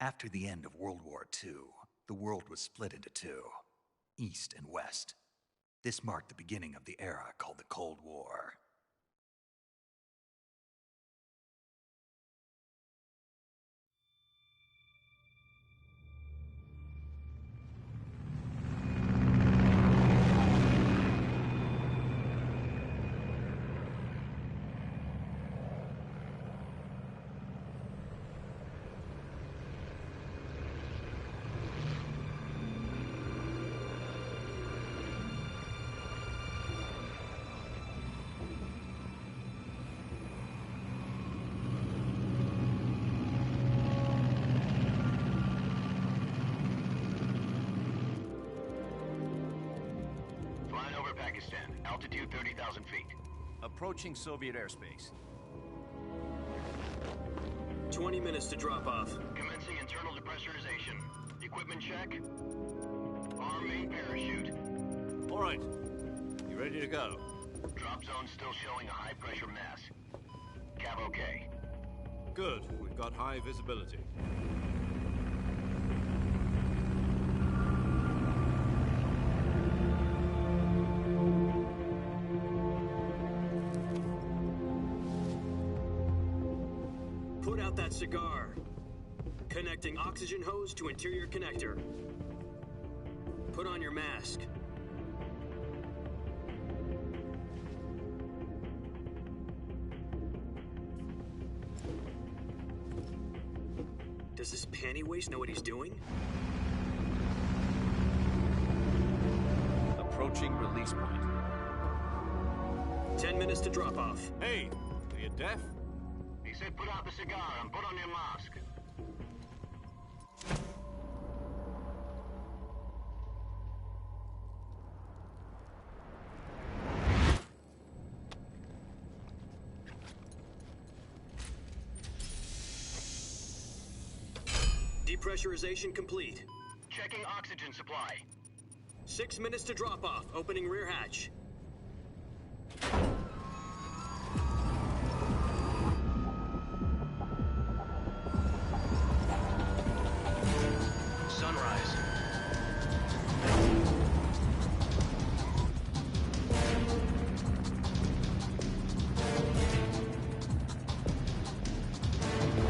After the end of World War II, the world was split into two, East and West. This marked the beginning of the era called the Cold War. Altitude 30,000 feet. Approaching Soviet airspace. 20 minutes to drop off. Commencing internal depressurization. Equipment check. Arm main parachute. All right. You ready to go? Drop zone still showing a high pressure mass. Cav okay. Good. We've got high visibility. Put out that cigar. Connecting oxygen hose to interior connector. Put on your mask. Does this panty waste know what he's doing? Approaching release point. 10 minutes to drop off. Hey, are you deaf? He said put out the cigar and put on your mask. Depressurization complete. Checking oxygen supply. 6 minutes to drop off. Opening rear hatch. Sunrise.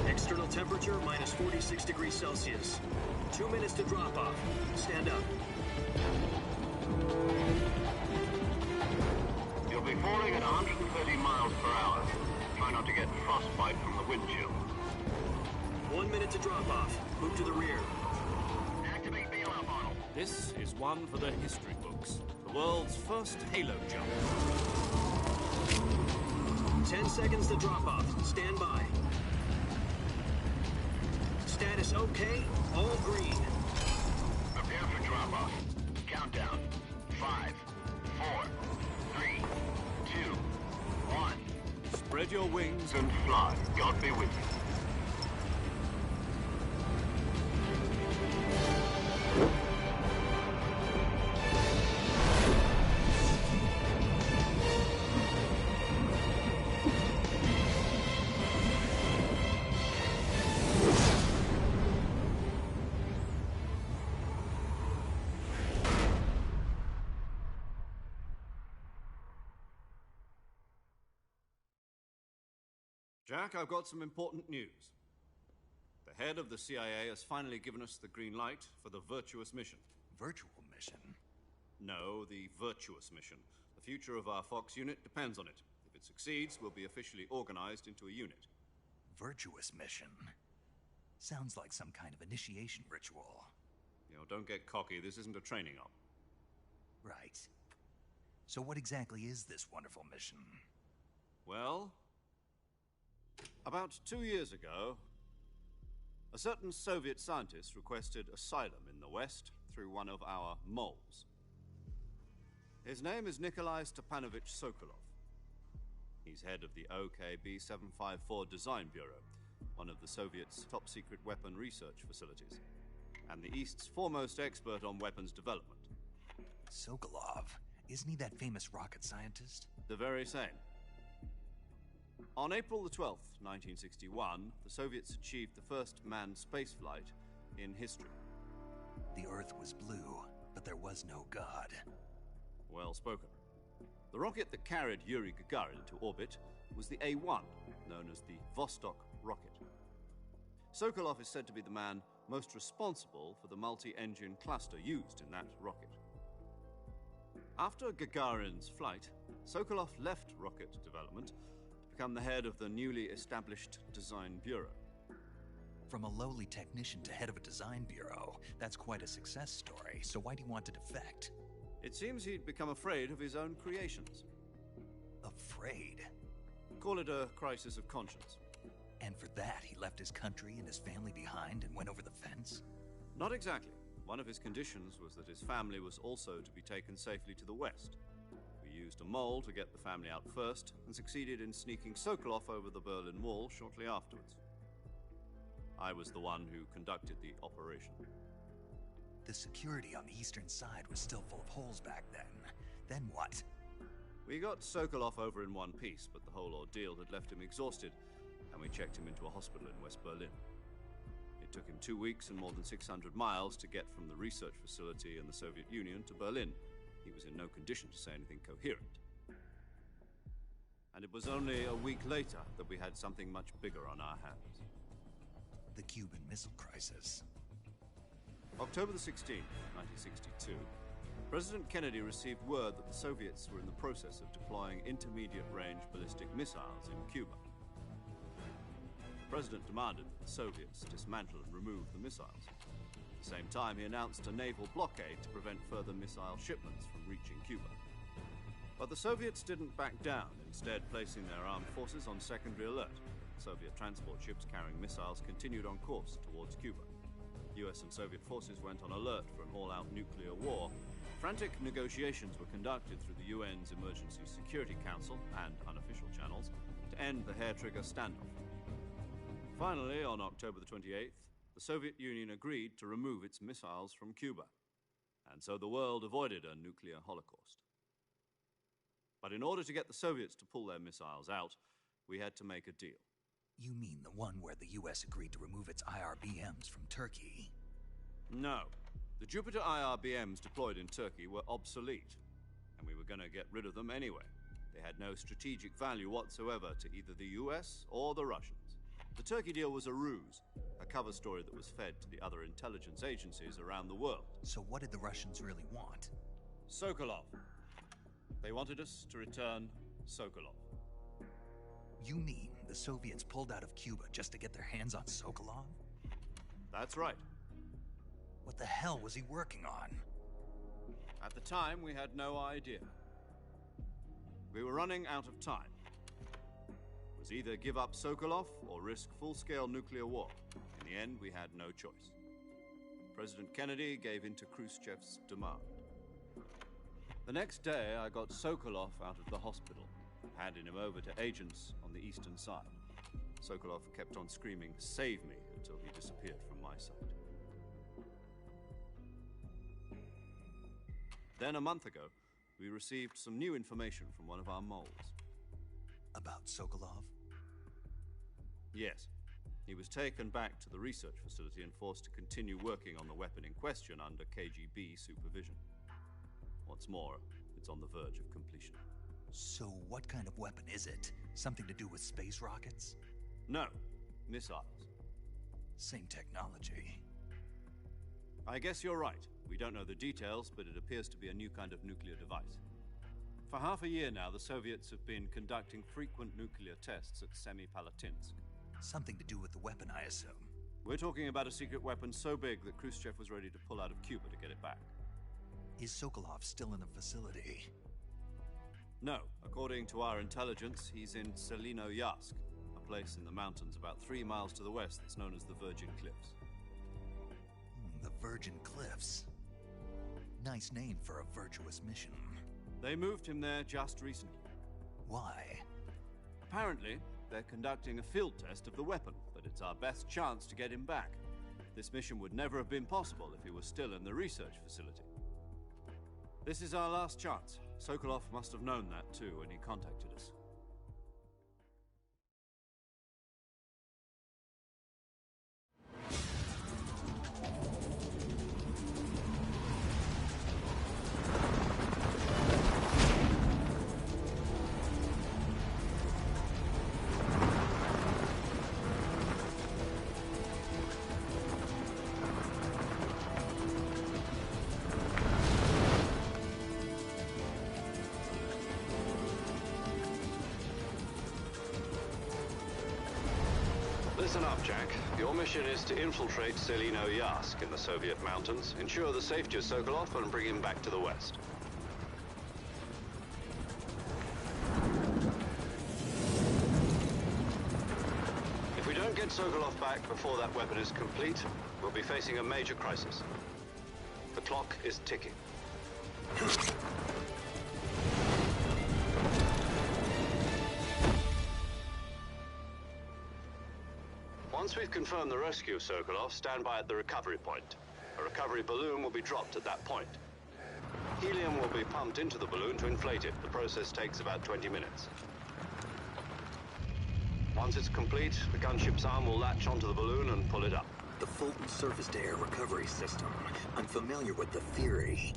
External temperature minus 46 degrees Celsius. 2 minutes to drop off. Stand up. You'll be falling at 130 miles per hour. Try not to get frostbite from the wind chill. 1 minute to drop off. Move to the rear. Activate bailout model. This is one for the history books. The world's first halo jump. 10 seconds to drop off. Stand by. Status okay. All green. Prepare for drop-off. Countdown. 5, 4, 3, 2, 1. Spread your wings And fly. God be with you. Jack, I've got some important news. The head of the CIA has finally given us the green light for the virtuous mission. Virtual mission? No, the virtuous mission. The future of our Fox unit depends on it. If it succeeds, we'll be officially organized into a unit. Virtuous mission? Sounds like some kind of initiation ritual. You know, don't get cocky. This isn't a training op. Right. So what exactly is this wonderful mission? Well, about 2 years ago, a certain Soviet scientist requested asylum in the West through one of our moles. His name is Nikolai Stepanovich Sokolov. He's head of the OKB-754 Design Bureau, one of the Soviets' top-secret weapon research facilities, and the East's foremost expert on weapons development. Sokolov? Isn't he that famous rocket scientist? The very same. On April the 12th, 1961, the Soviets achieved the first manned spaceflight in history. The Earth was blue, but there was no God. Well spoken. The rocket that carried Yuri Gagarin into orbit was the A-1, known as the Vostok rocket. Sokolov is said to be the man most responsible for the multi-engine cluster used in that rocket. After Gagarin's flight, Sokolov left rocket development to become the head of the newly established Design Bureau. From a lowly technician to head of a design bureau, that's quite a success story, so why'd he want to defect? It seems he'd become afraid of his own creations. Afraid? Call it a crisis of conscience. And for that, he left his country and his family behind and went over the fence? Not exactly. One of his conditions was that his family was also to be taken safely to the west. We used a mole to get the family out first and succeeded in sneaking Sokolov over the Berlin Wall shortly afterwards. I was the one who conducted the operation. The security on the eastern side was still full of holes back then. Then what? We got Sokolov over in one piece, but the whole ordeal had left him exhausted, and we checked him into a hospital in West Berlin. It took him 2 weeks and more than 600 miles to get from the research facility in the Soviet Union to Berlin. He was in no condition to say anything coherent. And it was only a week later that we had something much bigger on our hands. The Cuban Missile Crisis. October the 16th, 1962, President Kennedy received word that the Soviets were in the process of deploying intermediate-range ballistic missiles in Cuba. The President demanded that the Soviets dismantle and remove the missiles. At the same time, he announced a naval blockade to prevent further missile shipments from reaching Cuba. But the Soviets didn't back down, instead placing their armed forces on secondary alert. Soviet transport ships carrying missiles continued on course towards Cuba. US and Soviet forces went on alert for an all-out nuclear war. Frantic negotiations were conducted through the UN's Emergency Security Council and unofficial channels to end the hair-trigger standoff. Finally, on October the 28th, the Soviet Union agreed to remove its missiles from Cuba, and so the world avoided a nuclear holocaust. But in order to get the Soviets to pull their missiles out, we had to make a deal. You mean the one where the US agreed to remove its IRBMs from Turkey? No. The Jupiter IRBMs deployed in Turkey were obsolete, and we were going to get rid of them anyway. They had no strategic value whatsoever to either the US or the Russians. The Turkey deal was a ruse, a cover story that was fed to the other intelligence agencies around the world. So what did the Russians really want? Sokolov. They wanted us to return Sokolov. You mean the Soviets pulled out of Cuba just to get their hands on Sokolov? That's right. What the hell was he working on? At the time, we had no idea. We were running out of time. It was either give up Sokolov or risk full-scale nuclear war. In the end, we had no choice. President Kennedy gave in to Khrushchev's demand. The next day, I got Sokolov out of the hospital, handing him over to agents on the eastern side. Sokolov kept on screaming, "Save me," until he disappeared from my sight. Then a month ago, we received some new information from one of our moles. About Sokolov? Yes. He was taken back to the research facility and forced to continue working on the weapon in question under KGB supervision. What's more, it's on the verge of completion. So what kind of weapon is it? Something to do with space rockets? No, missiles. Same technology. I guess you're right. We don't know the details, but it appears to be a new kind of nuclear device. For half a year now, the Soviets have been conducting frequent nuclear tests at Semipalatinsk. Something to do with the weapon, I assume. We're talking about a secret weapon so big that Khrushchev was ready to pull out of Cuba to get it back. Is Sokolov still in the facility? No. According to our intelligence, he's in Selinoyarsk, a place in the mountains about 3 miles to the west that's known as the Virgin Cliffs. The Virgin Cliffs. Nice name for a virtuous mission. They moved him there just recently. Why? Apparently, they're conducting a field test of the weapon, but it's our best chance to get him back. This mission would never have been possible if he was still in the research facility. This is our last chance. Sokolov must have known that too when he contacted us. Listen up, Jack. Your mission is to infiltrate Selino Yask in the Soviet mountains, ensure the safety of Sokolov, and bring him back to the West. If we don't get Sokolov back before that weapon is complete, we'll be facing a major crisis. The clock is ticking. Once we've confirmed the rescue of Sokolov, stand by at the recovery point. A recovery balloon will be dropped at that point. Helium will be pumped into the balloon to inflate it. The process takes about 20 minutes. Once it's complete, the gunship's arm will latch onto the balloon and pull it up. The Fulton surface-to-air recovery system. I'm familiar with the theory.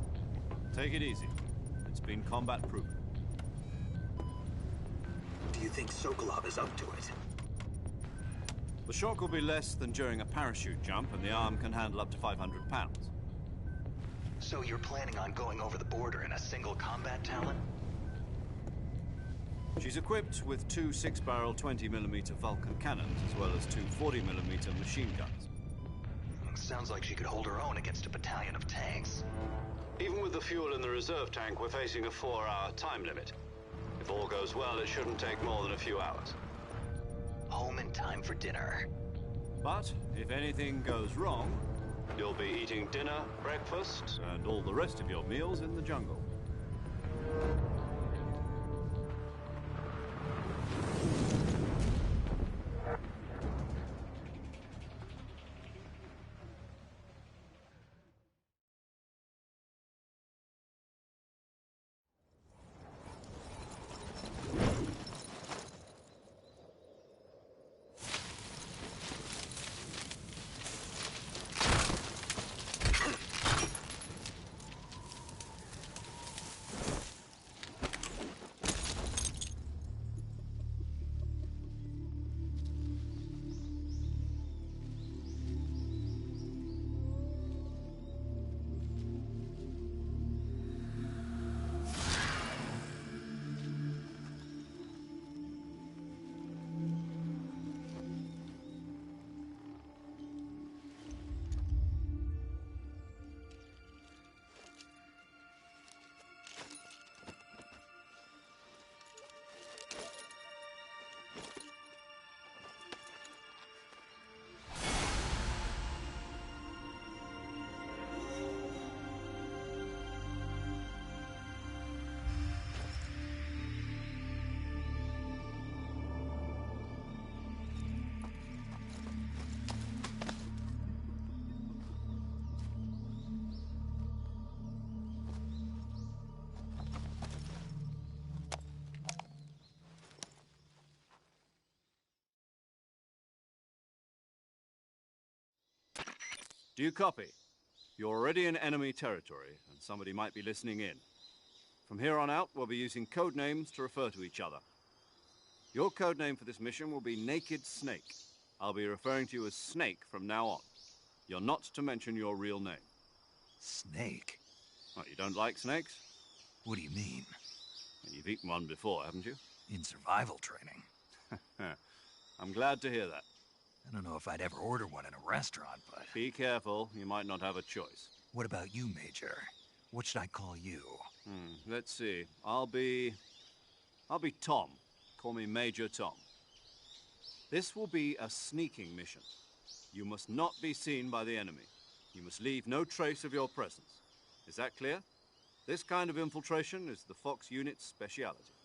Take it easy. It's been combat-proof. Do you think Sokolov is up to it? The shock will be less than during a parachute jump, and the arm can handle up to 500 pounds. So you're planning on going over the border in a single combat Talon? She's equipped with two 6-barrel 20mm Vulcan cannons, as well as two 40mm machine guns. Sounds like she could hold her own against a battalion of tanks. Even with the fuel in the reserve tank, we're facing a 4-hour time limit. If all goes well, it shouldn't take more than a few hours. Home in time for dinner. But if anything goes wrong, you'll be eating dinner, breakfast, and all the rest of your meals in the jungle. Do you copy? You're already in enemy territory, and somebody might be listening in. From here on out, we'll be using code names to refer to each other. Your code name for this mission will be Naked Snake. I'll be referring to you as Snake from now on. You're not to mention your real name. Snake? What, you don't like snakes? What do you mean? You've eaten one before, haven't you? In survival training. I'm glad to hear that. I don't know if I'd ever order one in a restaurant, but... Be careful, you might not have a choice. What about you, Major? What should I call you? Let's see. I'll be Tom. Call me Major Tom. This will be a sneaking mission. You must not be seen by the enemy. You must leave no trace of your presence. Is that clear? This kind of infiltration is the Fox unit's speciality.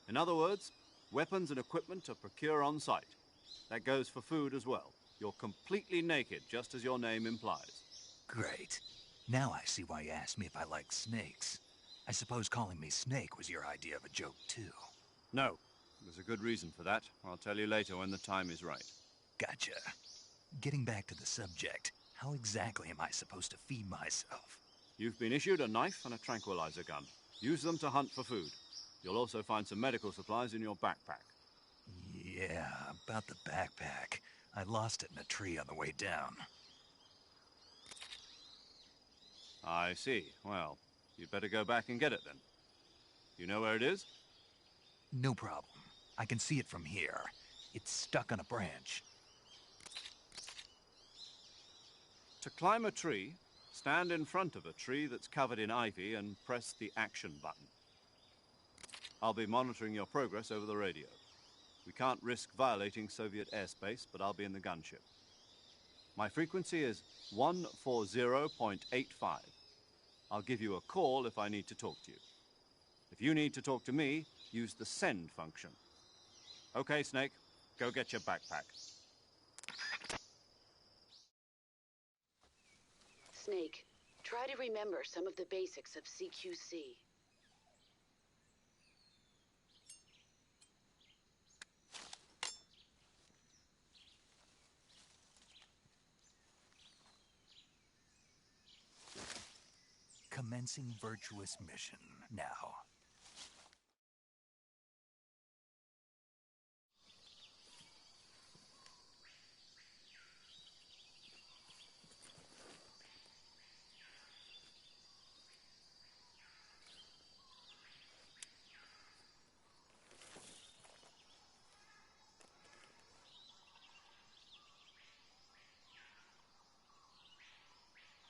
In other words, weapons and equipment are procured on site. That goes for food as well. You're completely naked, just as your name implies. Great. Now I see why you asked me if I like snakes. I suppose calling me Snake was your idea of a joke, too. No. There's a good reason for that. I'll tell you later when the time is right. Gotcha. Getting back to the subject, how exactly am I supposed to feed myself? You've been issued a knife and a tranquilizer gun. Use them to hunt for food. You'll also find some medical supplies in your backpack. Yeah, about the backpack. I lost it in a tree on the way down. I see. Well, you'd better go back and get it then. You know where it is? No problem. I can see it from here. It's stuck on a branch. To climb a tree, stand in front of a tree that's covered in ivy and press the action button. I'll be monitoring your progress over the radio. We can't risk violating Soviet airspace, but I'll be in the gunship. My frequency is 140.85. I'll give you a call if I need to talk to you. If you need to talk to me, use the send function. Okay, Snake, go get your backpack. Snake, try to remember some of the basics of CQC. Commencing virtuous mission now.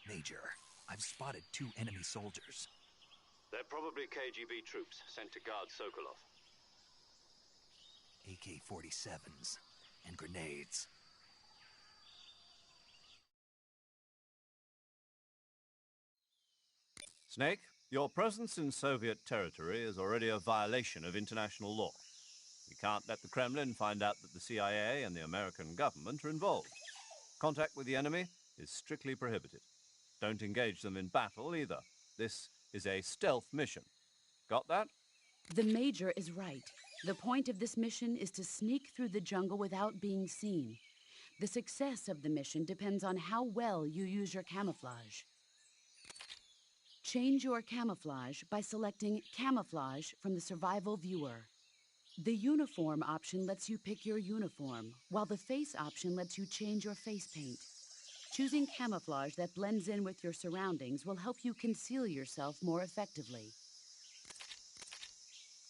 Major, I've spotted 2 enemy soldiers. They're probably KGB troops sent to guard Sokolov. AK-47s and grenades. Snake, your presence in Soviet territory is already a violation of international law. We can't let the Kremlin find out that the CIA and the American government are involved. Contact with the enemy is strictly prohibited. Don't engage them in battle either. This is a stealth mission. Got that? The Major is right. The point of this mission is to sneak through the jungle without being seen. The success of the mission depends on how well you use your camouflage. Change your camouflage by selecting Camouflage from the Survival Viewer. The Uniform option lets you pick your uniform, while the Face option lets you change your face paint. Choosing camouflage that blends in with your surroundings will help you conceal yourself more effectively.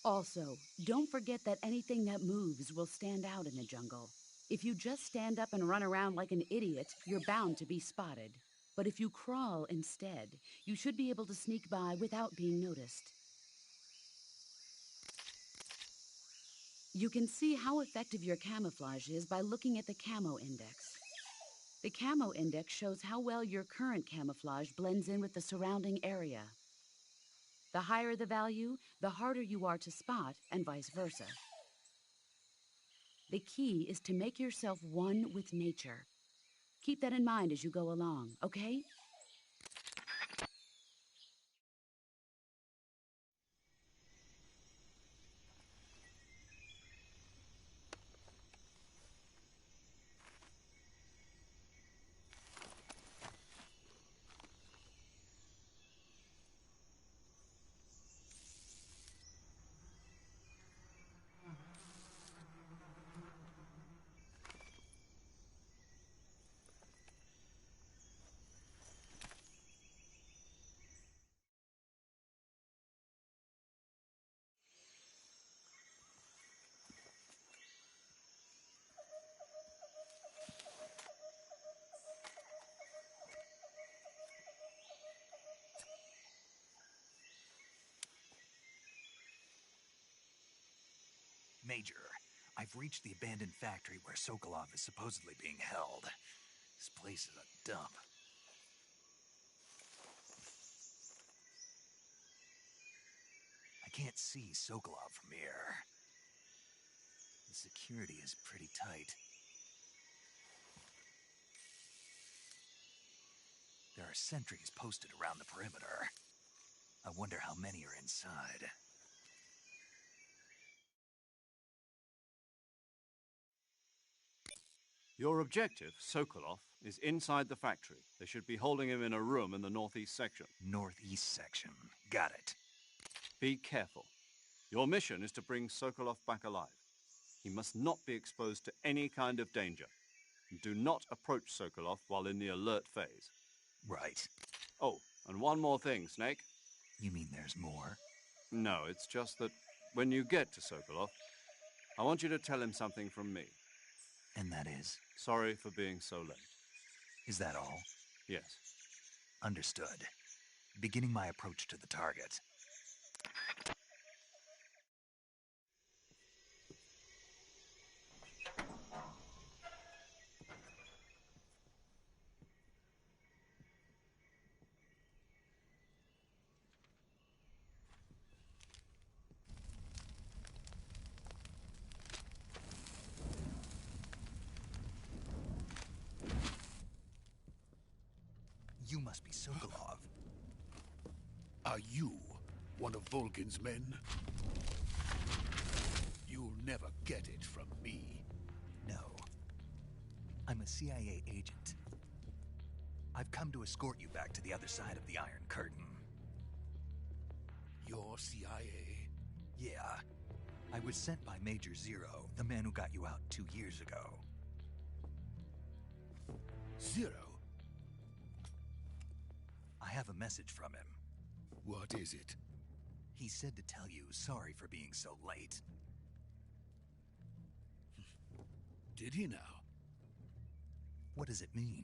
Also, don't forget that anything that moves will stand out in the jungle. If you just stand up and run around like an idiot, you're bound to be spotted. But if you crawl instead, you should be able to sneak by without being noticed. You can see how effective your camouflage is by looking at the Camo Index. The Camo Index shows how well your current camouflage blends in with the surrounding area. The higher the value, the harder you are to spot, and vice versa. The key is to make yourself one with nature. Keep that in mind as you go along, okay? Major, I've reached the abandoned factory where Sokolov is supposedly being held. This place is a dump. I can't see Sokolov from here. The security is pretty tight. There are sentries posted around the perimeter. I wonder how many are inside. Your objective, Sokolov, is inside the factory. They should be holding him in a room in the northeast section. Northeast section. Got it. Be careful. Your mission is to bring Sokolov back alive. He must not be exposed to any kind of danger. Do not approach Sokolov while in the alert phase. Right. Oh, and one more thing, Snake. You mean there's more? No, it's just that when you get to Sokolov, I want you to tell him something from me. And that is? Sorry for being so late. Is that all? Yes. Understood. Beginning my approach to the target. You must be Sokolov. Are you one of Volgin's men? You'll never get it from me. No. I'm a CIA agent. I've come to escort you back to the other side of the Iron Curtain. You're CIA? Yeah. I was sent by Major Zero, the man who got you out 2 years ago. Zero? I have a message from him. What is it? He said to tell you sorry for being so late. Did he now? What does it mean?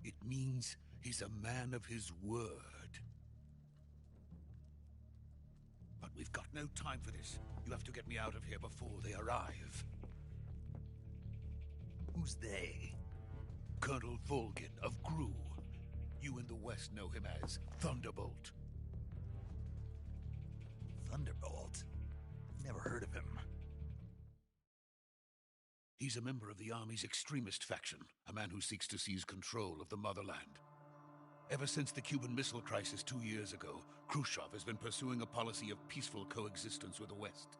It means he's a man of his word. But we've got no time for this. You have to get me out of here before they arrive. Who's they? Colonel Volgin of Gru. You in the West know him as Thunderbolt. Thunderbolt? Never heard of him. He's a member of the Army's extremist faction, a man who seeks to seize control of the motherland. Ever since the Cuban Missile Crisis 2 years ago, Khrushchev has been pursuing a policy of peaceful coexistence with the West.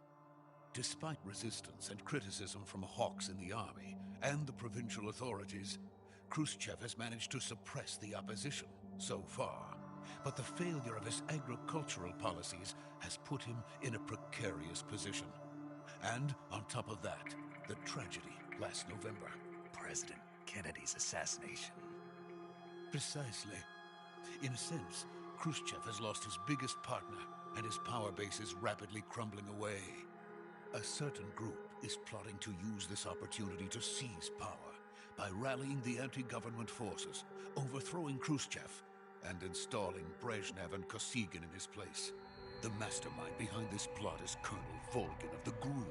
Despite resistance and criticism from hawks in the army and the provincial authorities, Khrushchev has managed to suppress the opposition so far. But the failure of his agricultural policies has put him in a precarious position. And on top of that, the tragedy last November. President Kennedy's assassination. Precisely. In a sense, Khrushchev has lost his biggest partner, and his power base is rapidly crumbling away. A certain group is plotting to use this opportunity to seize power by rallying the anti-government forces, overthrowing Khrushchev, and installing Brezhnev and Kosygin in his place. The mastermind behind this plot is Colonel Volgin of the GRU.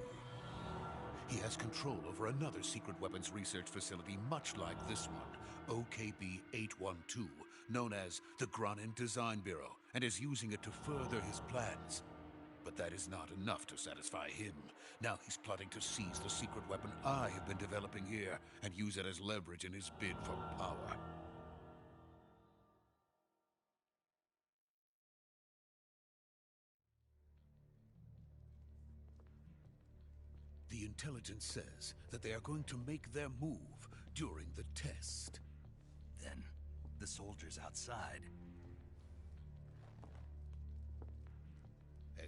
He has control over another secret weapons research facility much like this one, OKB-812, known as the Granin Design Bureau, and is using it to further his plans. But that is not enough to satisfy him. Now he's plotting to seize the secret weapon I have been developing here and use it as leverage in his bid for power. The intelligence says that they are going to make their move during the test. Then, the soldiers outside.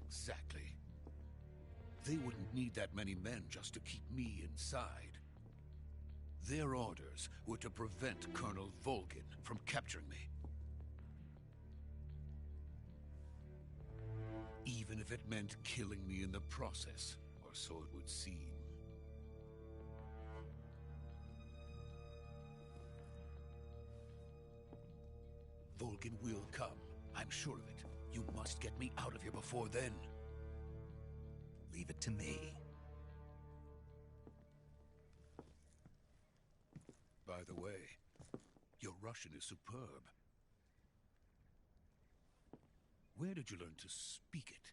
Exactly. They wouldn't need that many men just to keep me inside. Their orders were to prevent Colonel Volgin from capturing me. Even if it meant killing me in the process, or so it would seem. Volgin will come. I'm sure of it. You must get me out of here before then. Leave it to me. By the way, your Russian is superb. Where did you learn to speak it?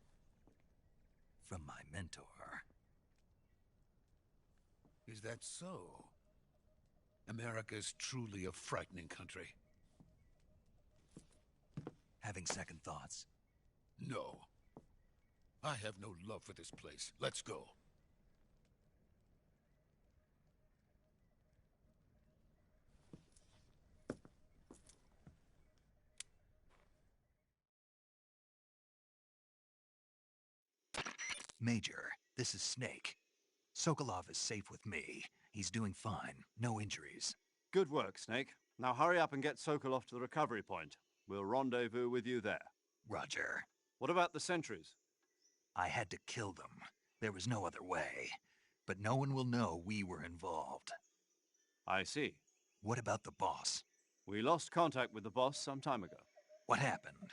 From my mentor. Is that so? America is truly a frightening country. Having second thoughts? No. I have no love for this place. Let's go. Major, this is Snake. Sokolov is safe with me. He's doing fine. No injuries. Good work, Snake. Now hurry up and get Sokolov to the recovery point. We'll rendezvous with you there. Roger. What about the sentries? I had to kill them. There was no other way. But no one will know we were involved. I see. What about the boss? We lost contact with the boss some time ago. What happened?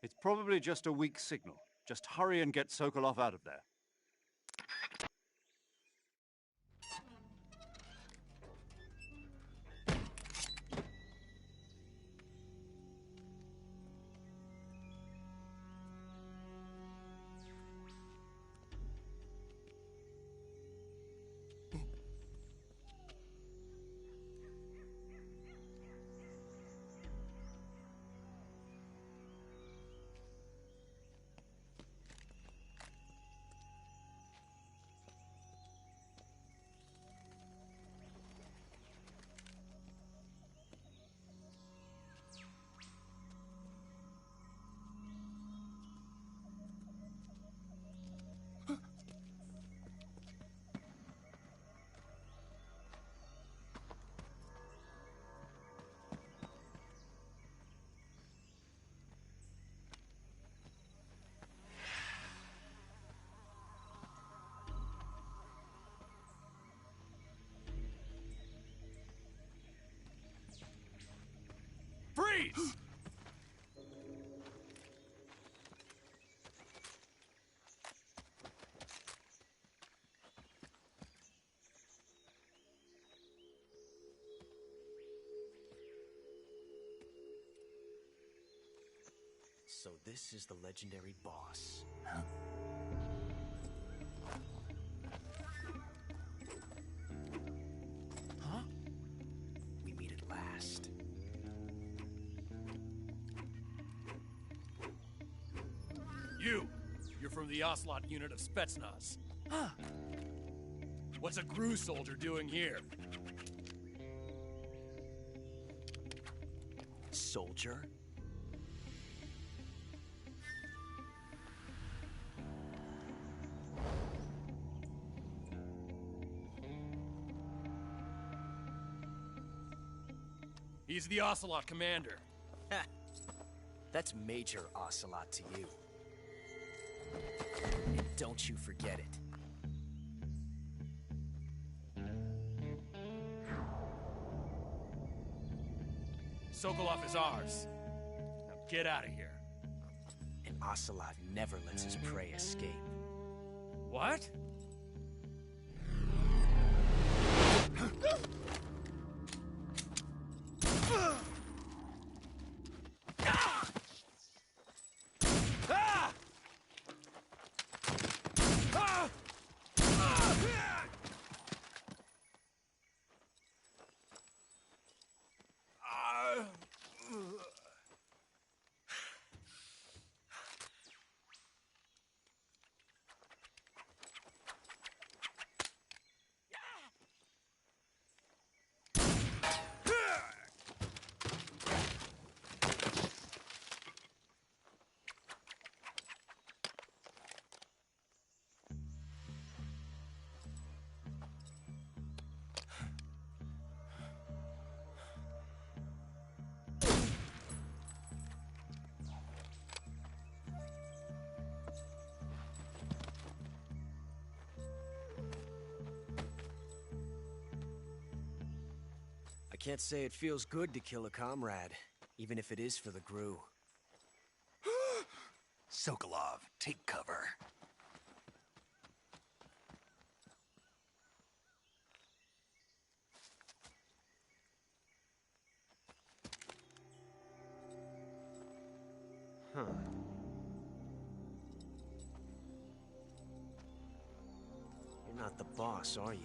It's probably just a weak signal. Just hurry and get Sokolov out of there. Freeze! So this is the legendary boss. Huh? We meet at last. You're from the Ocelot unit of Spetsnaz. Huh. What's a GRU soldier doing here? Soldier? He's the Ocelot commander. That's Major Ocelot to you. And don't you forget it. Sokolov is ours. Now get out of here. And Ocelot never lets his prey escape. What? I can't say it feels good to kill a comrade, even if it is for the GRU. Sokolov, take cover. Huh. You're not the boss, are you?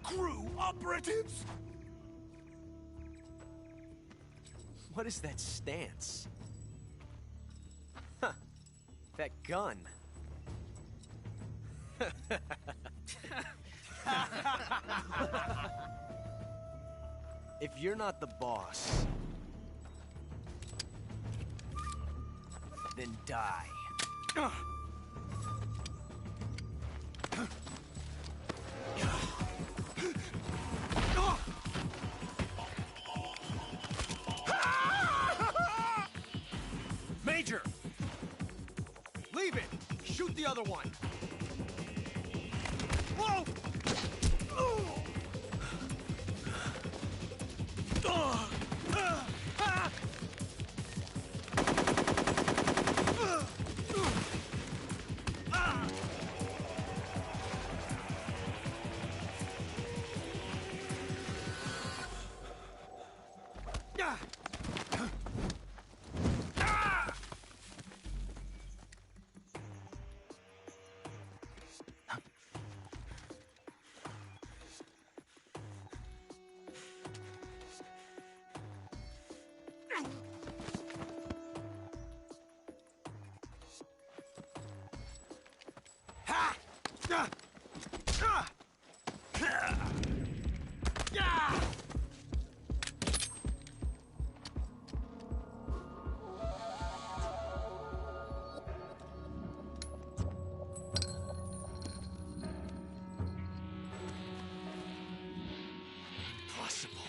GRU operatives? What is that stance? Huh. That gun. If you're not the boss, then die. the other one! Whoa! Impossible.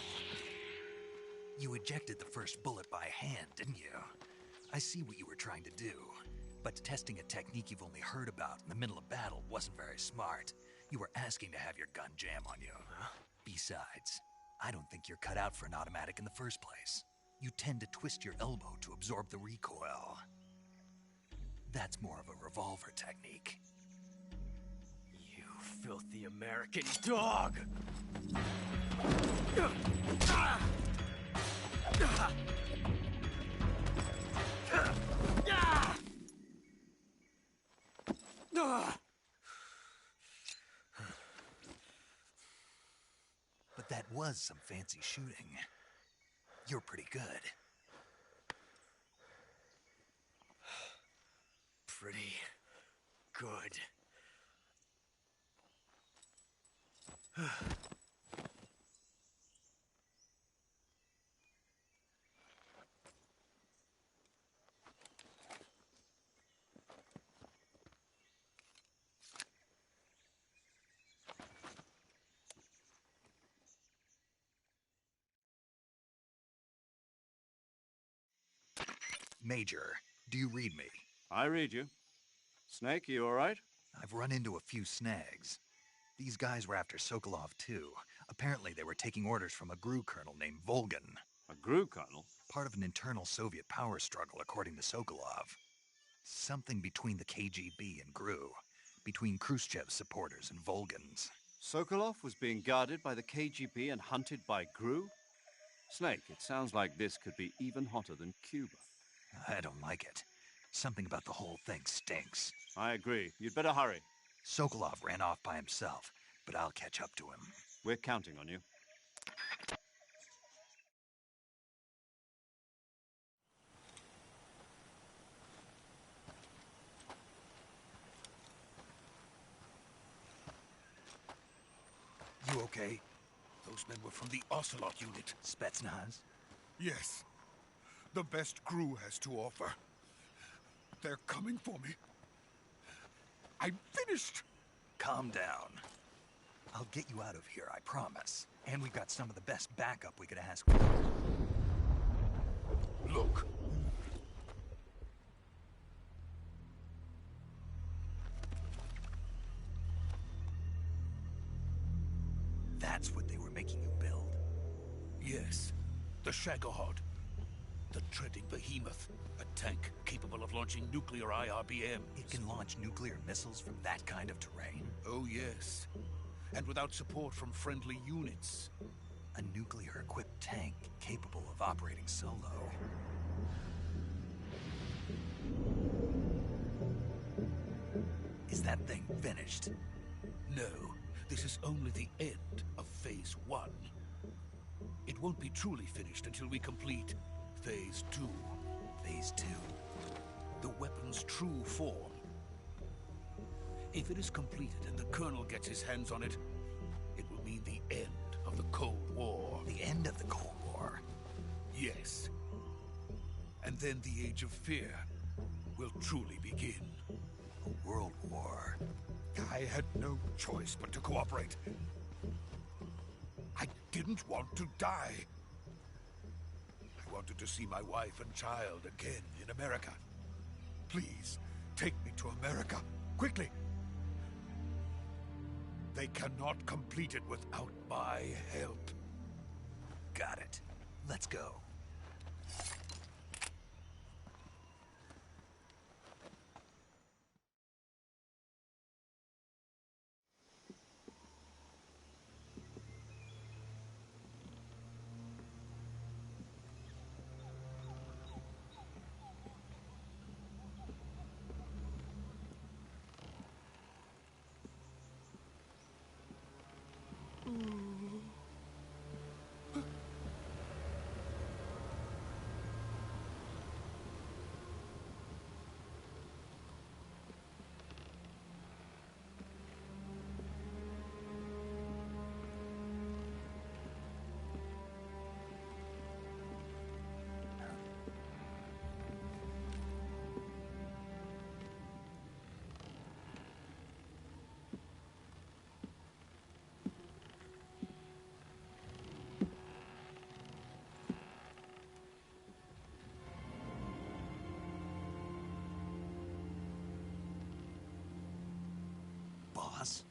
You ejected the first bullet by hand, didn't you? I see what you were trying to do. But testing a technique you've only heard about in the middle of battle wasn't very smart. You were asking to have your gun jam on you. Besides, I don't think you're cut out for an automatic in the first place. You tend to twist your elbow to absorb the recoil. That's more of a revolver technique. You filthy American dog! But that was some fancy shooting. You're pretty good. Pretty good. Major, do you read me? I read you. Snake, you all right? I've run into a few snags. These guys were after Sokolov too. Apparently they were taking orders from a GRU colonel named Volgan. A GRU colonel? Part of an internal Soviet power struggle, according to Sokolov. Something between the KGB and GRU. Between Khrushchev's supporters and Volgan's. Sokolov was being guarded by the KGB and hunted by GRU? Snake, it sounds like this could be even hotter than Cuba. I don't like it. Something about the whole thing stinks. I agree. You'd better hurry. Sokolov ran off by himself, but I'll catch up to him. We're counting on you. You okay? Those men were from the Ocelot unit. Spetsnaz? Yes. The best GRU has to offer. They're coming for me. I'm finished. Calm down. I'll get you out of here, I promise. And we've got some of the best backup we could ask for. Look. That's what they were making you build? Yes. The Shagohod. The treading behemoth. A tank capable of launching nuclear IRBMs. It can launch nuclear missiles from that kind of terrain? Oh, yes. And without support from friendly units. A nuclear-equipped tank capable of operating solo. Is that thing finished? No. This is only the end of Phase 1. It won't be truly finished until we complete Phase 2. Phase 2? The weapon's true form. If it is completed and the Colonel gets his hands on it, it will mean the end of the Cold War. The end of the Cold War? Yes. And then the Age of Fear will truly begin. A world war? I had no choice but to cooperate. I didn't want to die. I wanted to see my wife and child again in America. Please, take me to America. Quickly! They cannot complete it without my help. Got it. Let's go. Boss?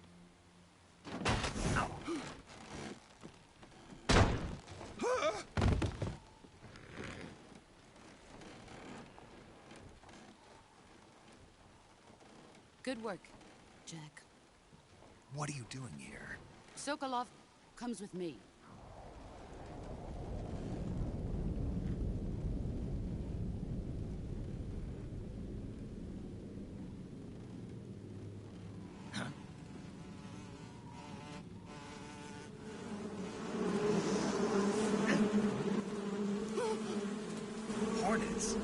Good work, Jack. What are you doing here? Sokolov comes with me. Hornets?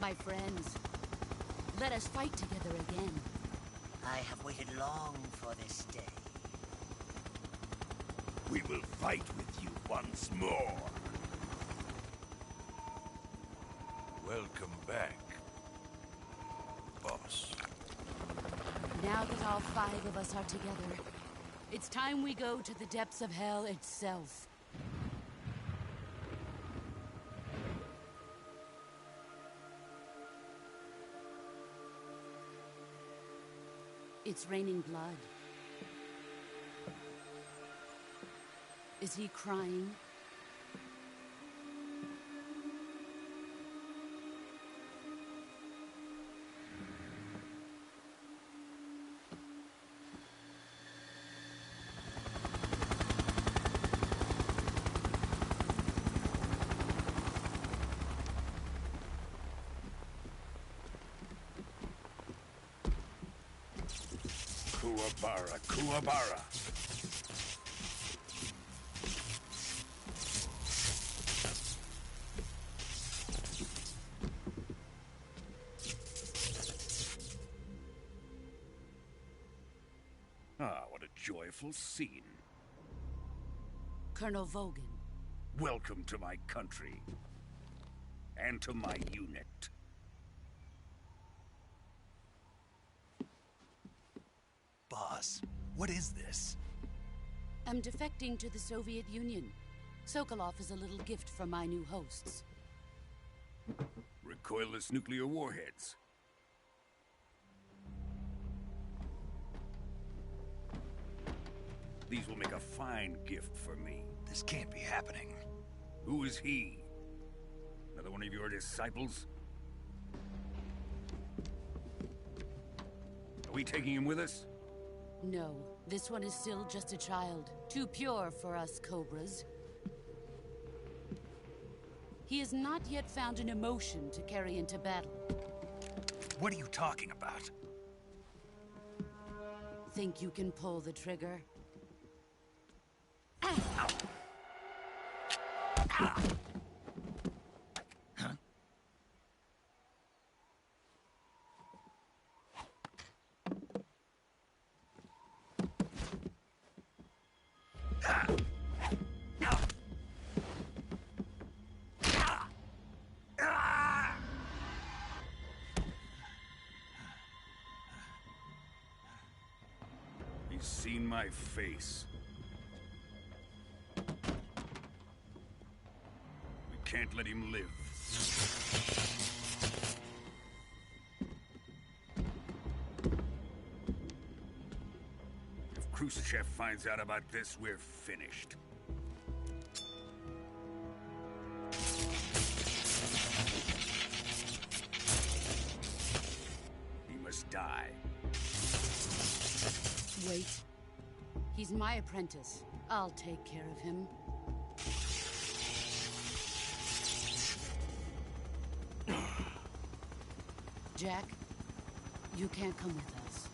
My friends, let us fight together again. I have waited long for this day. We will fight with you once more. Welcome back, boss. Now that all 5 of us are together, it's time we go to the depths of hell itself. It's raining blood. Is he crying? Kuwabara, Kuwabara. Ah, what a joyful scene. Colonel Vogan. Welcome to my country. And to my unit. Boss, what is this? I'm defecting to the Soviet Union. Sokolov is a little gift from my new hosts. Recoilless nuclear warheads. These will make a fine gift for me. This can't be happening. Who is he? Another one of your disciples? Are we taking him with us? No, this one is still just a child. Too pure for us Cobras. He has not yet found an emotion to carry into battle. What are you talking about? Think you can pull the trigger? He's seen my face. We can't let him live. If Khrushchev finds out about this, we're finished. He must die. Wait. He's my apprentice. I'll take care of him. Jack, you can't come with us.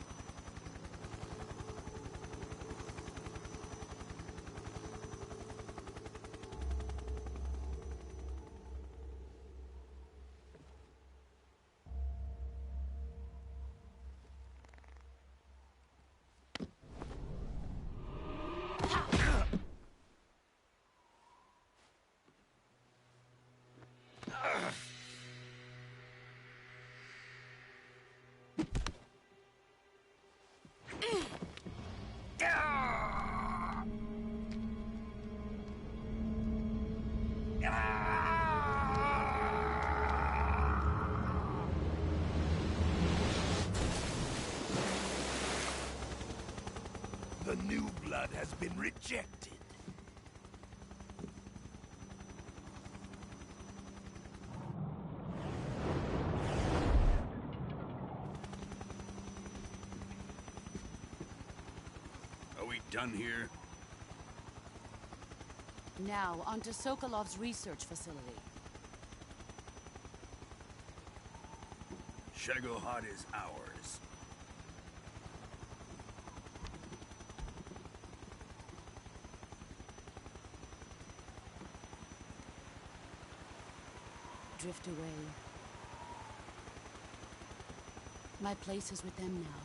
The new blood has been rejected. Are we done here? Now, on to Sokolov's research facility. Shagohod is ours. Drift away. My place is with them now.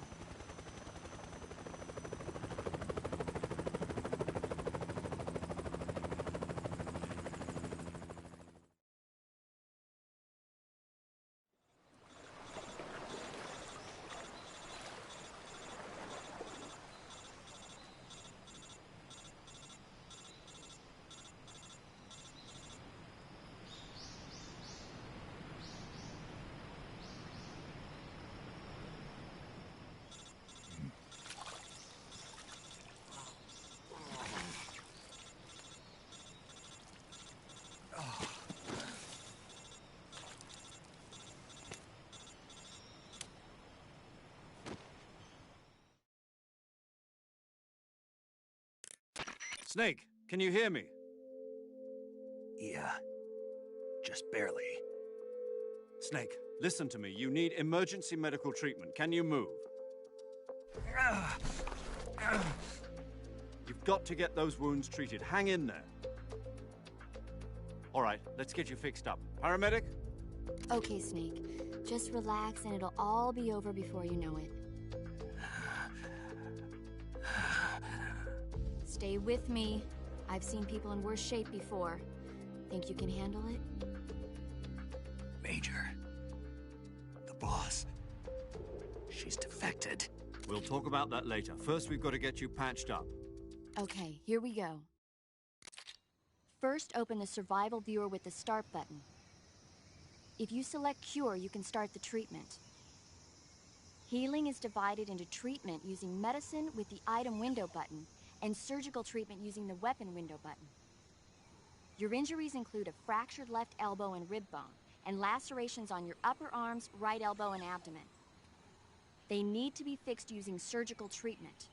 Snake, can you hear me? Yeah. Just barely. Snake, listen to me. You need emergency medical treatment. Can you move? You've got to get those wounds treated. Hang in there. All right, let's get you fixed up. Paramedic? Okay, Snake. Just relax and it'll all be over before you know it. Stay with me. I've seen people in worse shape before. Think you can handle it? Major. The boss. She's defected. We'll talk about that later. First, we've got to get you patched up. Okay, here we go. First, open the survival viewer with the start button. If you select cure, you can start the treatment. Healing is divided into treatment using medicine with the item window button and surgical treatment using the weapon window button. Your injuries include a fractured left elbow and rib bone, and lacerations on your upper arms, right elbow, and abdomen. They need to be fixed using surgical treatment.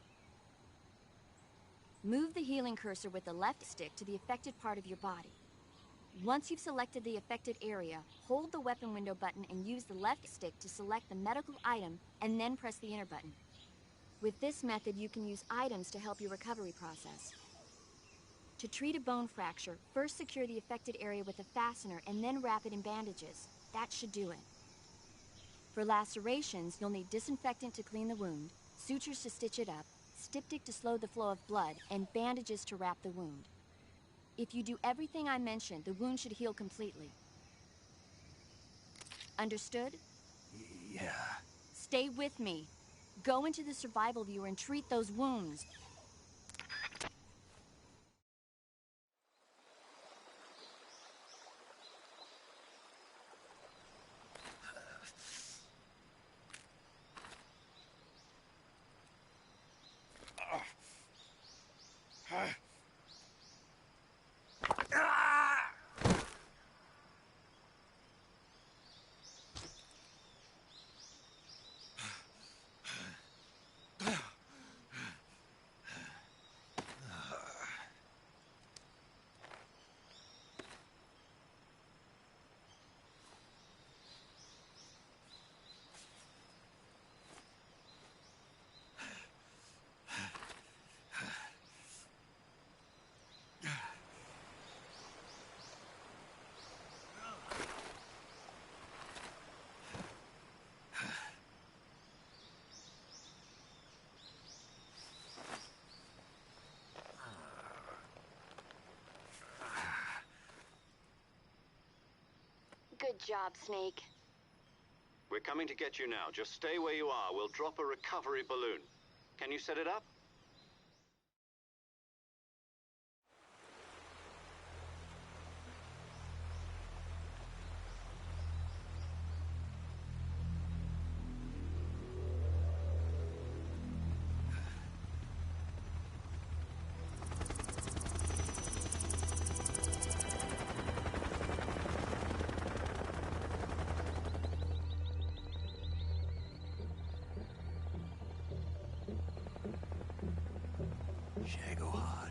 Move the healing cursor with the left stick to the affected part of your body. Once you've selected the affected area, hold the weapon window button and use the left stick to select the medical item, and then press the enter button. With this method, you can use items to help your recovery process. To treat a bone fracture, first secure the affected area with a fastener and then wrap it in bandages. That should do it. For lacerations, you'll need disinfectant to clean the wound, sutures to stitch it up, styptic to slow the flow of blood, and bandages to wrap the wound. If you do everything I mentioned, the wound should heal completely. Understood? Yeah. Stay with me. Go into the survival viewer and treat those wounds. Good job, Snake. We're coming to get you now. Just stay where you are. We'll drop a recovery balloon. Can you set it up? Shagohod.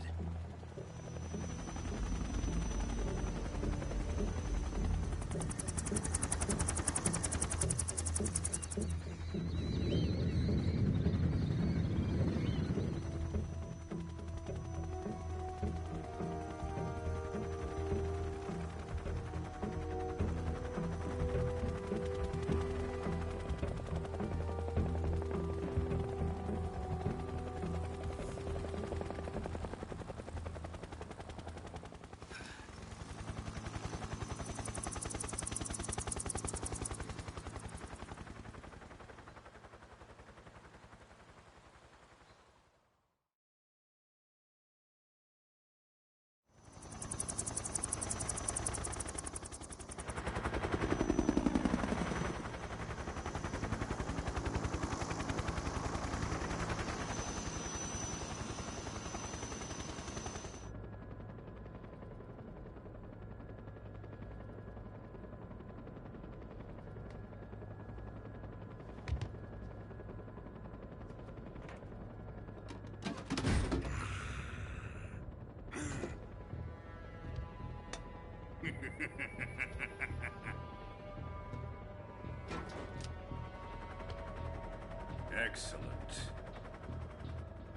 Excellent.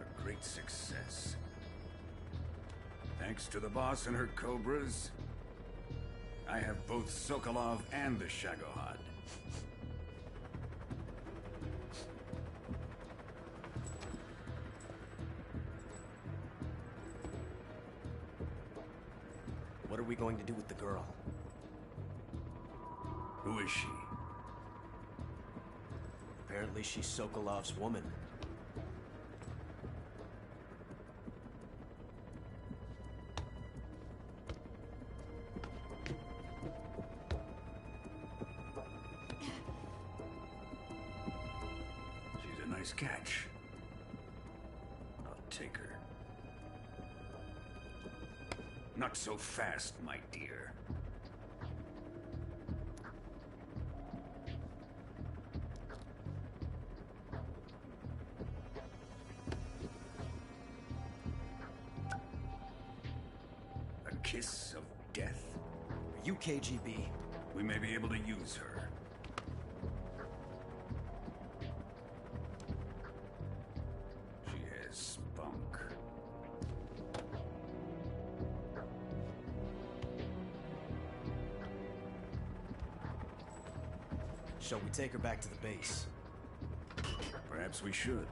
A great success. Thanks to the boss and her cobras, I have both Sokolov and the Shagohod. What are we going to do with the girl? Who is she? Apparently she's Sokolov's woman. She's a nice catch. I'll take her. Not so fast, my dear. A kiss of death? Are you KGB? We may be able to use her. She has spunk. Shall we take her back to the base? Perhaps we should.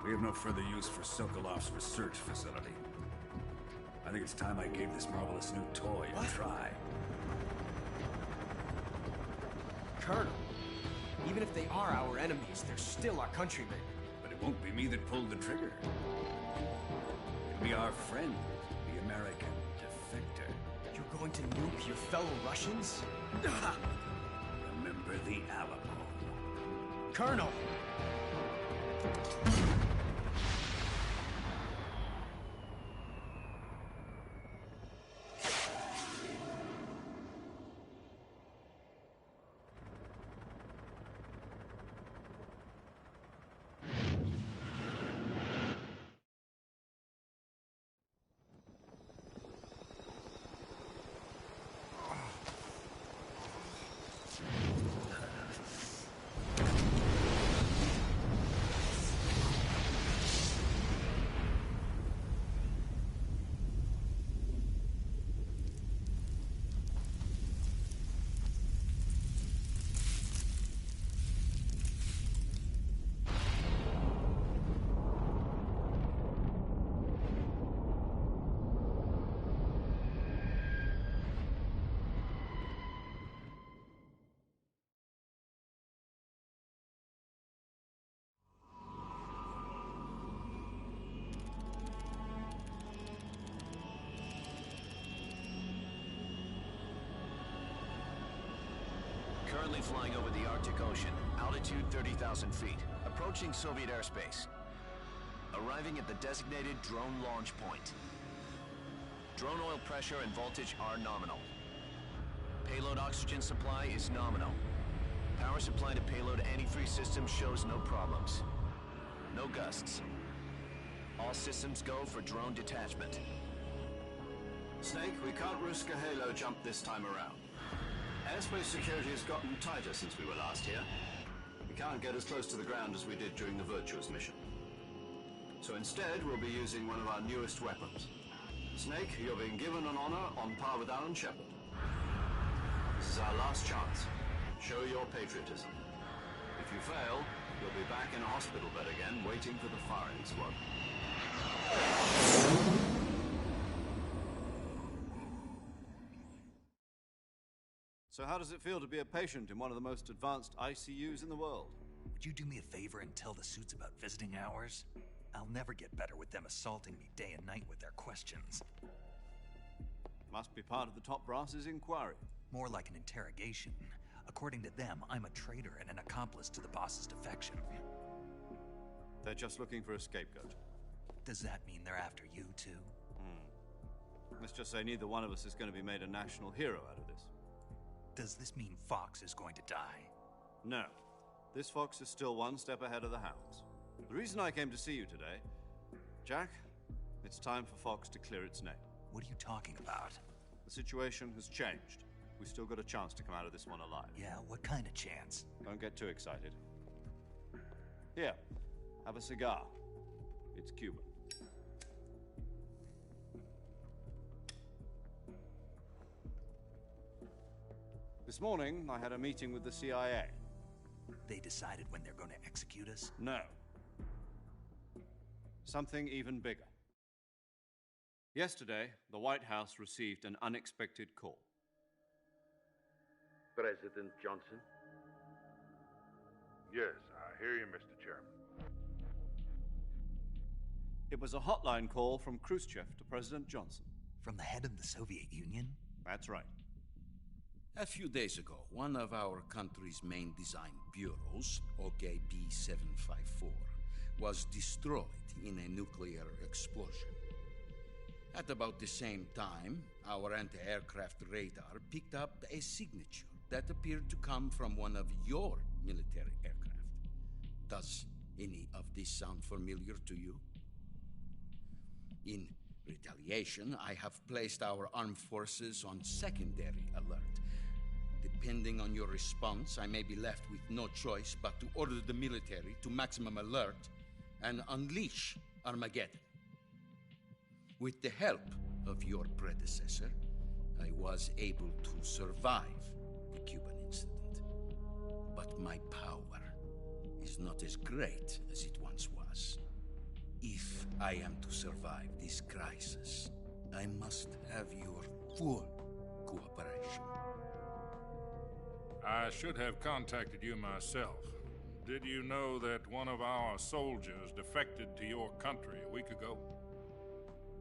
We have no further use for Sokolov's research facility. I think it's time I gave this marvelous new toy a try. Colonel, even if they are our enemies, they're still our countrymen. But it won't be me that pulled the trigger. It'll be our friend, the American defector. You're going to nuke your fellow Russians? Remember the Alamo. Colonel! Currently flying over the Arctic Ocean, altitude 30,000 feet, approaching Soviet airspace. Arriving at the designated drone launch point. Drone oil pressure and voltage are nominal. Payload oxygen supply is nominal. Power supply to payload antifreeze system shows no problems. No gusts. All systems go for drone detachment. Snake, we can't risk a halo jump this time around. Airspace security has gotten tighter since we were last here. We can't get as close to the ground as we did during the Virtuous mission. So instead, we'll be using one of our newest weapons. Snake, you're being given an honor on par with Alan Shepard. This is our last chance. Show your patriotism. If you fail, you'll be back in a hospital bed again, waiting for the firing squad. So how does it feel to be a patient in one of the most advanced ICUs in the world? Would you do me a favor and tell the suits about visiting hours? I'll never get better with them assaulting me day and night with their questions. Must be part of the top brass's inquiry. More like an interrogation. According to them, I'm a traitor and an accomplice to the boss's defection. They're just looking for a scapegoat. Does that mean they're after you, too? Let's just say neither one of us is going to be made a national hero out of this. Does this mean Fox is going to die? No. This fox is still one step ahead of the hounds. The reason I came to see you today, Jack, it's time for Fox to clear its name. What are you talking about? The situation has changed. We've still got a chance to come out of this one alive. Yeah, what kind of chance? Don't get too excited. Here, have a cigar. It's Cuban. This morning, I had a meeting with the CIA. They decided when they're going to execute us? No. Something even bigger. Yesterday, the White House received an unexpected call. President Johnson? Yes, I hear you, Mr. Chairman. It was a hotline call from Khrushchev to President Johnson. From the head of the Soviet Union? That's right. A few days ago, one of our country's main design bureaus, OK ps4, was destroyed in a nuclear explosion. At about the same time, our anti-aircraft radar picked up a signature that appeared to come from one of your military aircraft. Does any of this sound familiar to you? In retaliation, I have placed our armed forces on secondary alert. Depending on your response, I may be left with no choice but to order the military to maximum alert and unleash Armageddon. With the help of your predecessor, I was able to survive the Cuban incident. But my power is not as great as it once was. If I am to survive this crisis, I must have your full cooperation. I should have contacted you myself. Did you know that one of our soldiers defected to your country a week ago?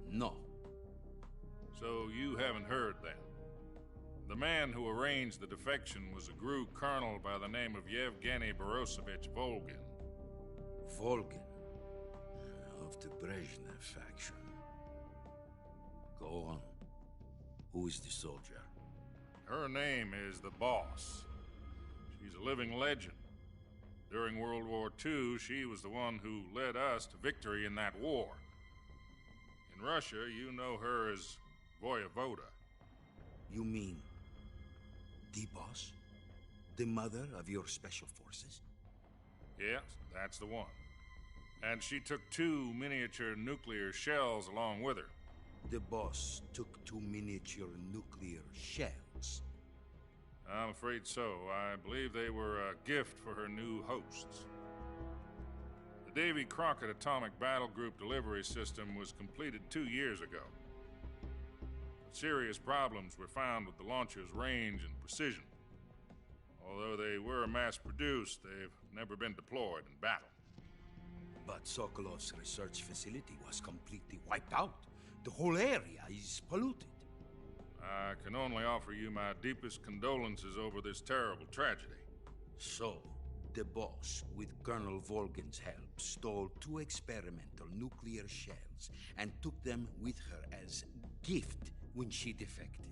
No. So you haven't heard then? The man who arranged the defection was a GRU colonel by the name of Yevgeny Borosovich Volgin. Volgin? Of the Brezhnev faction. Go on. Who is the soldier? Her name is the Boss. She's a living legend. During World War II, she was the one who led us to victory in that war. In Russia, you know her as Voyevoda. You mean the Boss? The mother of your special forces? Yes, that's the one. And she took 2 miniature nuclear shells along with her. The Boss took 2 miniature nuclear shells? I'm afraid so. I believe they were a gift for her new hosts. The Davy Crockett Atomic Battle Group delivery system was completed 2 years ago. Serious problems were found with the launcher's range and precision. Although they were mass-produced, they've never been deployed in battle. But Sokolov's research facility was completely wiped out. The whole area is polluted. I can only offer you my deepest condolences over this terrible tragedy. So, the Boss, with Colonel Volgin's help, stole 2 experimental nuclear shells and took them with her as gift when she defected.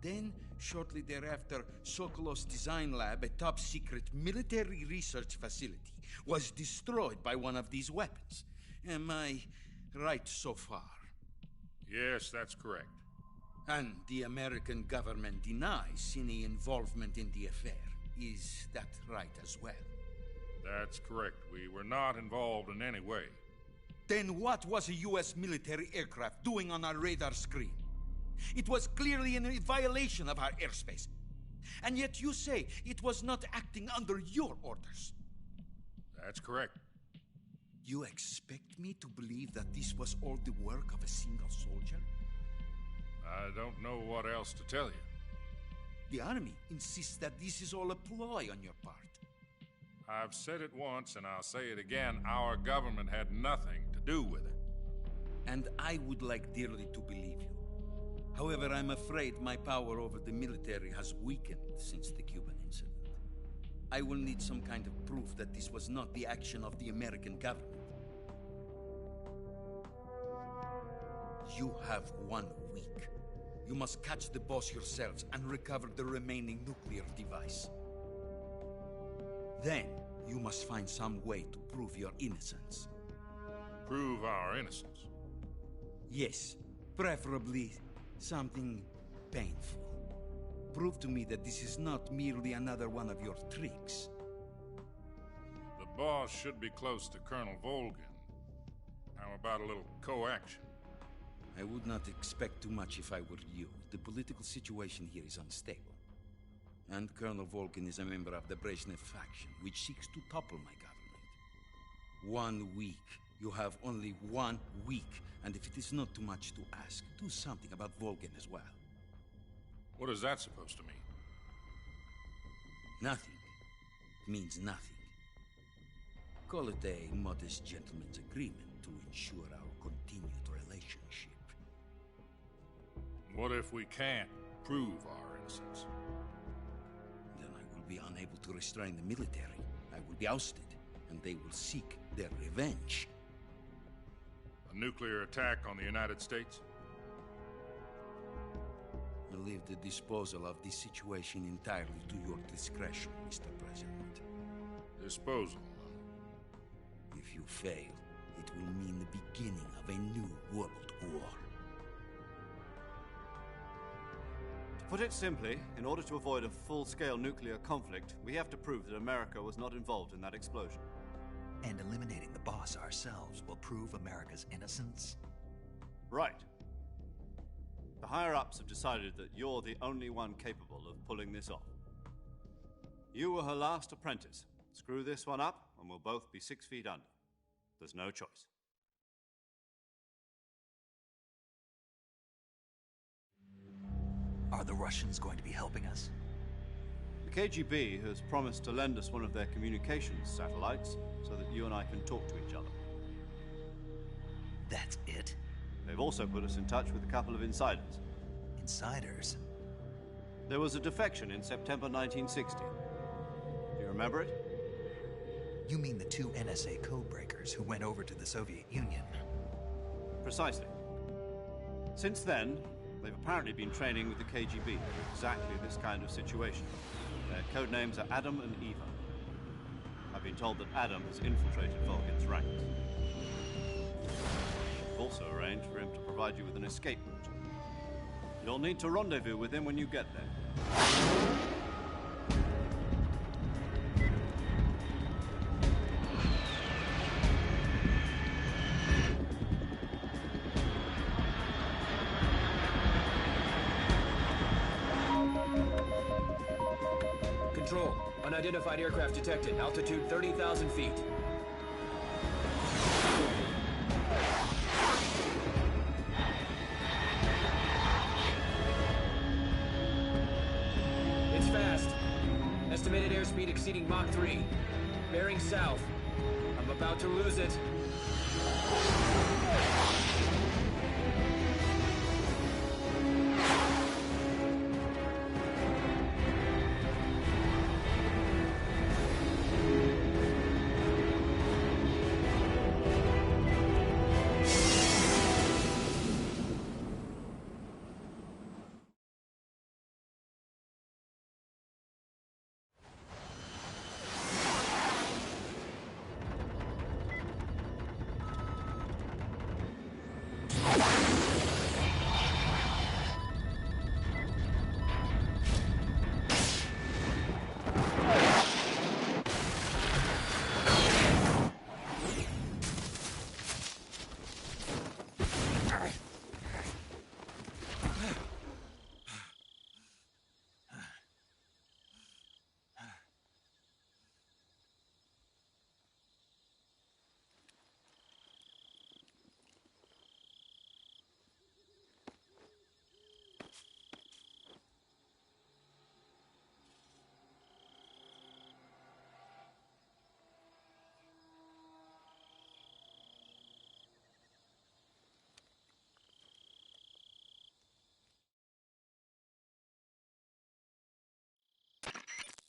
Then, shortly thereafter, Sokolov's design lab, a top-secret military research facility, was destroyed by one of these weapons. Am I right so far? Yes, that's correct. And the American government denies any involvement in the affair. Is that right as well? That's correct. We were not involved in any way. Then what was a U.S. military aircraft doing on our radar screen? It was clearly in violation of our airspace. And yet you say it was not acting under your orders. That's correct. You expect me to believe that this was all the work of a single soldier? I don't know what else to tell you. The Army insists that this is all a ploy on your part. I've said it once, and I'll say it again. Our government had nothing to do with it. And I would like dearly to believe you. However, I'm afraid my power over the military has weakened since the Cuban incident. I will need some kind of proof that this was not the action of the American government. You have 1 week. You must catch the Boss yourselves and recover the remaining nuclear device. Then, you must find some way to prove your innocence. Prove our innocence? Yes, preferably something painful. Prove to me that this is not merely another one of your tricks. The Boss should be close to Colonel Volgin. How about a little co-action? I would not expect too much if I were you. The political situation here is unstable. And Colonel Volgin is a member of the Brezhnev faction, which seeks to topple my government. 1 week. You have only 1 week. And if it is not too much to ask, do something about Volgin as well. What is that supposed to mean? Nothing. It means nothing. Call it a modest gentleman's agreement to ensure our continued relationship. What if we can't prove our innocence? Then I will be unable to restrain the military. I will be ousted, and they will seek their revenge. A nuclear attack on the United States? I leave the disposal of this situation entirely to your discretion, Mr. President. Disposal? If you fail, it will mean the beginning of a new world war. To put it simply, in order to avoid a full-scale nuclear conflict, we have to prove that America was not involved in that explosion. And eliminating the Boss ourselves will prove America's innocence? Right. The higher-ups have decided that you're the only one capable of pulling this off. You were her last apprentice. Screw this one up, and we'll both be 6 feet under. There's no choice. Are the Russians going to be helping us? The KGB has promised to lend us one of their communications satellites so that you and I can talk to each other. That's it? They've also put us in touch with a couple of insiders. Insiders? There was a defection in September 1960. Do you remember it? You mean the 2 NSA codebreakers who went over to the Soviet Union? Precisely. Since then, they've apparently been training with the KGB for exactly this kind of situation. Their code names are Adam and Eva. I've been told that Adam has infiltrated Volgin's ranks. I've also arranged for him to provide you with an escape route. You'll need to rendezvous with him when you get there. Control. Unidentified aircraft detected. Altitude 30,000 feet. It's fast. Estimated airspeed exceeding Mach 3. Bearing south. I'm about to lose it.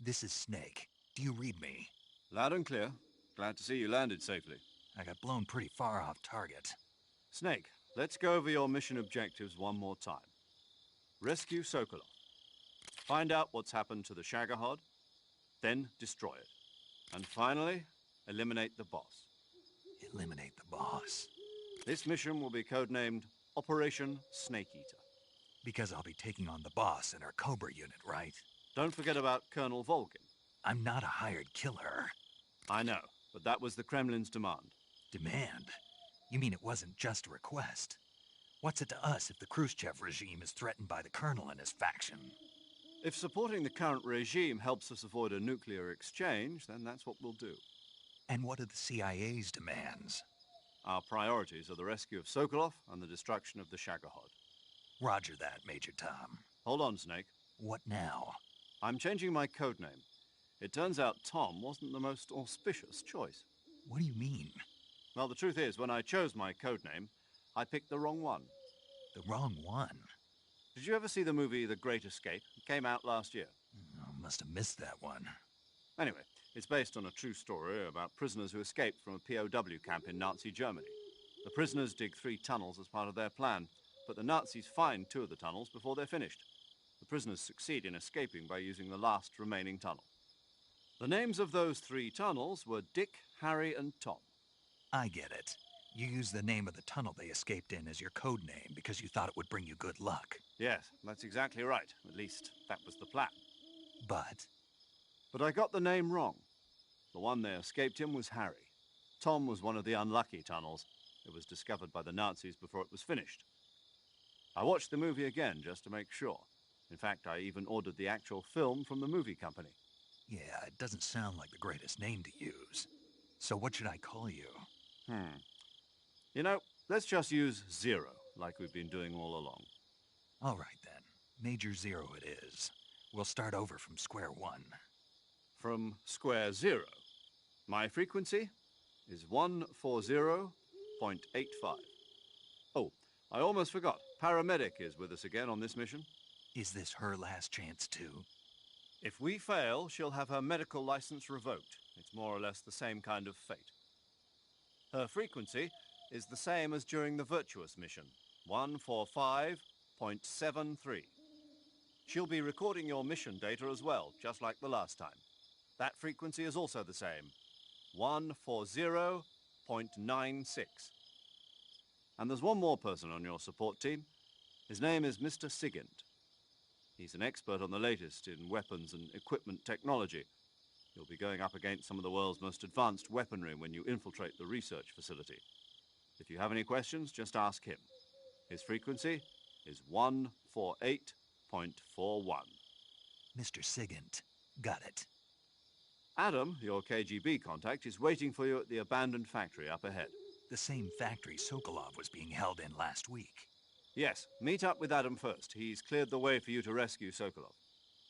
This is Snake. Do you read me? Loud and clear. Glad to see you landed safely. I got blown pretty far off target. Snake, let's go over your mission objectives one more time. Rescue Sokolov. Find out what's happened to the Shagohod, then destroy it. And finally, eliminate the boss. Eliminate the boss? This mission will be codenamed Operation Snake Eater. Because I'll be taking on the boss in our Cobra unit, right? Don't forget about Colonel Volgin. I'm not a hired killer. I know, but that was the Kremlin's demand. Demand? You mean it wasn't just a request? What's it to us if the Khrushchev regime is threatened by the Colonel and his faction? If supporting the current regime helps us avoid a nuclear exchange, then that's what we'll do. And what are the CIA's demands? Our priorities are the rescue of Sokolov and the destruction of the Shagohod. Roger that, Major Tom. Hold on, Snake. What now? I'm changing my codename. It turns out Tom wasn't the most auspicious choice. What do you mean? Well, the truth is, when I chose my codename, I picked the wrong one. The wrong one? Did you ever see the movie The Great Escape? It came out last year. Oh, must have missed that one. Anyway, it's based on a true story about prisoners who escaped from a POW camp in Nazi Germany. The prisoners dig 3 tunnels as part of their plan, but the Nazis find 2 of the tunnels before they're finished. The prisoners succeed in escaping by using the last remaining tunnel. The names of those 3 tunnels were Dick, Harry, and Tom. I get it. You used the name of the tunnel they escaped in as your code name because you thought it would bring you good luck. Yes, that's exactly right. At least, that was the plan. But I got the name wrong. The one they escaped in was Harry. Tom was one of the unlucky tunnels. It was discovered by the Nazis before it was finished. I watched the movie again just to make sure. In fact, I even ordered the actual film from the movie company. Yeah, it doesn't sound like the greatest name to use. So what should I call you? You know, let's just use Zero, like we've been doing all along. All right, then. Major Zero it is. We'll start over from square one. From square zero. My frequency is 140.85. Oh, I almost forgot. Paramedic is with us again on this mission. Is this her last chance, too? If we fail, she'll have her medical license revoked. It's more or less the same kind of fate. Her frequency is the same as during the Virtuous mission, 145.73. She'll be recording your mission data as well, just like the last time. That frequency is also the same, 140.96. And there's one more person on your support team. His name is Mr. Sigint. He's an expert on the latest in weapons and equipment technology. You'll be going up against some of the world's most advanced weaponry when you infiltrate the research facility. If you have any questions, just ask him. His frequency is 148.41. Mr. Sigint. Got it. Adam, your KGB contact, is waiting for you at the abandoned factory up ahead. The same factory Sokolov was being held in last week. Yes, meet up with Adam first. He's cleared the way for you to rescue Sokolov.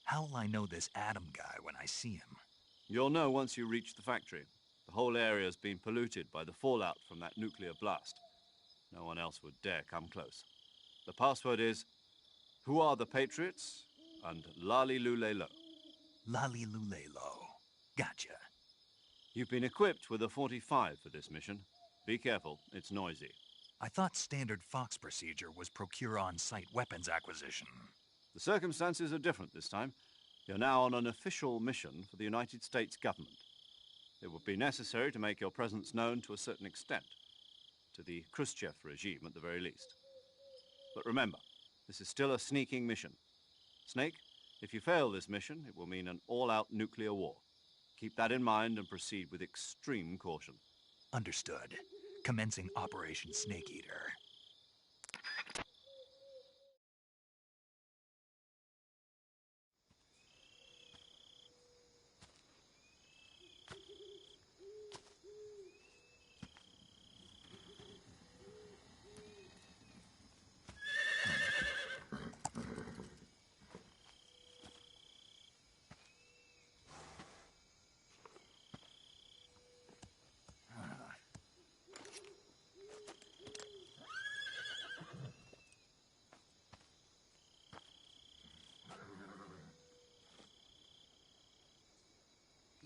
How will I know this Adam guy when I see him? You'll know once you reach the factory. The whole area's been polluted by the fallout from that nuclear blast. No one else would dare come close. The password is, "Who are the Patriots?" and Lali Lule Lo. Lali Lule Lo. Gotcha. You've been equipped with a 45 for this mission. Be careful, it's noisy. I thought standard Fox procedure was procure on-site weapons acquisition. The circumstances are different this time. You're now on an official mission for the United States government. It would be necessary to make your presence known to a certain extent, to the Khrushchev regime at the very least. But remember, this is still a sneaking mission. Snake, if you fail this mission, it will mean an all-out nuclear war. Keep that in mind and proceed with extreme caution. Understood. Commencing Operation Snake Eater.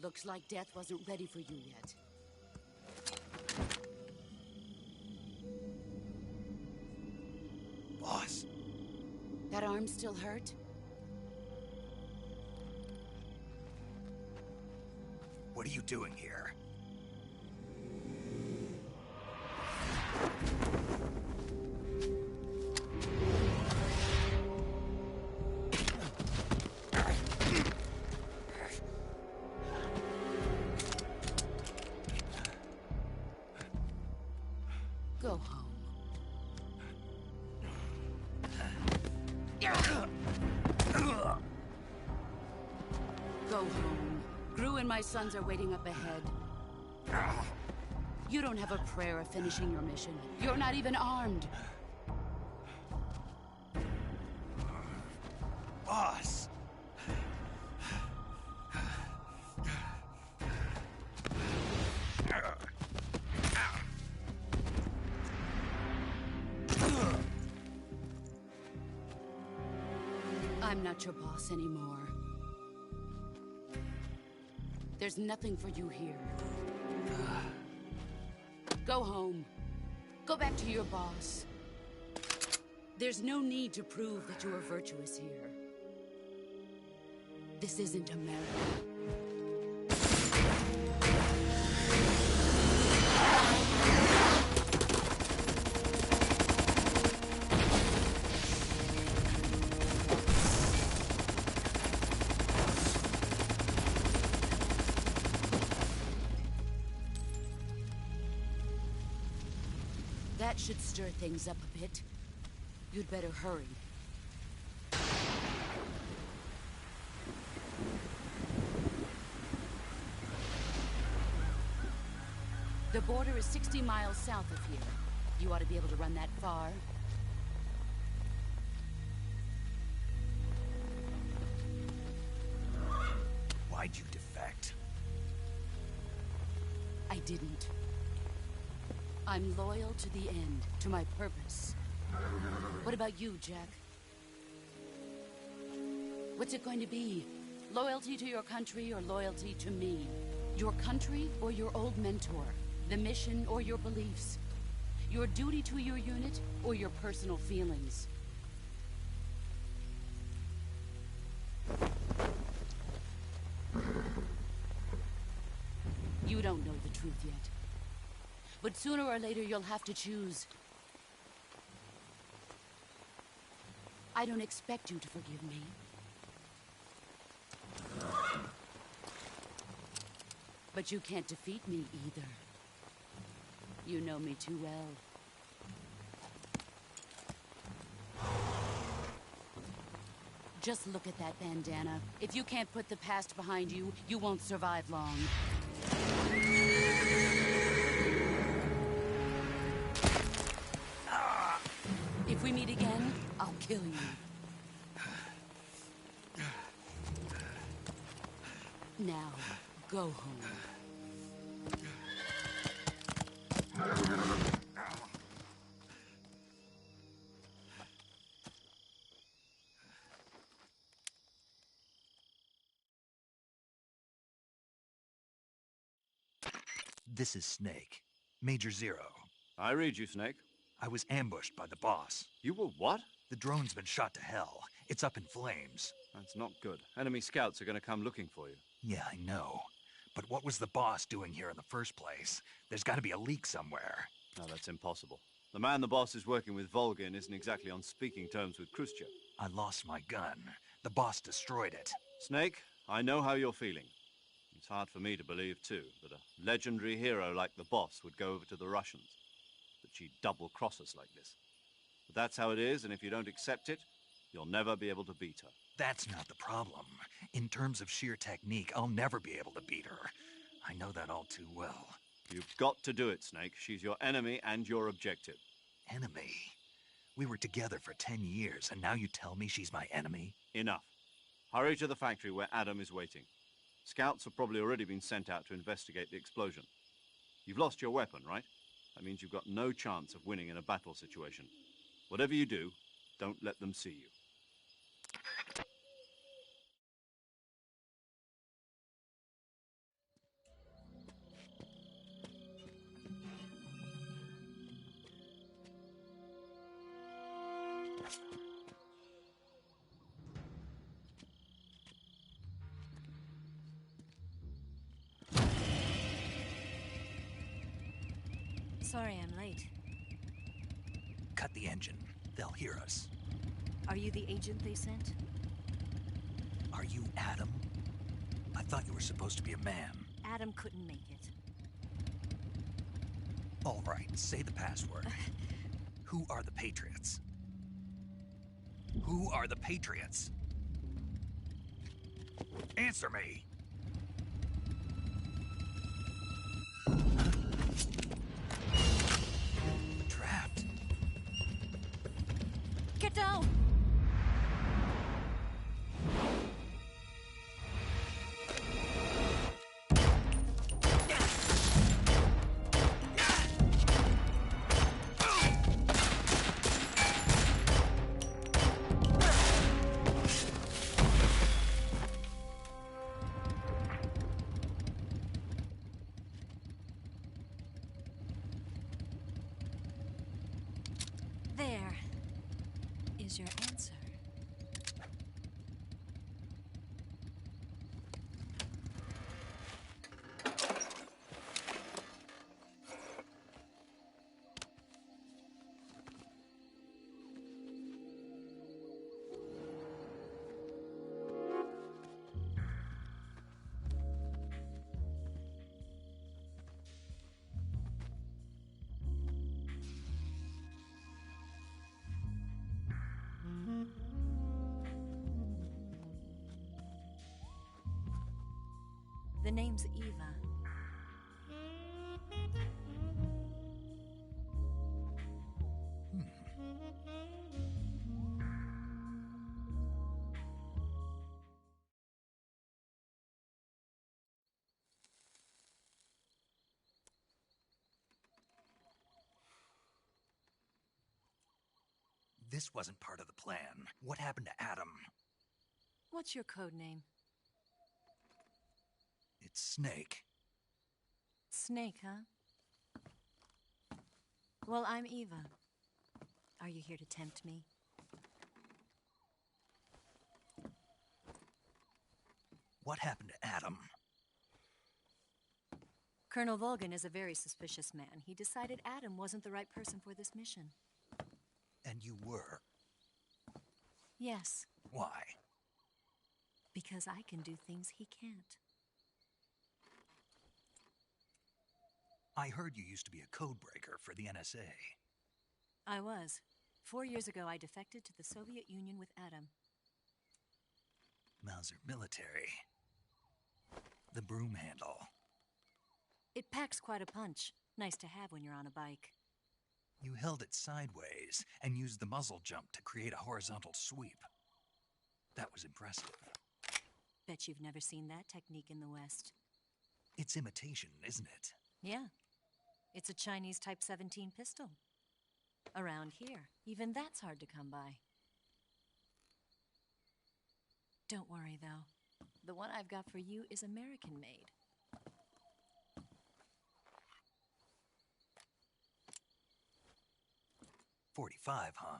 Looks like death wasn't ready for you yet. Boss. That arm still hurt? What are you doing here? Go home. Go home. Gru and my sons are waiting up ahead. You don't have a prayer of finishing your mission. You're not even armed. Boss! I'm not your boss anymore. There's nothing for you here. Go home. Go back to your boss. There's no need to prove that you are virtuous here. This isn't America. That should stir things up a bit. You'd better hurry. The border is 60 miles south of here. You ought to be able to run that far. Why'd you defect? I didn't. I'm loyal to the end, to my purpose. What about you, Jack? What's it going to be? Loyalty to your country or loyalty to me? Your country or your old mentor? The mission or your beliefs? Your duty to your unit or your personal feelings? You don't know the truth yet. But sooner or later you'll have to choose. I don't expect you to forgive me. But you can't defeat me either. You know me too well. Just look at that bandana. If you can't put the past behind you, you won't survive long. If we meet again, I'll kill you. Now, go home. This is Snake. Major Zero. I read you, Snake. I was ambushed by the boss. You were what? The drone's been shot to hell. It's up in flames. That's not good. Enemy scouts are going to come looking for you. Yeah, I know. But what was the boss doing here in the first place? There's got to be a leak somewhere. No, that's impossible. The man the boss is working with, Volgin, isn't exactly on speaking terms with Khrushchev. I lost my gun. The boss destroyed it. Snake, I know how you're feeling. It's hard for me to believe, too, that a legendary hero like the boss would go over to the Russians. That she'd double-cross us like this. But that's how it is, and if you don't accept it, you'll never be able to beat her. That's not the problem. In terms of sheer technique, I'll never be able to beat her. I know that all too well. You've got to do it, Snake. She's your enemy and your objective. Enemy? We were together for 10 years, and now you tell me she's my enemy? Enough. Hurry to the factory where Adam is waiting. Scouts have probably already been sent out to investigate the explosion. You've lost your weapon, right? That means you've got no chance of winning in a battle situation. Whatever you do, don't let them see you. Sorry I'm late. Cut the engine. They'll hear us. Are you the agent they sent? Are you Adam? I thought you were supposed to be a man. Adam couldn't make it. All right, say the password. Who are the Patriots? Who are the Patriots? Answer me! Trapped. Get down! There is your answer. The name's Eva. This wasn't part of the plan. What happened to Adam? What's your code name? It's Snake. Snake, huh? Well, I'm Eva. Are you here to tempt me? What happened to Adam? Colonel Volgan is a very suspicious man. He decided Adam wasn't the right person for this mission. And you were? Yes. Why? Because I can do things he can't. I heard you used to be a codebreaker for the NSA. I was. 4 years ago, I defected to the Soviet Union with Adam. Mauser military. The broom handle. It packs quite a punch. Nice to have when you're on a bike. You held it sideways and used the muzzle jump to create a horizontal sweep. That was impressive. Bet you've never seen that technique in the West. It's imitation, isn't it? Yeah. It's a Chinese Type 17 pistol. Around here, even that's hard to come by. Don't worry, though. The one I've got for you is American-made. .45, huh?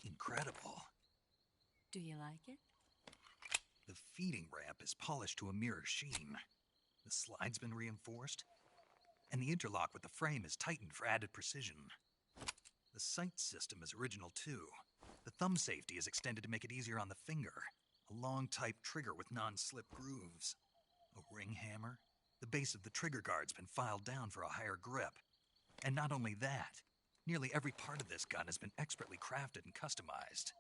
Incredible. Do you like it? The feeding ramp is polished to a mirror sheen. The slide's been reinforced, and the interlock with the frame is tightened for added precision. The sight system is original too. The thumb safety is extended to make it easier on the finger. A long type trigger with non-slip grooves. A ring hammer. The base of the trigger guard's been filed down for a higher grip. And not only that, nearly every part of this gun has been expertly crafted and customized.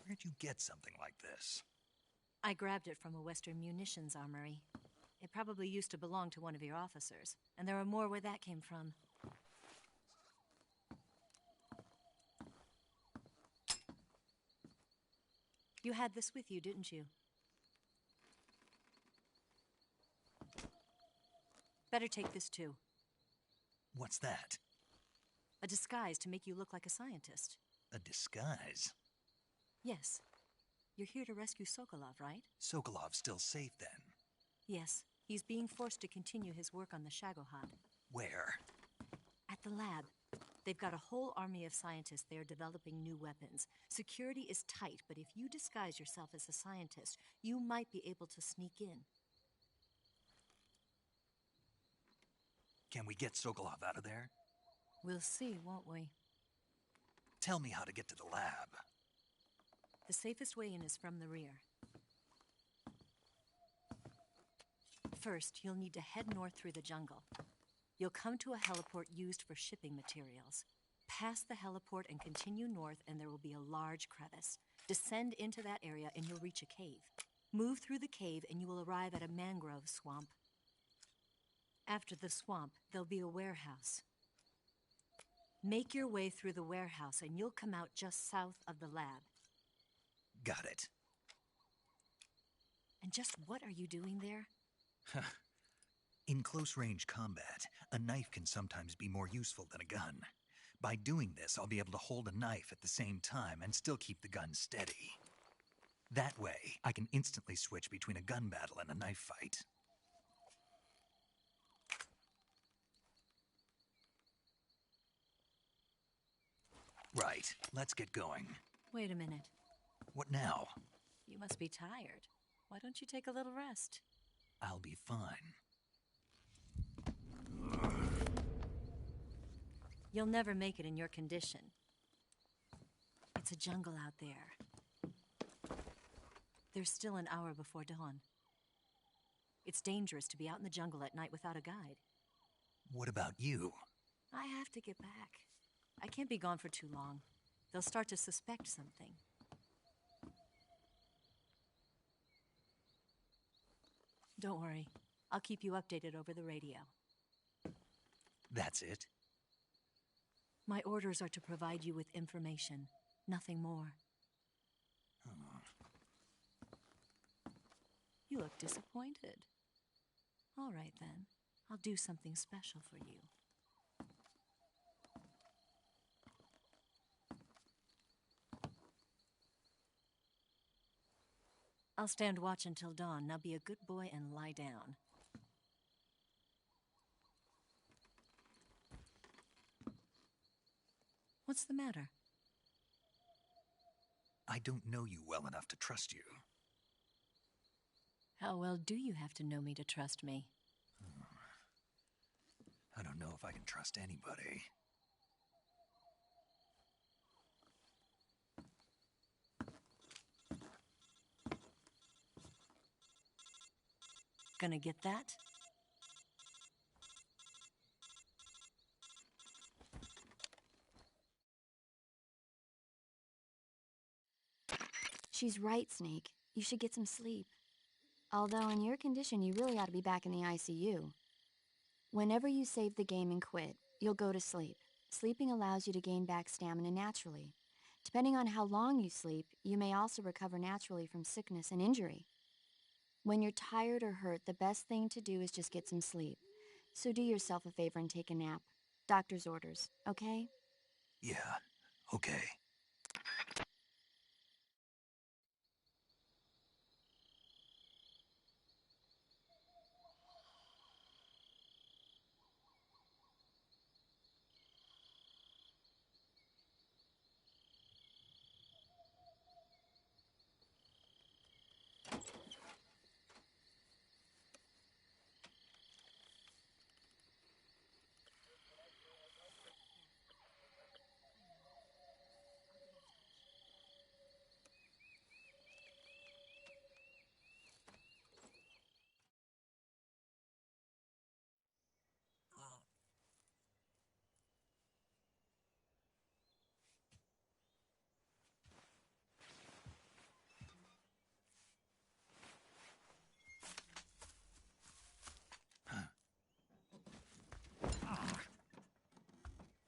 Where'd you get something like this? I grabbed it from a Western munitions armory. It probably used to belong to one of your officers, and there are more where that came from. You had this with you, didn't you? Better take this too. What's that? A disguise to make you look like a scientist. A disguise? Yes. You're here to rescue Sokolov, right? Sokolov's still safe then? Yes. He's being forced to continue his work on the Shagohod. Where? At the lab. They've got a whole army of scientists there developing new weapons. Security is tight, but if you disguise yourself as a scientist, you might be able to sneak in. Can we get Sokolov out of there? We'll see, won't we? Tell me how to get to the lab. The safest way in is from the rear. First, you'll need to head north through the jungle. You'll come to a heliport used for shipping materials. Pass the heliport and continue north, and there will be a large crevice. Descend into that area, and you'll reach a cave. Move through the cave, and you will arrive at a mangrove swamp. After the swamp, there'll be a warehouse. Make your way through the warehouse, and you'll come out just south of the lab. Got it. And just what are you doing there? In close-range combat, a knife can sometimes be more useful than a gun. By doing this, I'll be able to hold a knife at the same time and still keep the gun steady. That way, I can instantly switch between a gun battle and a knife fight. Right, let's get going. Wait a minute. What now? You must be tired. Why don't you take a little rest? I'll be fine. You'll never make it in your condition. It's a jungle out there. There's still an hour before dawn. It's dangerous to be out in the jungle at night without a guide. What about you? I have to get back. I can't be gone for too long. They'll start to suspect something. Don't worry. I'll keep you updated over the radio. That's it? My orders are to provide you with information, nothing more. You look disappointed. All right, then. I'll do something special for you. I'll stand watch until dawn. Now be a good boy and lie down. What's the matter? I don't know you well enough to trust you. How well do you have to know me to trust me? I don't know if I can trust anybody. Gonna get that? She's right, Snake. You should get some sleep. Although in your condition, you really ought to be back in the ICU. Whenever you save the game and quit, you'll go to sleep. Sleeping allows you to gain back stamina naturally. Depending on how long you sleep, you may also recover naturally from sickness and injury. When you're tired or hurt, the best thing to do is just get some sleep. So do yourself a favor and take a nap. Doctor's orders, okay? Yeah, okay.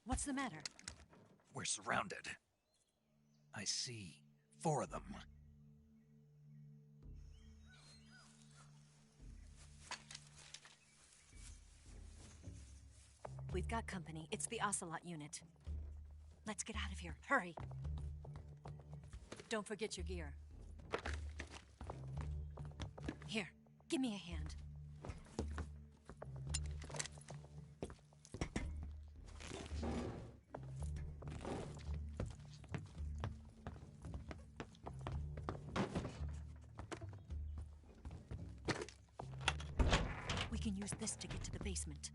What's the matter? We're surrounded. I see 4 of them. We've got company. It's the Ocelot unit. Let's get out of here. Hurry! Don't forget your gear. Here, give me a hand. We can use this to get to the basement.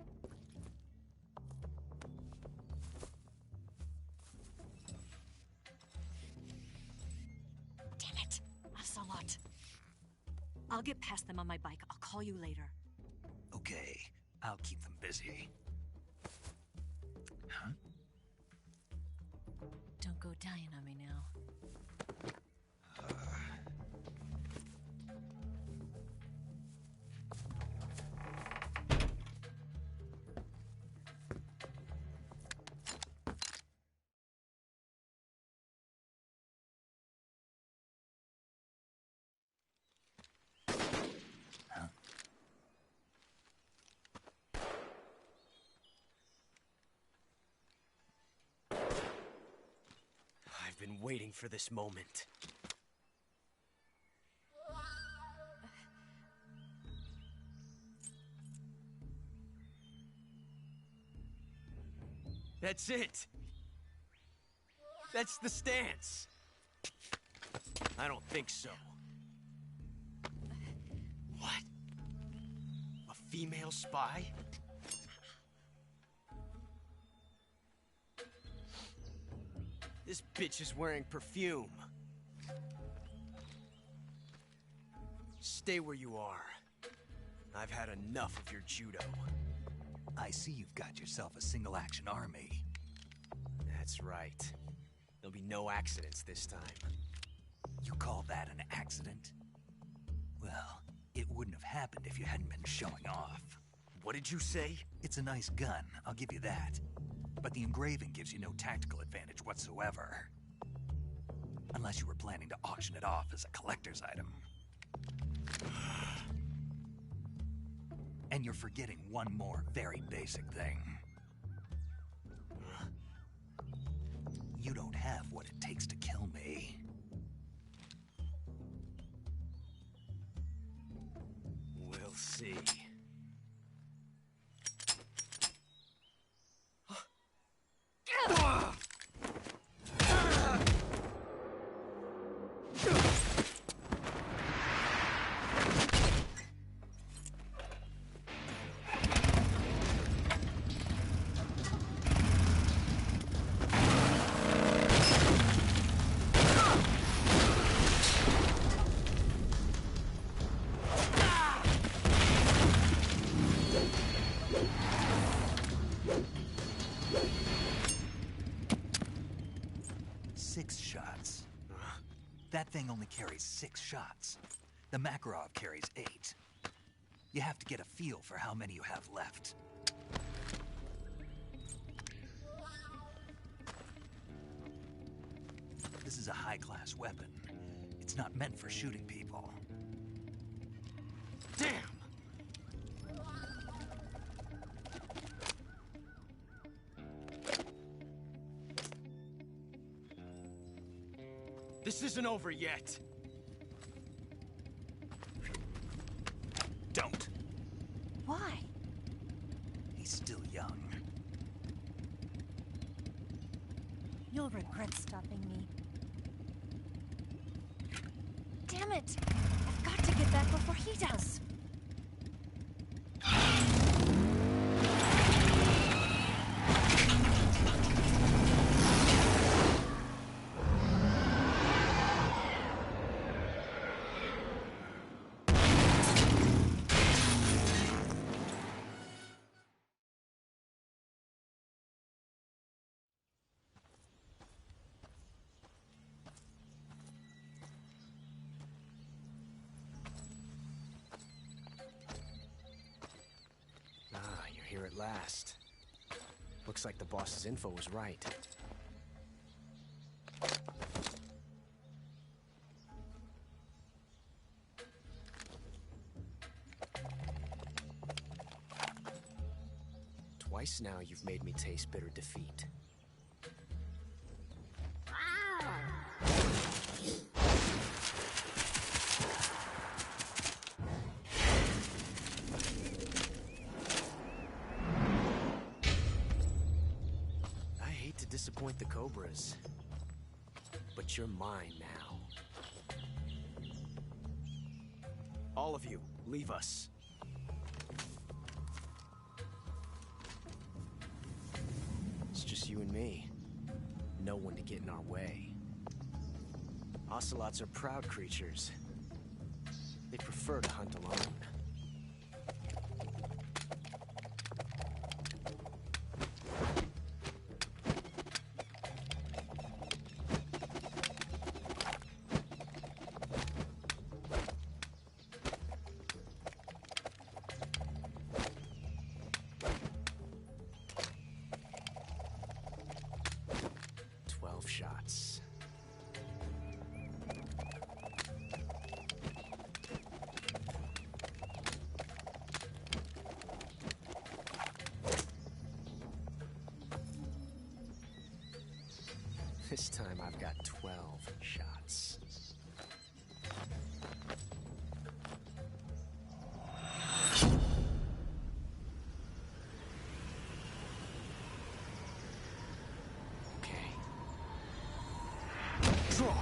Damn it! Ocelot. I'll get past them on my bike. I'll call you later. Okay, I'll keep them busy. Huh? Don't go dying on me now. I've been waiting for this moment. That's it! That's the stance! I don't think so. What? A female spy? This bitch is wearing perfume. Stay where you are. I've had enough of your judo. I see you've got yourself a single-action army. That's right. There'll be no accidents this time. You call that an accident? Well, it wouldn't have happened if you hadn't been showing off. What did you say? It's a nice gun, I'll give you that. But the engraving gives you no tactical advantage whatsoever. Unless you were planning to auction it off as a collector's item. And you're forgetting one more very basic thing. You don't have what it takes to kill me. We'll see. That thing only carries 6 shots. The Makarov carries 8. You have to get a feel for how many you have left. This is a high-class weapon. It's not meant for shooting people. Damn! This isn't over yet. Don't. Why? He's still young. You'll regret stopping me. Damn it! I've got to get back before he does. Here at last. Looks like the boss's info was right. Twice now you've made me taste bitter defeat. Disappoint the Cobras, but you're mine now. All of you, leave us. It's just you and me. No one to get in our way. Ocelots are proud creatures. They prefer to hunt alone. Shots. This time I've got 12 shots. Draw!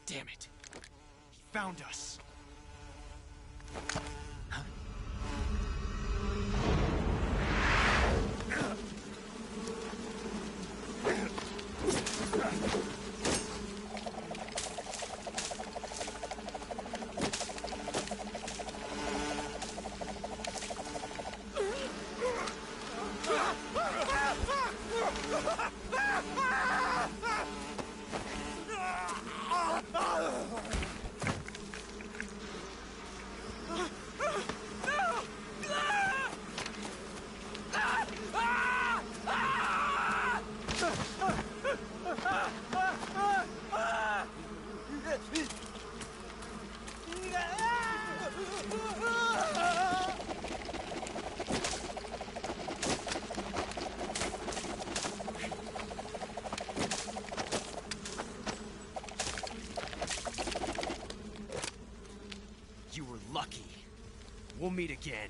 Damn it. He found us. meet again.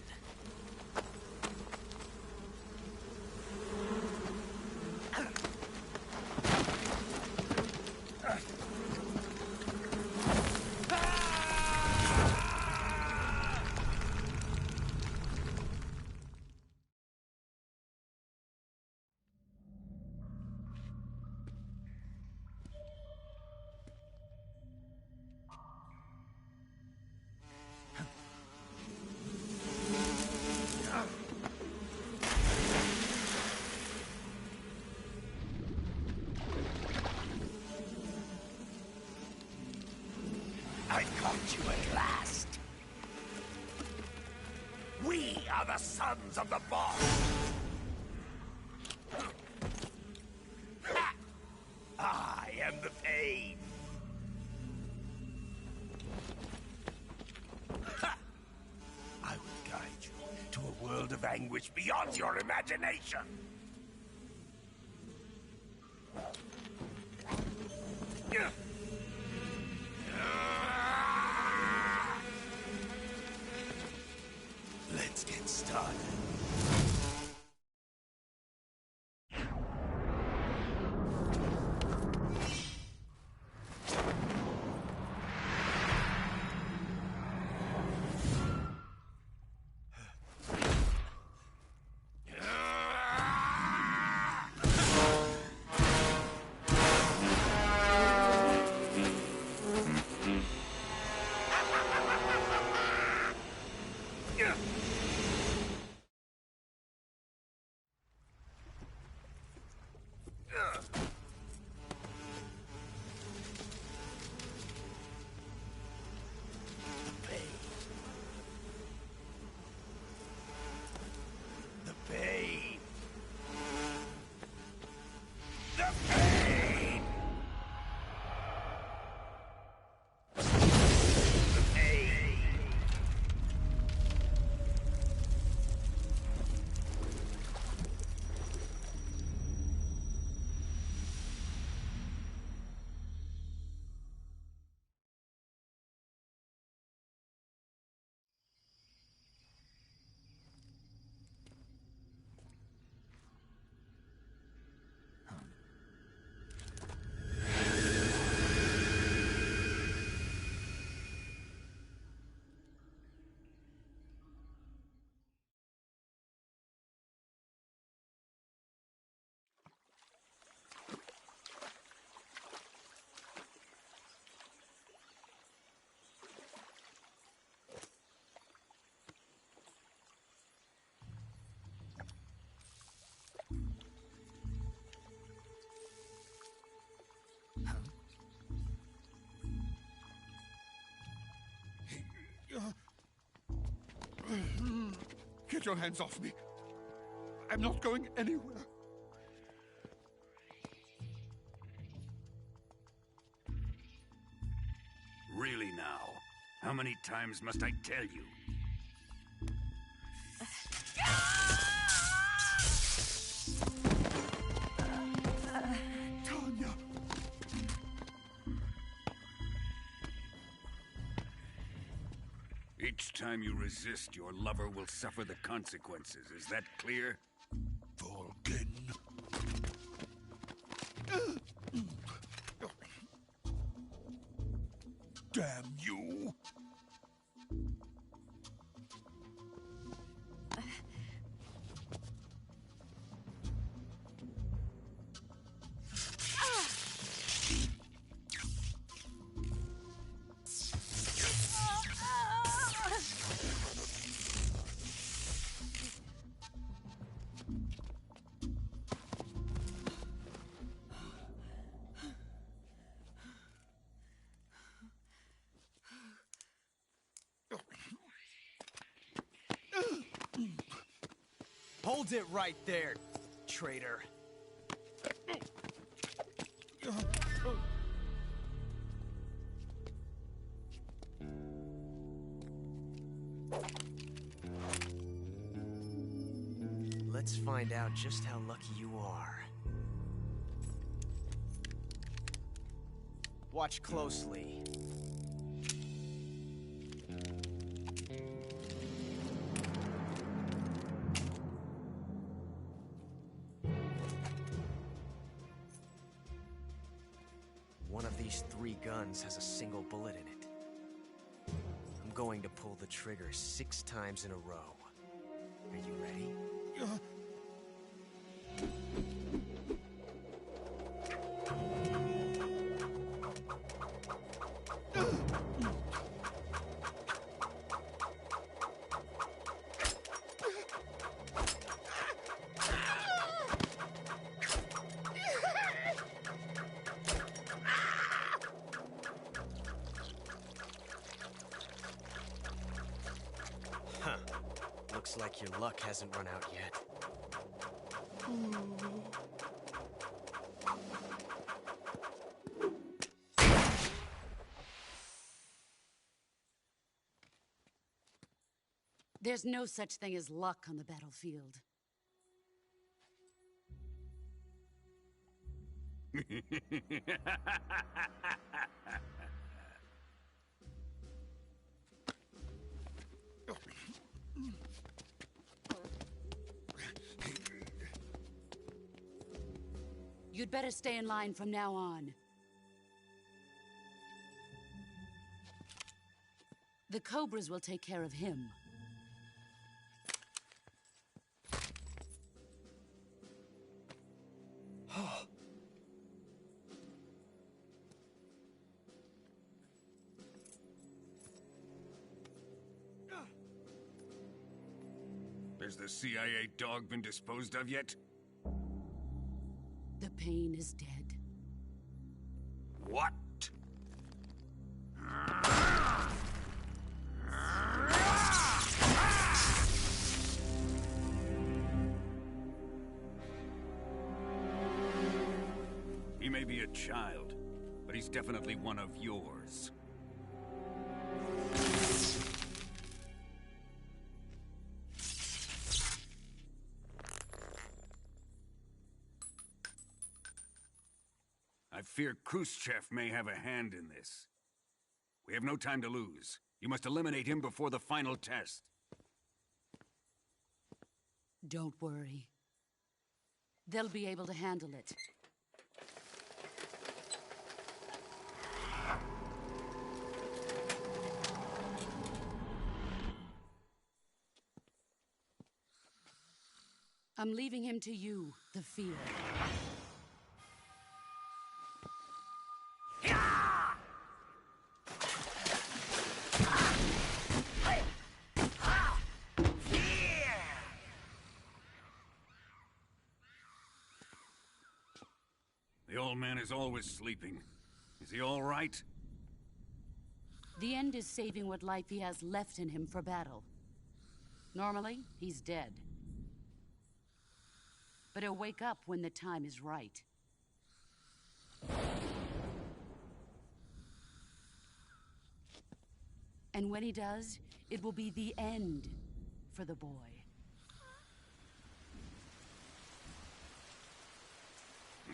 I caught you at last. We are the sons of the boss. Ha! I am the pain. Ha! I will guide you to a world of anguish beyond your imagination. Let's get started. Get your hands off me. I'm not going anywhere. Really now? How many times must I tell you? Tanya! Each time you resist, your lover will suffer the consequences. Is that clear? Volgin. Damn you! Hold it right there, traitor. Let's find out just how lucky you are. Watch closely. of these 3 guns has a single bullet in it. I'm going to pull the trigger 6 times in a row. Are you ready? Huh. Looks like your luck hasn't run out yet. There's no such thing as luck on the battlefield. You'd better stay in line from now on. The Cobras will take care of him. Has the CIA dog been disposed of yet? The pain is dead. What? He may be a child, but he's definitely one of yours. I fear Khrushchev may have a hand in this. We have no time to lose. You must eliminate him before the final test. Don't worry. They'll be able to handle it. I'm leaving him to you, the field. The old man is always sleeping. Is he all right? The end is saving what life he has left in him for battle. Normally, he's dead. But he'll wake up when the time is right. And when he does, it will be the end for the boy.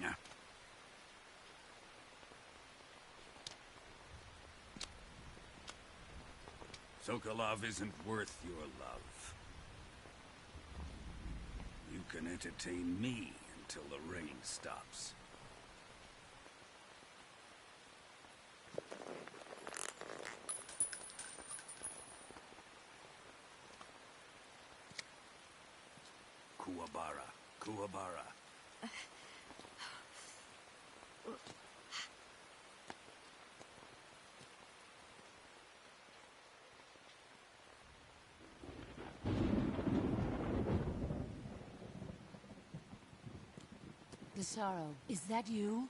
Yeah. Sokolov isn't worth your love. You can entertain me until the rain stops. Kuwabara, Kuwabara. The sorrow, is that you?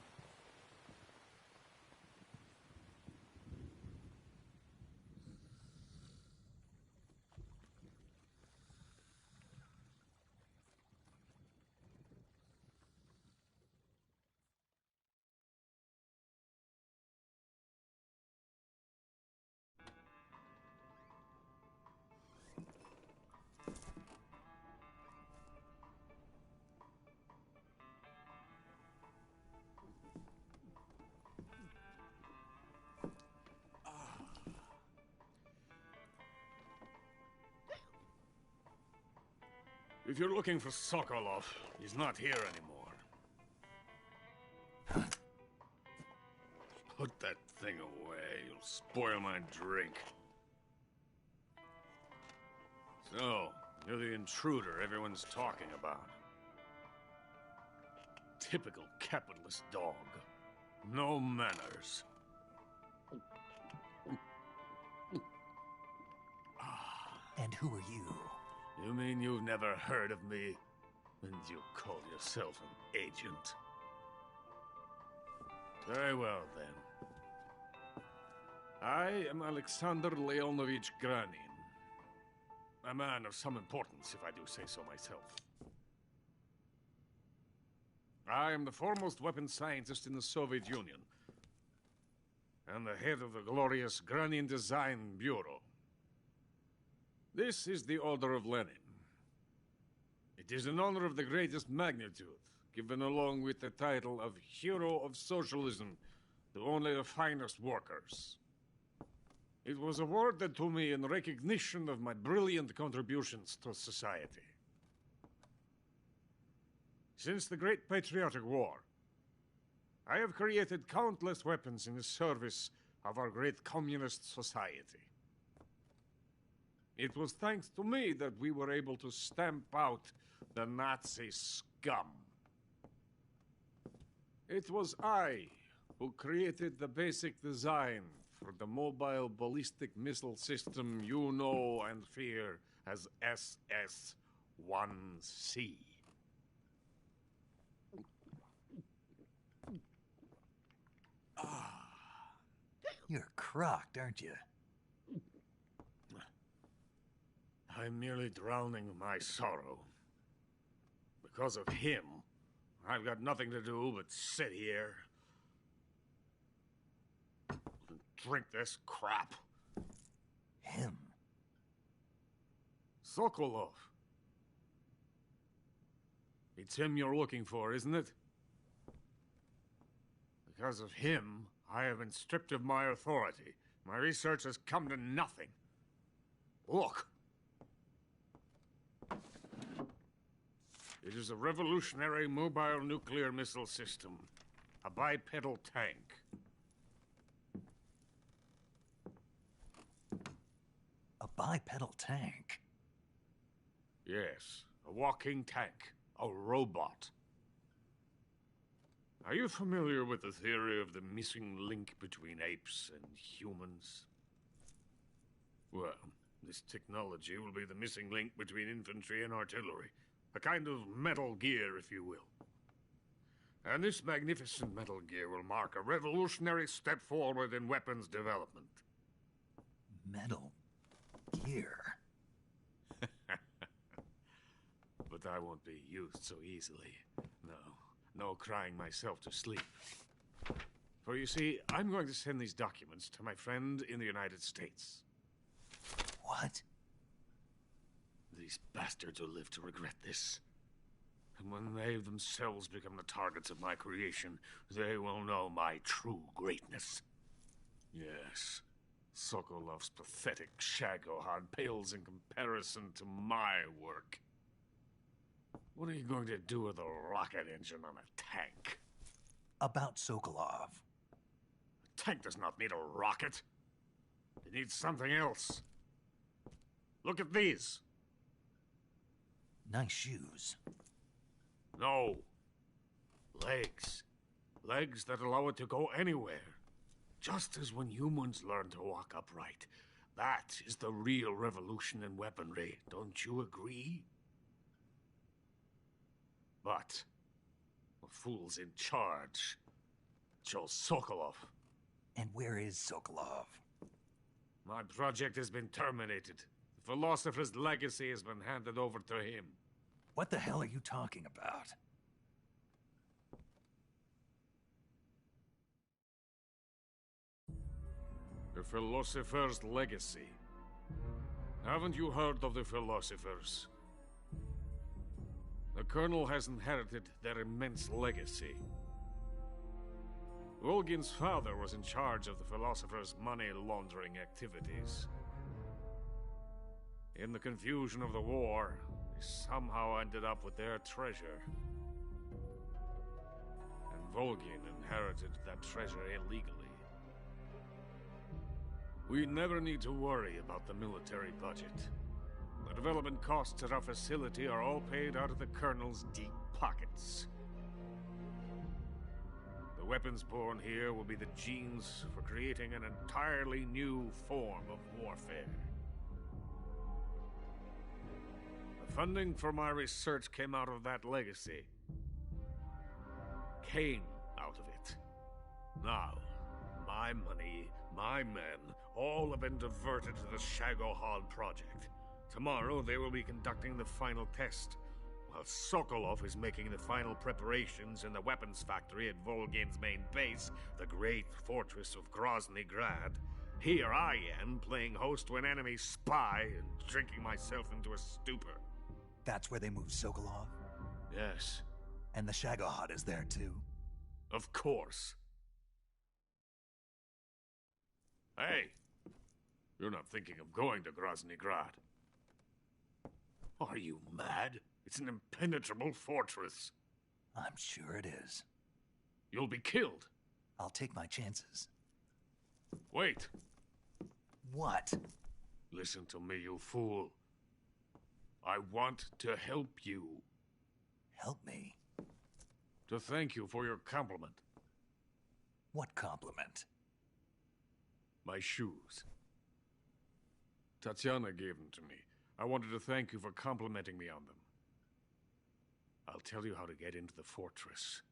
If you're looking for Sokolov, he's not here anymore. Put that thing away. You'll spoil my drink. So, you're the intruder everyone's talking about. Typical capitalist dog. No manners. And who are you? You mean you've never heard of me? And you call yourself an agent? Very well, then. I am Alexander Leonovich Granin. A man of some importance, if I do say so myself. I am the foremost weapons scientist in the Soviet Union, and the head of the glorious Granin Design Bureau. This is the Order of Lenin. It is an honor of the greatest magnitude, given along with the title of Hero of Socialism to only the finest workers. It was awarded to me in recognition of my brilliant contributions to society. Since the Great Patriotic War, I have created countless weapons in the service of our great communist society. It was thanks to me that we were able to stamp out the Nazi scum. It was I who created the basic design for the mobile ballistic missile system you know and fear as SS-1C. You're crocked, aren't you? I'm merely drowning my sorrow. Because of him, I've got nothing to do but sit here and drink this crap. Him? Sokolov. It's him you're looking for, isn't it? Because of him, I have been stripped of my authority. My research has come to nothing. Look. It is a revolutionary mobile nuclear missile system. A bipedal tank. A bipedal tank? Yes, a walking tank. A robot. Are you familiar with the theory of the missing link between apes and humans? Well, this technology will be the missing link between infantry and artillery. A kind of Metal Gear, if you will. And this magnificent Metal Gear will mark a revolutionary step forward in weapons development. Metal Gear? But I won't be used so easily. No crying myself to sleep. For you see, I'm going to send these documents to my friend in the United States. What? These bastards will live to regret this. And when they themselves become the targets of my creation, they will know my true greatness. Yes, Sokolov's pathetic Shagohod pales in comparison to my work. What are you going to do with a rocket engine on a tank? About Sokolov. A tank does not need a rocket. It needs something else. Look at these. Nice shoes. No. Legs. Legs that allow it to go anywhere. Just as when humans learn to walk upright. That is the real revolution in weaponry. Don't you agree? But the fool's in charge. Joe Sokolov. And where is Sokolov? My project has been terminated. The philosopher's legacy has been handed over to him. What the hell are you talking about? The philosopher's legacy. Haven't you heard of the philosophers? The Colonel has inherited their immense legacy. Volgin's father was in charge of the philosophers' money laundering activities. In the confusion of the war, they somehow ended up with their treasure. And Volgin inherited that treasure illegally. We never need to worry about the military budget. The development costs at our facility are all paid out of the Colonel's deep pockets. The weapons born here will be the genes for creating an entirely new form of warfare. The funding for my research came out of that legacy. Came out of it. Now, my money, my men, all have been diverted to the Shagohod project. Tomorrow they will be conducting the final test, while Sokolov is making the final preparations in the weapons factory at Volgin's main base, the great fortress of Grozny Grad. Here I am, playing host to an enemy spy and drinking myself into a stupor. That's where they moved Sokolov? Yes. And the Shagohod is there too? Of course. Hey! You're not thinking of going to Grozny Grad. Are you mad? It's an impenetrable fortress. I'm sure it is. You'll be killed. I'll take my chances. Wait. What? Listen to me, you fool. I want to help you. Help me? To thank you for your compliment. What compliment? My shoes. Tatiana gave them to me. I wanted to thank you for complimenting me on them. I'll tell you how to get into the fortress.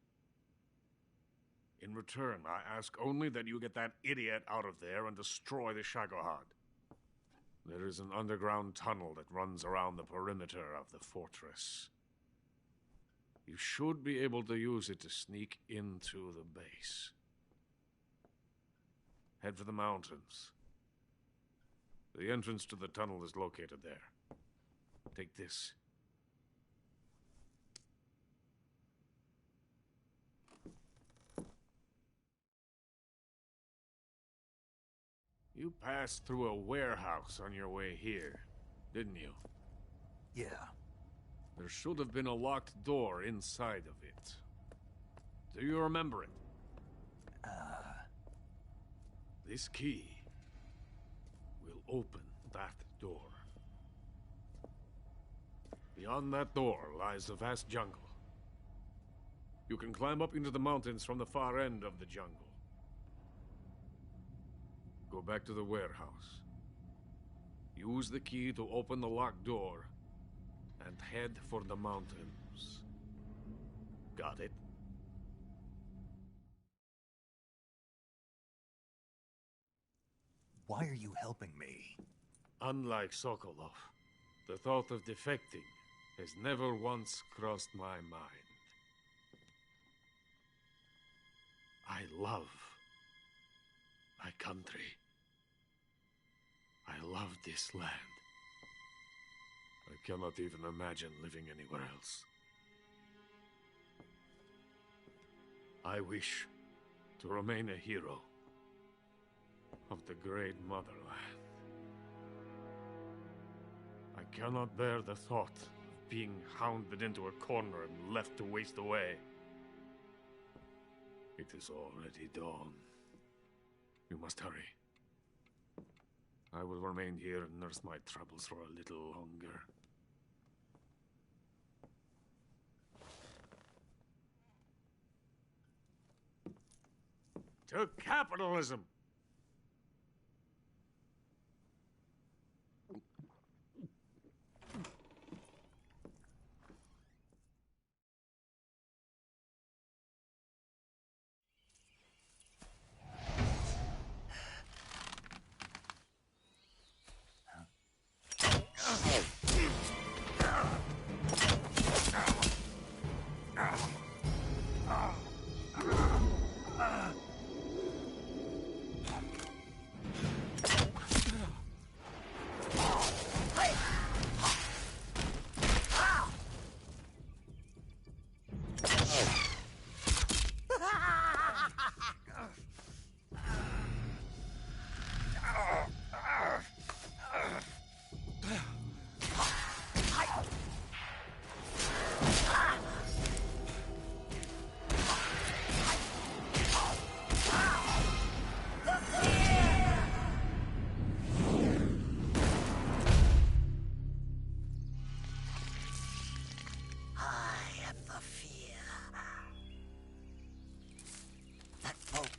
In return, I ask only that you get that idiot out of there and destroy the Shagohod. There is an underground tunnel that runs around the perimeter of the fortress. You should be able to use it to sneak into the base. Head for the mountains. The entrance to the tunnel is located there. Take this. You passed through a warehouse on your way here, didn't you? Yeah. There should have been a locked door inside of it. Do you remember it? This key will open that door. Beyond that door lies a vast jungle. You can climb up into the mountains from the far end of the jungle. Go back to the warehouse. Use the key to open the locked door and head for the mountains. Got it? Why are you helping me? Unlike Sokolov, the thought of defecting has never once crossed my mind. I love my country. I love this land. I cannot even imagine living anywhere else. I wish to remain a hero of the great motherland. I cannot bear the thought of being hounded into a corner and left to waste away. It is already dawn. You must hurry. I will remain here and nurse my troubles for a little longer. To capitalism!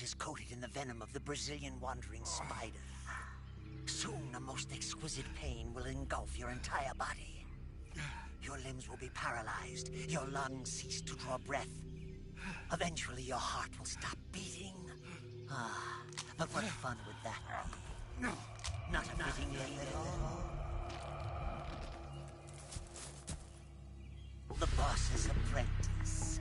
is coated in the venom of the Brazilian wandering spider. Soon, a most exquisite pain will engulf your entire body. Your limbs will be paralyzed, your lungs cease to draw breath. Eventually, your heart will stop beating. Ah, but what fun would that be? Not a fitting end at all. The boss's apprentice.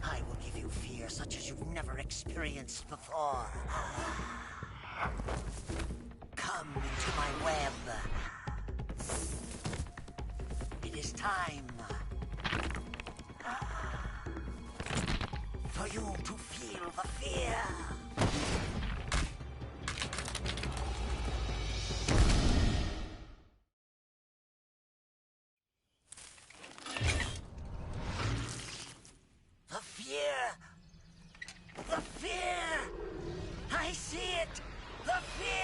I will give you fear such as you've never experienced before. Come into my web. It is time for you to feel the fear. The fear! The fear! I see it! The fear!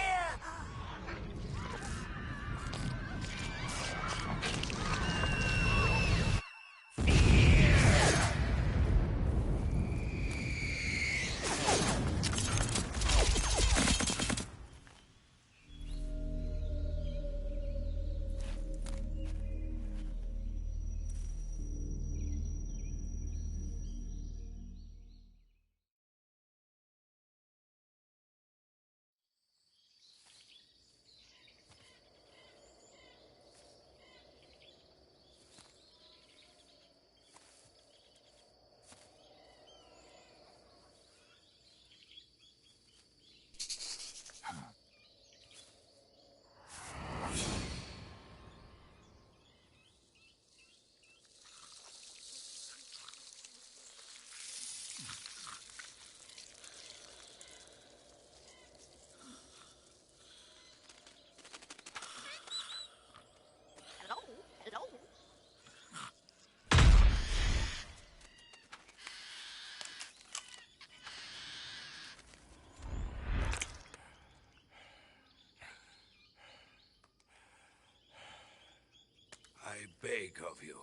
I beg of you,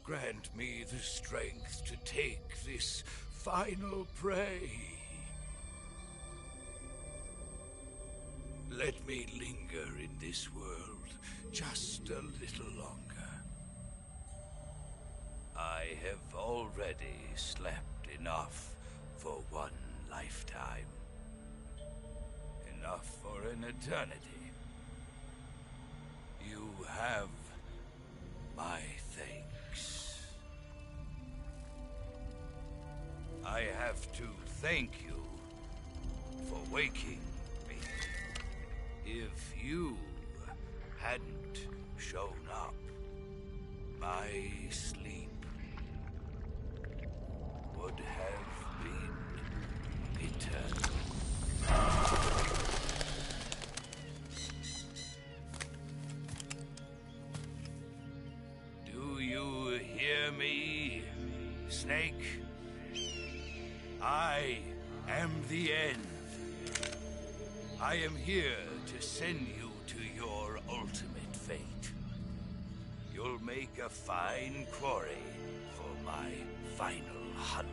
grant me the strength to take this final prey. Let me linger in this world just a little longer. I have already slept enough for one lifetime. Enough for an eternity. You have my thanks. I have to thank you for waking me. If you hadn't shown up, my sleep would have been eternal. Snake, I am the end. I am here to send you to your ultimate fate. You'll make a fine quarry for my final hunt.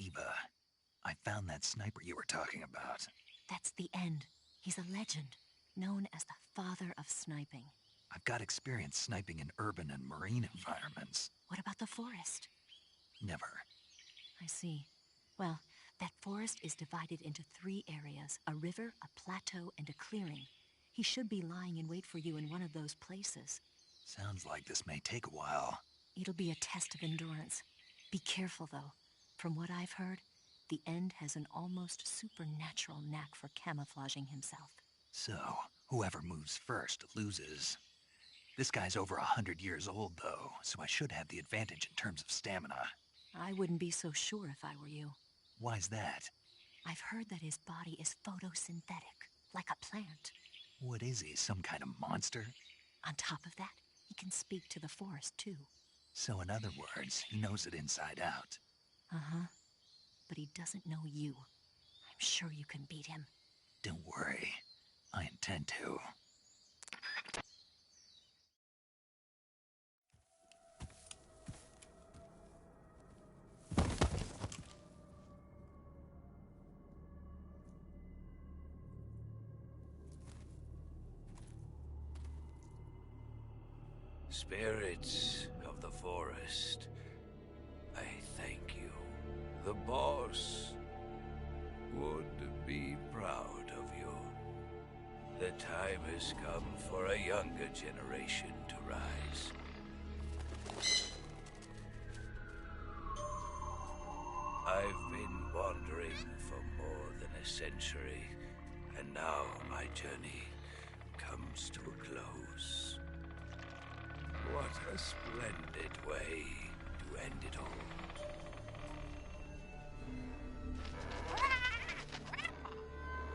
Eva, I found that sniper you were talking about. That's the end. He's a legend, known as the father of sniping. I've got experience sniping in urban and marine environments. What about the forest? Never. I see. Well, that forest is divided into 3 areas, a river, a plateau, and a clearing. He should be lying in wait for you in one of those places. Sounds like this may take a while. It'll be a test of endurance. Be careful, though. From what I've heard, the End has an almost supernatural knack for camouflaging himself. So, whoever moves first loses. This guy's over 100 years old, though, so I should have the advantage in terms of stamina. I wouldn't be so sure if I were you. Why's that? I've heard that his body is photosynthetic, like a plant. What is he, some kind of monster? On top of that, he can speak to the forest, too. So in other words, he knows it inside out. Uh-huh. But he doesn't know you. I'm sure you can beat him. Don't worry. I intend to. Spirits of the forest, I thank you. The boss would be proud of you. The time has come for a younger generation to rise. I've been wandering for more than a century, and now my journey comes to a close. What a splendid way to end it all.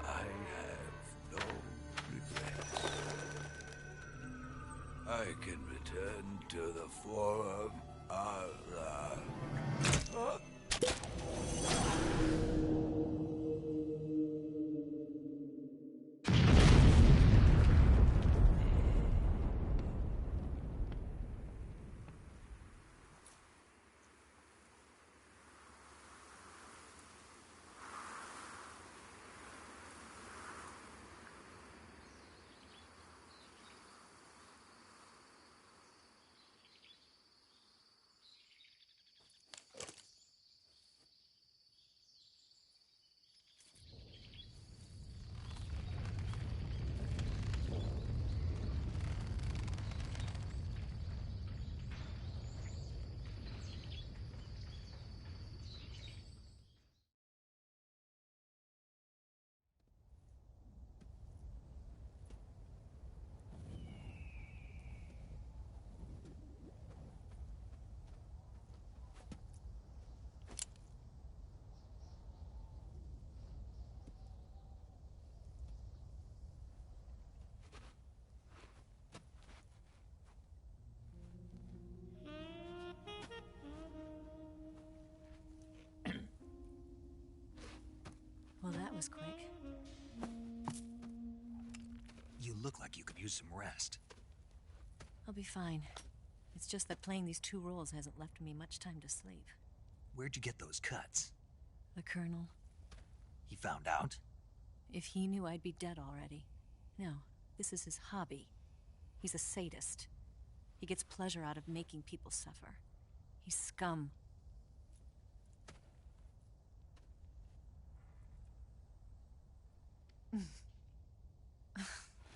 I have no regrets. I can return to the Forum. Well, that was quick. You look like you could use some rest. I'll be fine. It's just that playing these 2 roles hasn't left me much time to sleep. Where'd you get those cuts? The Colonel. He found out? If he knew, I'd be dead already. No, this is his hobby. He's a sadist. He gets pleasure out of making people suffer. He's scum.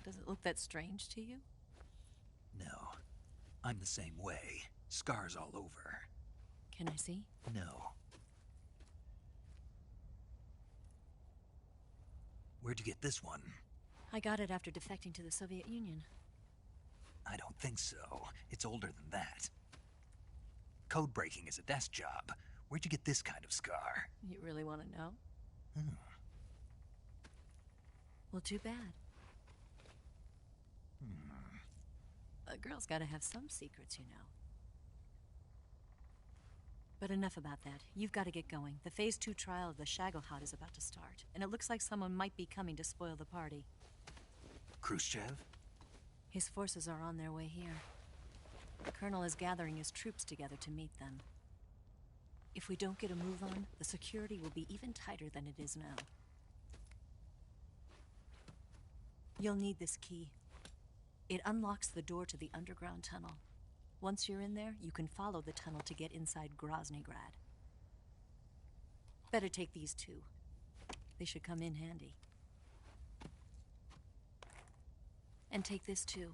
Does it look that strange to you? No. I'm the same way. Scars all over. Can I see? No. Where'd you get this one? I got it after defecting to the Soviet Union. I don't think so. It's older than that. Code breaking is a desk job. Where'd you get this kind of scar? You really want to know? Hmm. Well, too bad. A girl's gotta have some secrets, you know. But enough about that. You've got to get going. The Phase 2 trial of the Shagohod is about to start, and it looks like someone might be coming to spoil the party. Khrushchev? His forces are on their way here. The Colonel is gathering his troops together to meet them. If we don't get a move on, the security will be even tighter than it is now. You'll need this key. It unlocks the door to the underground tunnel. Once you're in there, you can follow the tunnel to get inside Groznygrad. Better take these 2. They should come in handy. And take this too.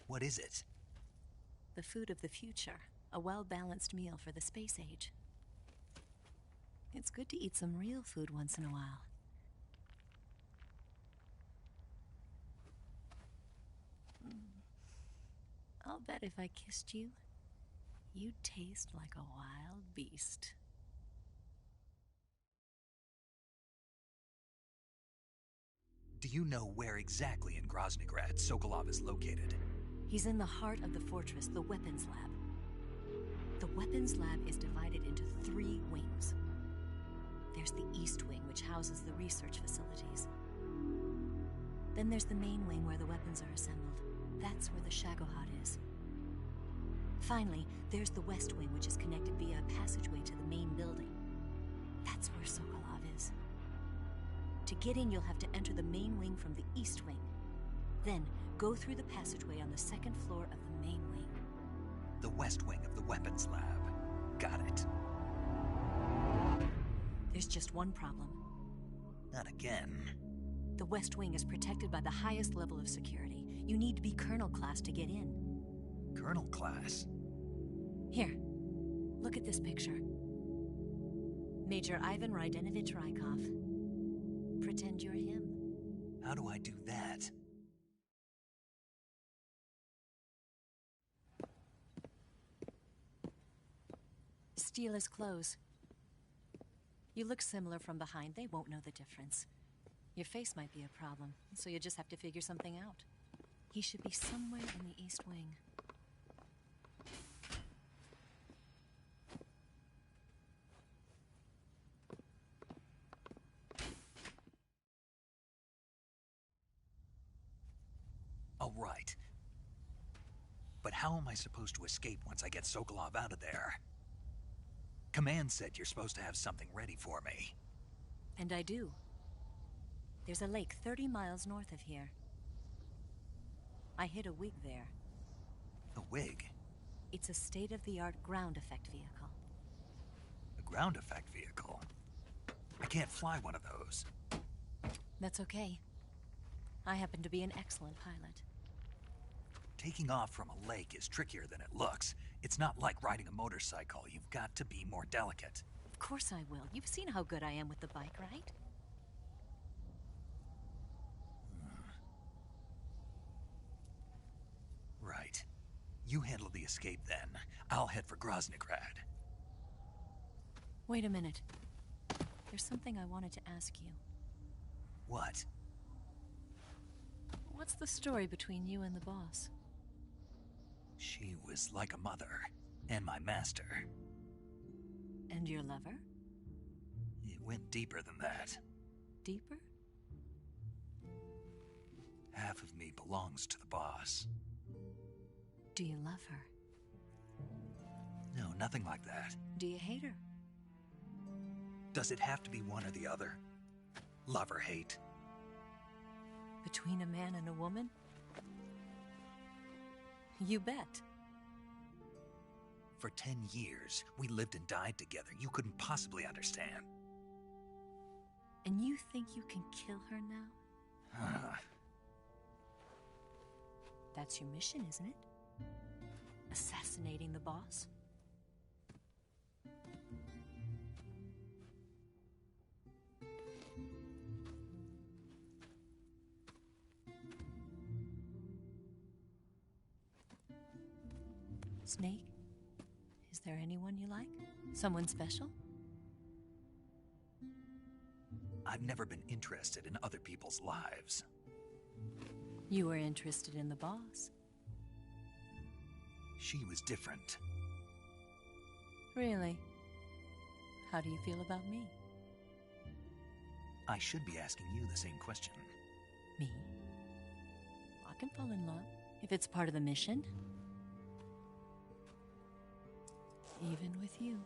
What is it? The food of the future. A well-balanced meal for the space age. It's good to eat some real food once in a while. I'll bet if I kissed you, you'd taste like a wild beast. Do you know where exactly in Groznygrad Sokolov is located? He's in the heart of the fortress, the weapons lab. The weapons lab is divided into 3 wings. There's the East Wing, which houses the research facilities. Then there's the main wing where the weapons are assembled. That's where the Shagohod is. Finally, there's the West Wing, which is connected via a passageway to the main building. That's where Sokolov is. To get in, you'll have to enter the main wing from the East Wing. Then, go through the passageway on the 2nd floor of the main wing. The West Wing of the weapons lab. Got it. There's just one problem. Not again. The West Wing is protected by the highest level of security. You need to be Colonel class to get in. Colonel class? Here, look at this picture. Major Ivan Rydenovich Rykov. Pretend you're him. How do I do that? Steal his clothes. You look similar from behind. They won't know the difference. Your face might be a problem, so you just have to figure something out. He should be somewhere in the East Wing. All right. But how am I supposed to escape once I get Sokolov out of there? Command said you're supposed to have something ready for me. And I do. There's a lake 30 miles north of here. I hid a wig there. A wig? It's a state-of-the-art ground effect vehicle. A ground effect vehicle? I can't fly one of those. That's okay. I happen to be an excellent pilot. Taking off from a lake is trickier than it looks. It's not like riding a motorcycle. You've got to be more delicate. Of course I will. You've seen how good I am with the bike, right? Right. You handle the escape then. I'll head for Groznygrad. Wait a minute. There's something I wanted to ask you. What? What's the story between you and the boss? She was like a mother, and my master. And your lover? It went deeper than that. Deeper? Half of me belongs to the boss. Do you love her? No, nothing like that. Do you hate her? Does it have to be one or the other? Love or hate? Between a man and a woman? You bet. For 10 years, we lived and died together. You couldn't possibly understand. And you think you can kill her now? That's your mission, isn't it? Assassinating the boss? Snake, is there anyone you like? Someone special? I've never been interested in other people's lives. You were interested in the boss. She was different. Really? How do you feel about me? I should be asking you the same question. Me? I can fall in love if it's part of the mission. Even with you.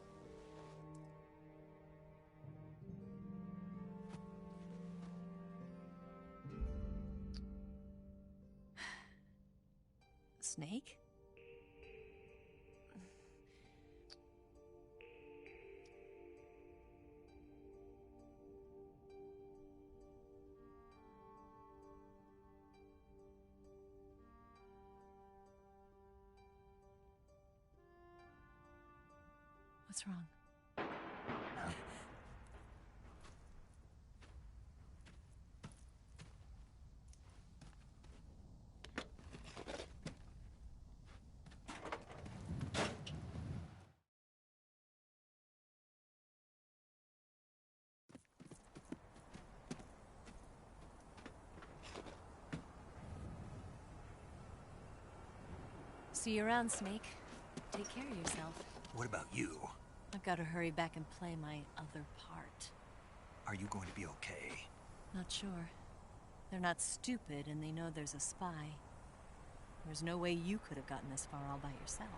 Snake? What's wrong? See you around, Snake. Take care of yourself. What about you? I've got to hurry back and play my other part. Are you going to be okay? Not sure. They're not stupid, and they know there's a spy. There's no way you could have gotten this far all by yourself.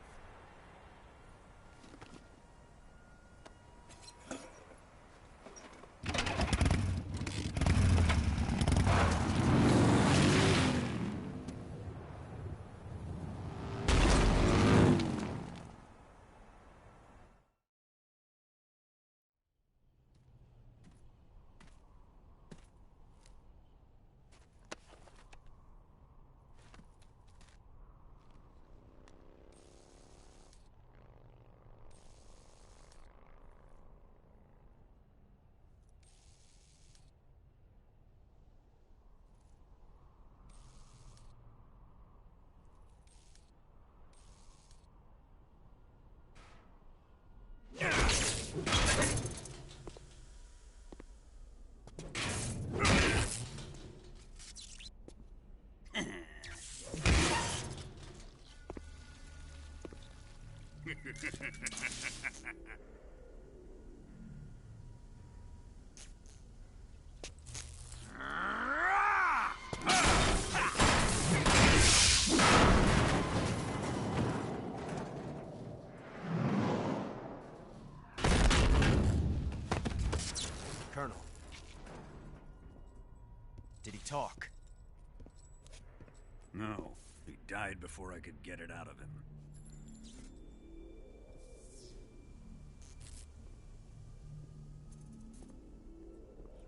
Colonel. Did he talk? No. He died before I could get it out of him.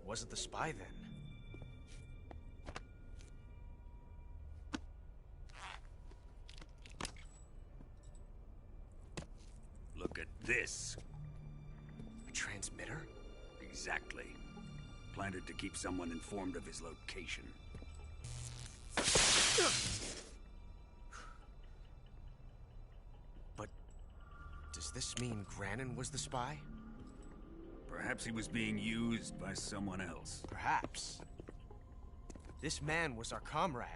Wasn't the spy then? Look at this. A transmitter? Exactly. Planted to keep someone informed of his location. But does this mean Granin was the spy? Perhaps he was being used by someone else. Perhaps. This man was our comrade.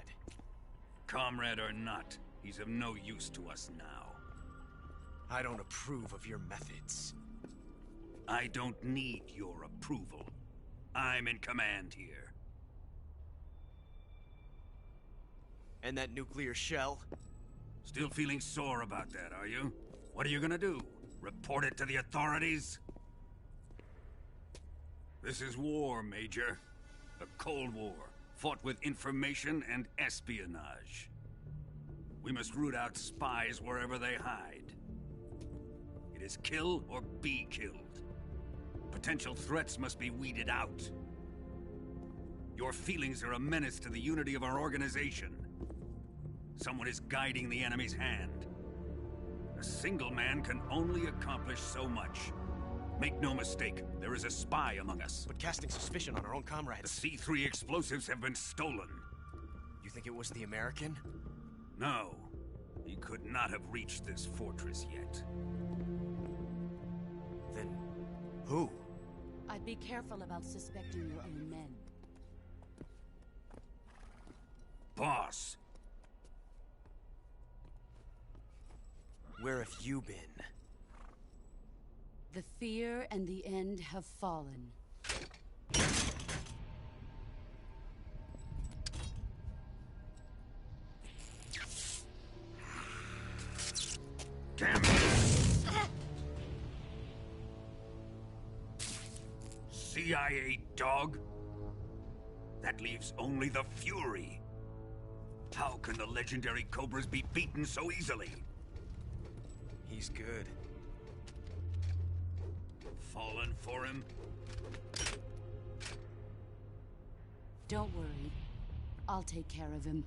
Comrade or not, he's of no use to us now. I don't approve of your methods. I don't need your approval. I'm in command here. And that nuclear shell? Still feeling sore about that, are you? What are you gonna do? Report it to the authorities? This is war, Major. A Cold War, fought with information and espionage. We must root out spies wherever they hide. It is kill or be killed. Potential threats must be weeded out. Your feelings are a menace to the unity of our organization. Someone is guiding the enemy's hand. A single man can only accomplish so much. Make no mistake, there is a spy among us. But casting suspicion on our own comrades... The C3 explosives have been stolen. You think it was the American? No. He could not have reached this fortress yet. Then... who? I'd be careful about suspecting your own men. Boss! Where have you been? The fear and the end have fallen. Damn it! CIA dog? That leaves only the Fury. How can the legendary Cobras be beaten so easily? He's good. Fallen for him? Don't worry. I'll take care of him.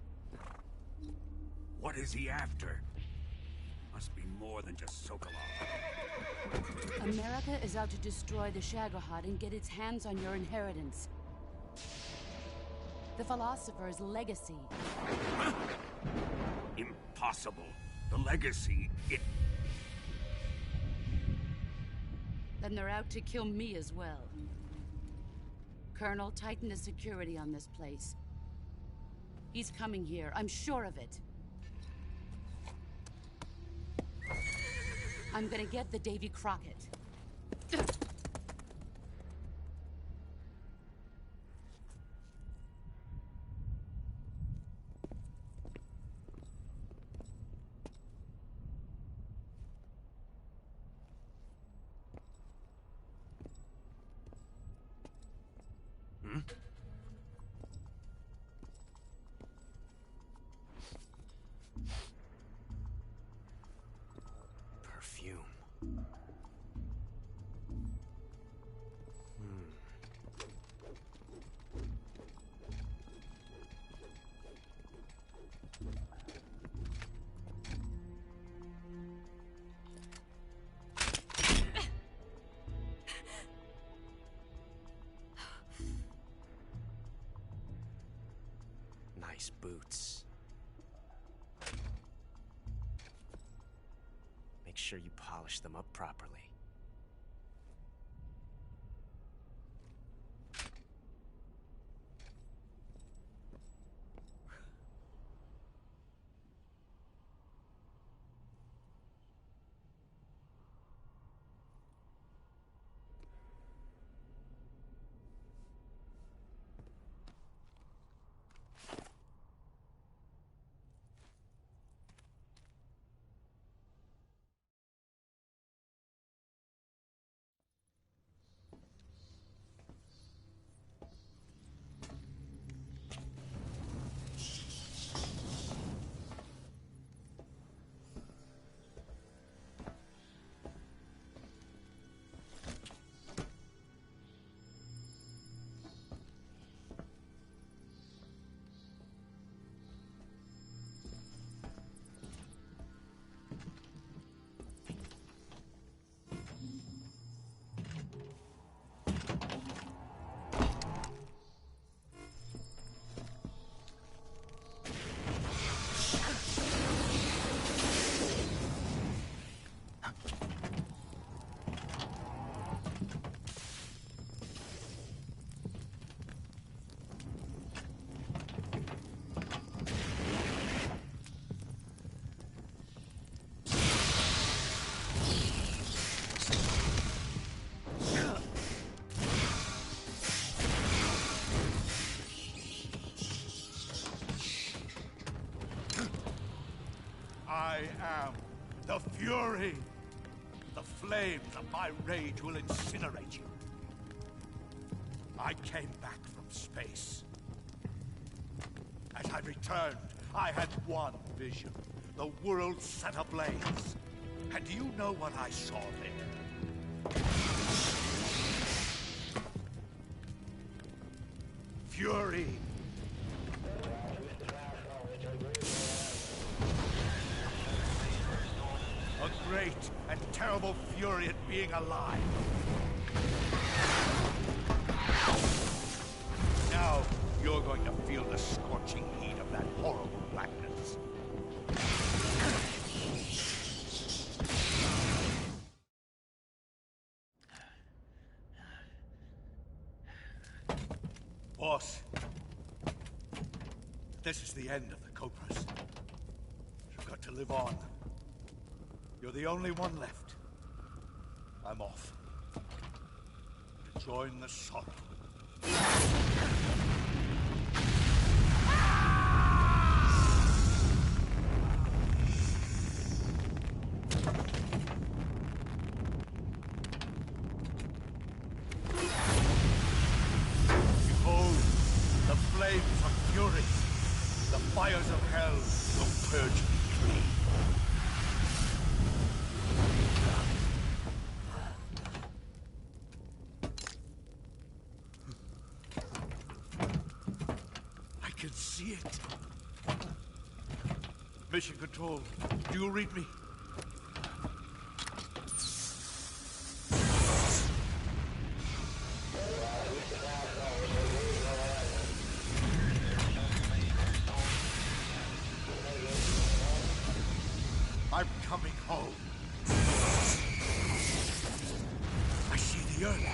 What is he after? Must be more than just Sokolov. America is out to destroy the Shagohod and get its hands on your inheritance. The philosopher's legacy. Impossible. The legacy, it... Then they're out to kill me as well. Colonel, tighten the security on this place. He's coming here, I'm sure of it. I'm gonna get the Davy Crockett. Perfume. Nice boots. Make sure you polish them up properly. I am the Fury. The flames of my rage will incinerate you. I came back from space. As I returned, I had one vision. The world set ablaze. And do you know what I saw there? Fury. A great and terrible fury at being alive. Now, you're going to feel the scorching heat of that horrible blackness. Boss, this is the end of the Cobras. You've got to live on. You're the only one left. I'm off. To join the sun. Behold, the flames of fury. The fires of hell will purge me clean. I can see it. Mission Control, do you read me? I'm coming home. I see the Earth.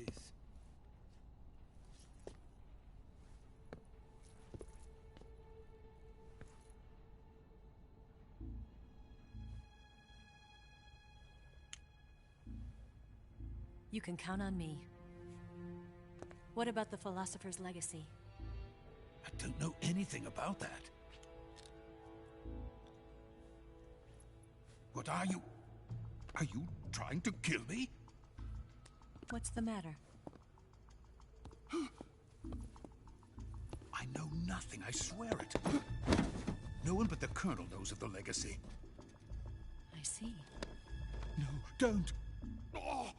is. You can count on me. What about the philosopher's legacy? I don't know anything about that. What are you? Are you trying to kill me? What's the matter? I know nothing, I swear it. No one but the Colonel knows of the legacy. I see. No, don't! Oh.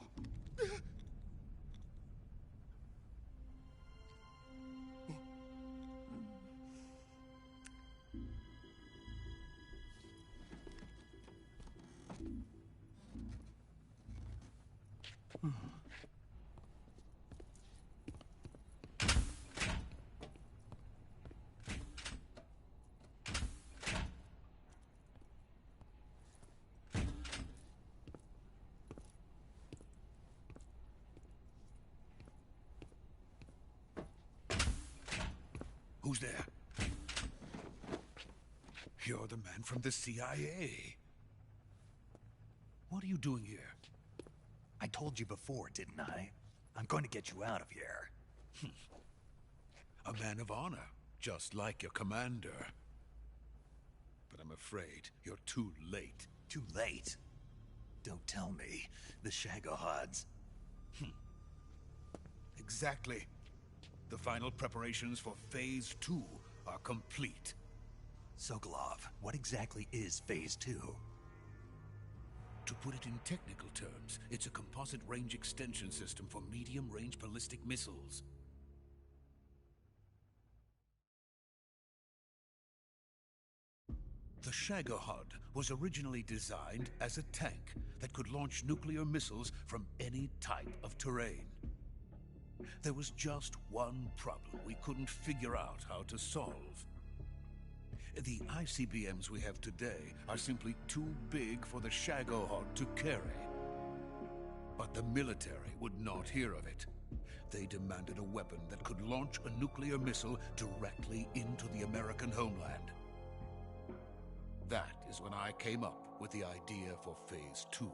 Who's there? You're the man from the CIA. What are you doing here? I told you before, didn't I? I'm going to get you out of here. A man of honor, just like your commander. But I'm afraid you're too late. Too late? Don't tell me. The Shagohods. Exactly. The final preparations for Phase 2 are complete. Sokolov, what exactly is Phase 2? To put it in technical terms, it's a composite range extension system for medium-range ballistic missiles. The Shagohod was originally designed as a tank that could launch nuclear missiles from any type of terrain. There was just one problem we couldn't figure out how to solve. The ICBMs we have today are simply too big for the Shagohod to carry. But the military would not hear of it. They demanded a weapon that could launch a nuclear missile directly into the American homeland. That is when I came up with the idea for Phase 2.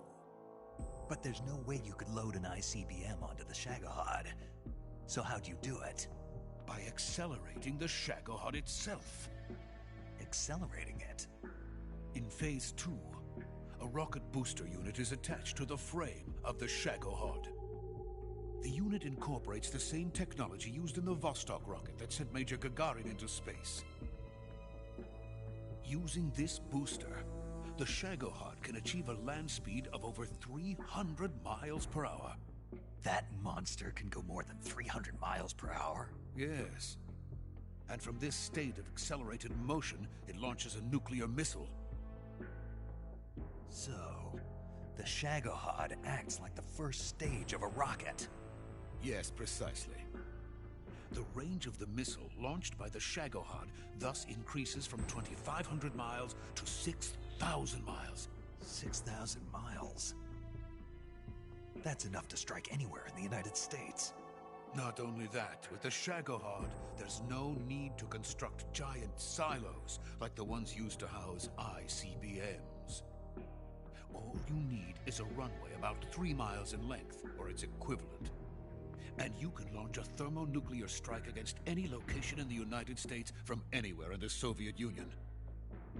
But there's no way you could load an ICBM onto the Shagohod. So how'd you do it? By accelerating the Shagohod itself. Accelerating it? In Phase 2, a rocket booster unit is attached to the frame of the Shagohod. The unit incorporates the same technology used in the Vostok rocket that sent Major Gagarin into space. Using this booster, the Shagohod can achieve a land speed of over 300 miles per hour. That monster can go more than 300 miles per hour? Yes. And from this state of accelerated motion, it launches a nuclear missile. So, the Shagohod acts like the first stage of a rocket. Yes, precisely. The range of the missile launched by the Shagohod thus increases from 2,500 miles to 6,000 miles. 6,000 miles? That's enough to strike anywhere in the United States. Not only that, with the Shagohod, there's no need to construct giant silos like the ones used to house ICBMs. All you need is a runway about 3 miles in length, or its equivalent. And you can launch a thermonuclear strike against any location in the United States from anywhere in the Soviet Union.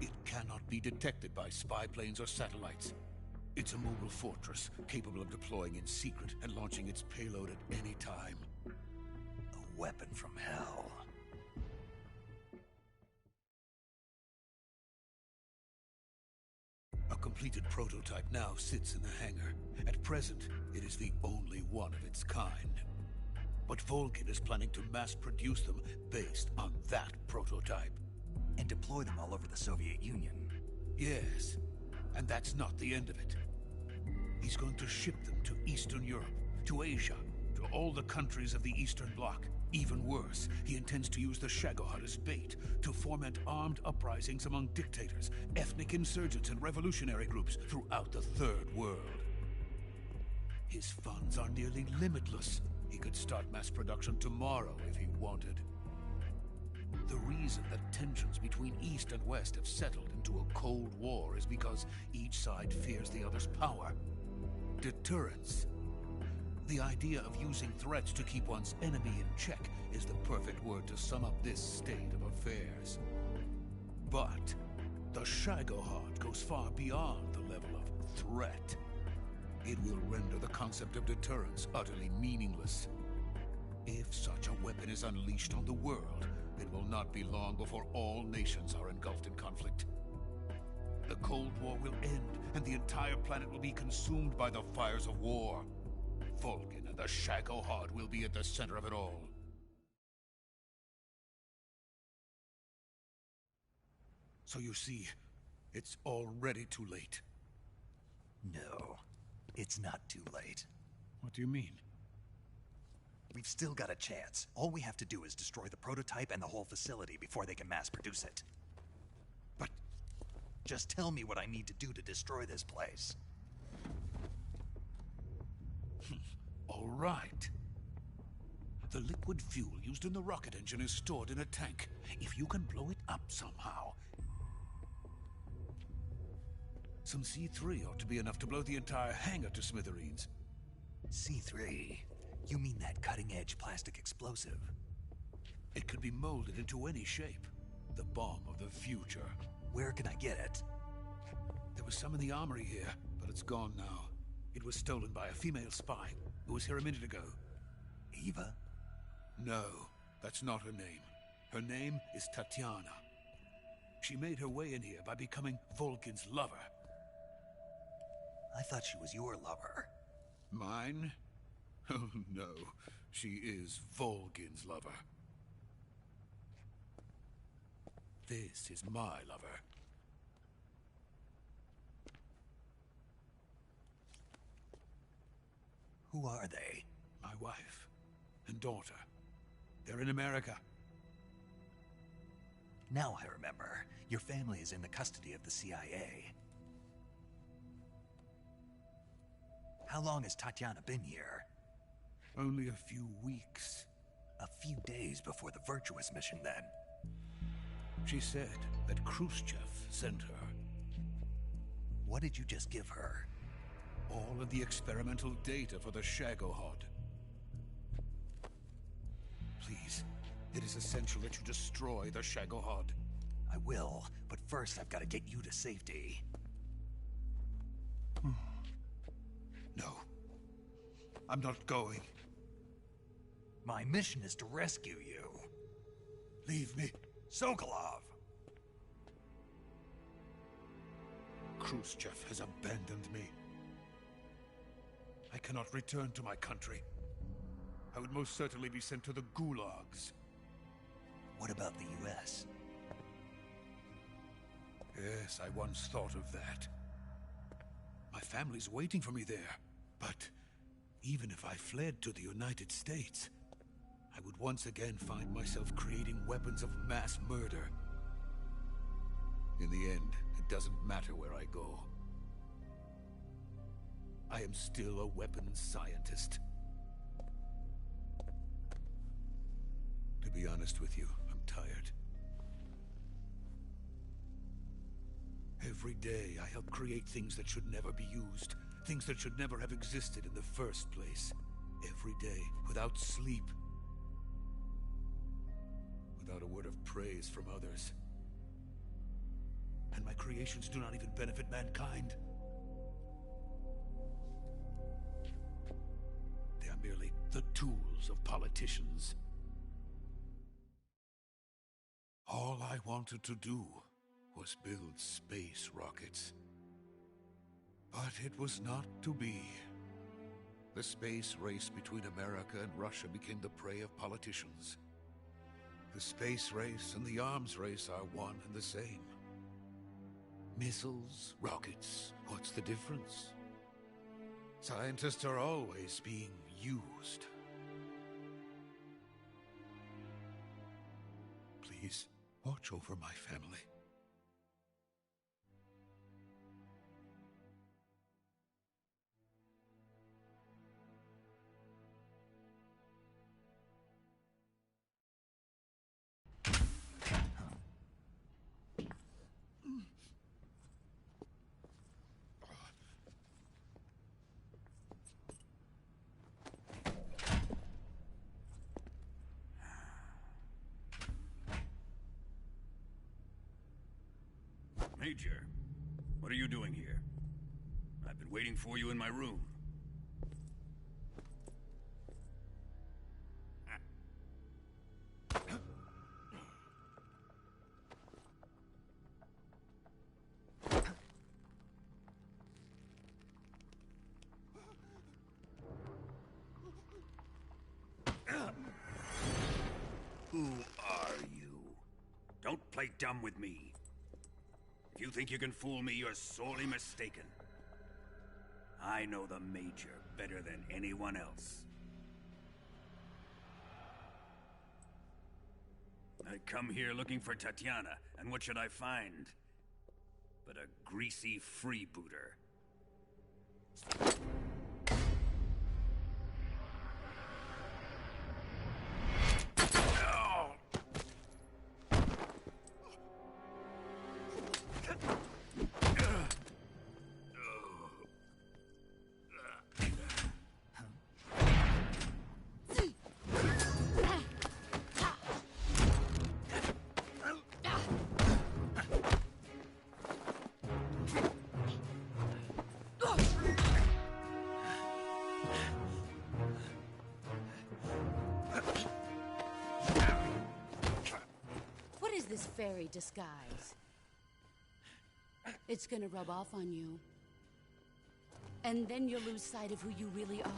It cannot be detected by spy planes or satellites. It's a mobile fortress, capable of deploying in secret and launching its payload at any time. A weapon from hell. A completed prototype now sits in the hangar. At present, it is the only one of its kind. But Volgin is planning to mass-produce them based on that prototype. And deploy them all over the Soviet Union. Yes, and that's not the end of it. He's going to ship them to Eastern Europe, to Asia, to all the countries of the Eastern Bloc. Even worse, he intends to use the Shagohod as bait to foment armed uprisings among dictators, ethnic insurgents, and revolutionary groups throughout the Third World. His funds are nearly limitless. He could start mass production tomorrow if he wanted. The reason that tensions between East and West have settled into a Cold War is because each side fears the other's power. Deterrence. The idea of using threats to keep one's enemy in check is the perfect word to sum up this state of affairs. But the Shagohod goes far beyond the level of threat. It will render the concept of deterrence utterly meaningless. If such a weapon is unleashed on the world, it will not be long before all nations are engulfed in conflict. The Cold War will end, and the entire planet will be consumed by the fires of war. Vulcan and the Shagohod will be at the center of it all. So you see, it's already too late. No, it's not too late. What do you mean? We've still got a chance. All we have to do is destroy the prototype and the whole facility before they can mass produce it. But just tell me what I need to do to destroy this place. All right. The liquid fuel used in the rocket engine is stored in a tank. If you can blow it up somehow, some C3 ought to be enough to blow the entire hangar to smithereens. C3? You mean that cutting-edge plastic explosive? It could be molded into any shape. The bomb of the future. Where can I get it? There was some in the armory here, but it's gone now. It was stolen by a female spy who was here a minute ago. Eva? No, that's not her name. Her name is Tatiana. She made her way in here by becoming Vulcan's lover. I thought she was your lover. Mine? Oh no, she is Vulcan's lover. This is my lover. Who are they? My wife and daughter. They're in America. Now I remember. Your family is in the custody of the CIA. How long has Tatiana been here? Only a few weeks. A few days before the Virtuous mission, then. She said that Khrushchev sent her. What did you just give her? All of the experimental data for the Shagohod. Please, it is essential that you destroy the Shagohod. I will, but first I've got to get you to safety. No. I'm not going. My mission is to rescue you. Leave me. Sokolov! Khrushchev has abandoned me. I cannot return to my country. I would most certainly be sent to the gulags. What about the US? Yes, I once thought of that. My family's waiting for me there. But even if I fled to the United States, I would once again find myself creating weapons of mass murder. In the end, it doesn't matter where I go. I am still a weapons scientist. To be honest with you, I'm tired. Every day, I help create things that should never be used. Things that should never have existed in the first place. Every day, without sleep. Without a word of praise from others. And my creations do not even benefit mankind. They are merely the tools of politicians. All I wanted to do was build space rockets. But it was not to be. The space race between America and Russia became the prey of politicians. The space race and the arms race are one and the same. Missiles, rockets, what's the difference? Scientists are always being used. Please, watch over my family. Major, what are you doing here? I've been waiting for you in my room. Who are you? Don't play dumb with me. If you think you can fool me, you're sorely mistaken. I know the Major better than anyone else. I come here looking for Tatiana, and what should I find? But a greasy freebooter. This fairy disguise. It's gonna rub off on you. And then you'll lose sight of who you really are.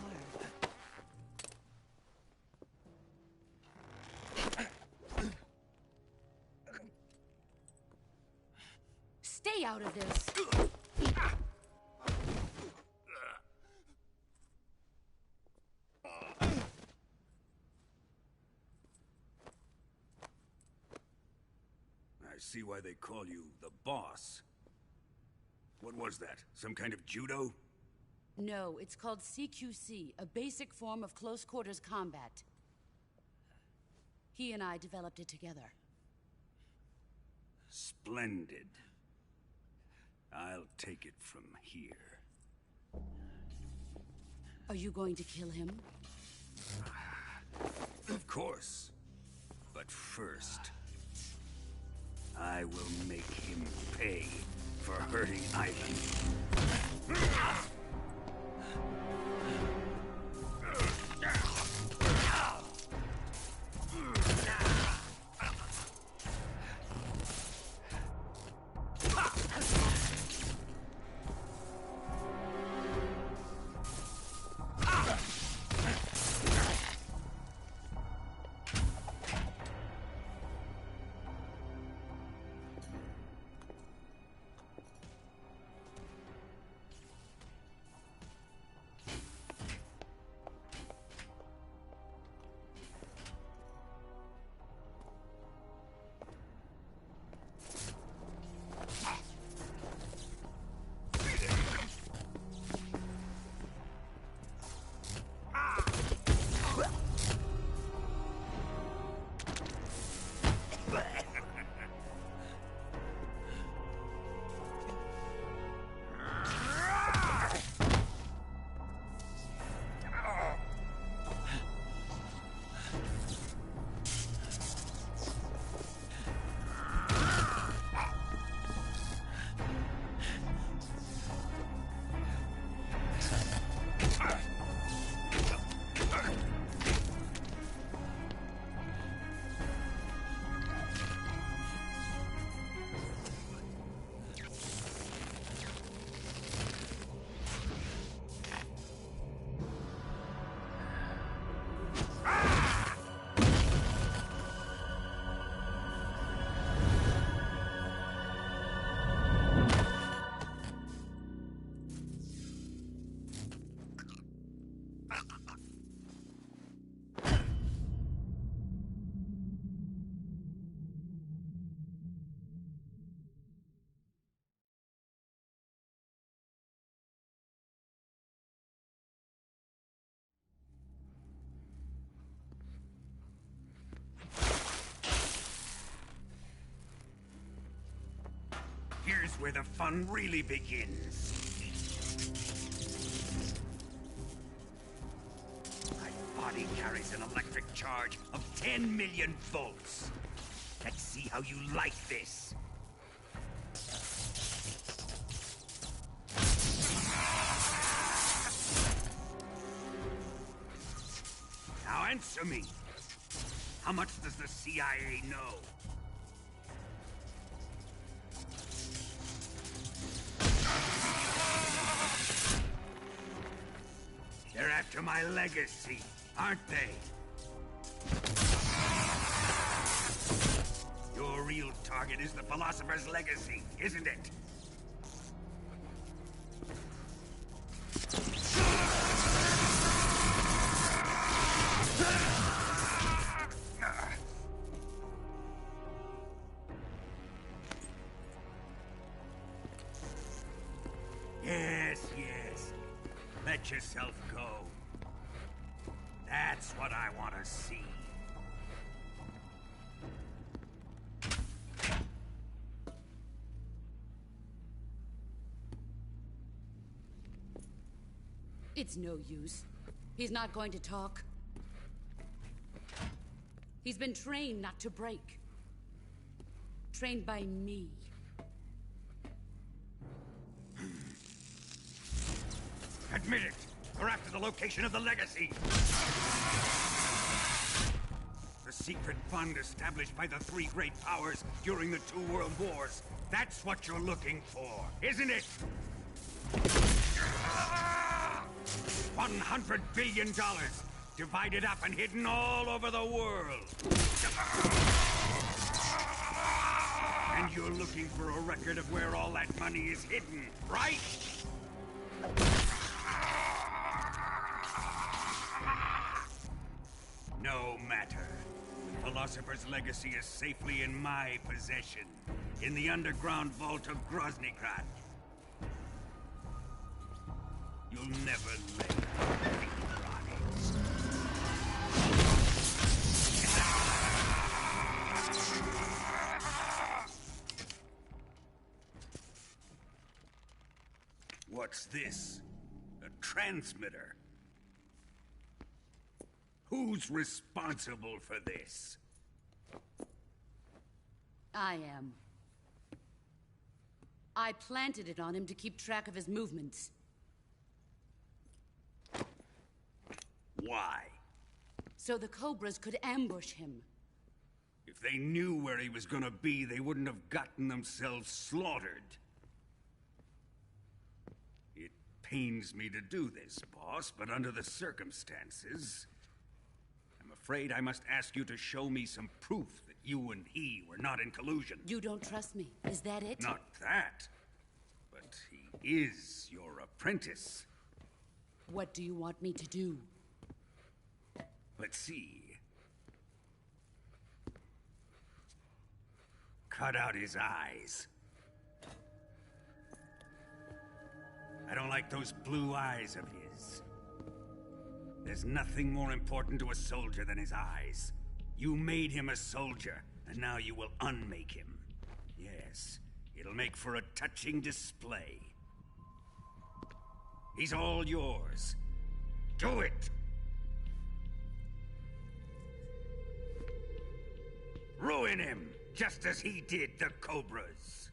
Stay out of this. I see why they call you the boss. What was that? Some kind of judo? No, it's called CQC, a basic form of close quarters combat. He and I developed it together. Splendid. I'll take it from here. Are you going to kill him? Of course. But first, I will make him pay for hurting Ivan. Here's where the fun really begins. My body carries an electric charge of 10 million volts. Let's see how you like this. Answer me! How much does the CIA know? They're after my legacy, aren't they? Your real target is the Philosopher's legacy, isn't it? Yes, yes. Let yourself go. That's what I want to see. It's no use. He's not going to talk. He's been trained not to break. Trained by me. Admit it! We're after the location of the legacy! The secret fund established by the three great powers during the 2 world wars. That's what you're looking for, isn't it? $100 billion, divided up and hidden all over the world. And you're looking for a record of where all that money is hidden, right? No matter. The Philosopher's legacy is safely in my possession, in the underground vault of Groznygrad. You'll never lay on it. What's this? A transmitter? Who's responsible for this? I am. I planted it on him to keep track of his movements. Why? So the Cobras could ambush him. If they knew where he was gonna be, they wouldn't have gotten themselves slaughtered. It pains me to do this, boss, but under the circumstances, I'm afraid I must ask you to show me some proof that you and he were not in collusion. You don't trust me, is that it? Not that. But he is your apprentice. What do you want me to do? Let's see. Cut out his eyes. I don't like those blue eyes of his. There's nothing more important to a soldier than his eyes. You made him a soldier, and now you will unmake him. Yes, it'll make for a touching display. He's all yours. Do it! Ruin him, just as he did the Cobras.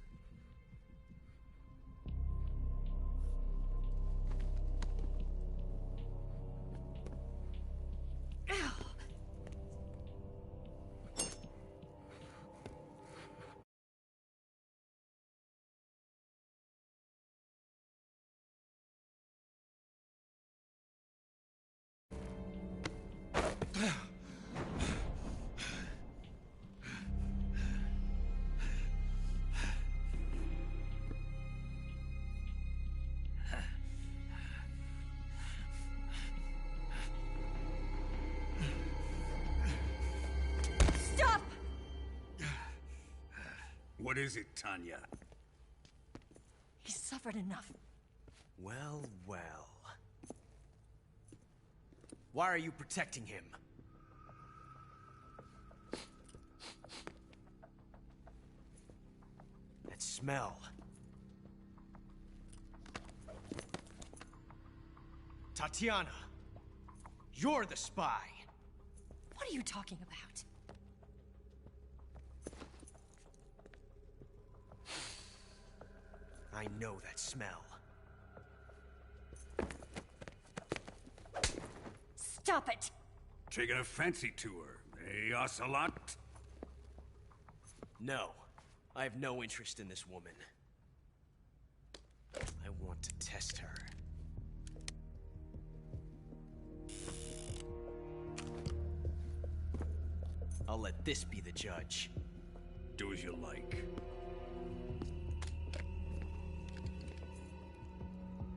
What is it, Tanya? He's suffered enough. Well, well. Why are you protecting him? That smell. Tatiana, you're the spy. What are you talking about? I know that smell. Stop it! taking a fancy to her, eh, Ocelot? No. I have no interest in this woman. I want to test her. I'll let this be the judge. Do as you like.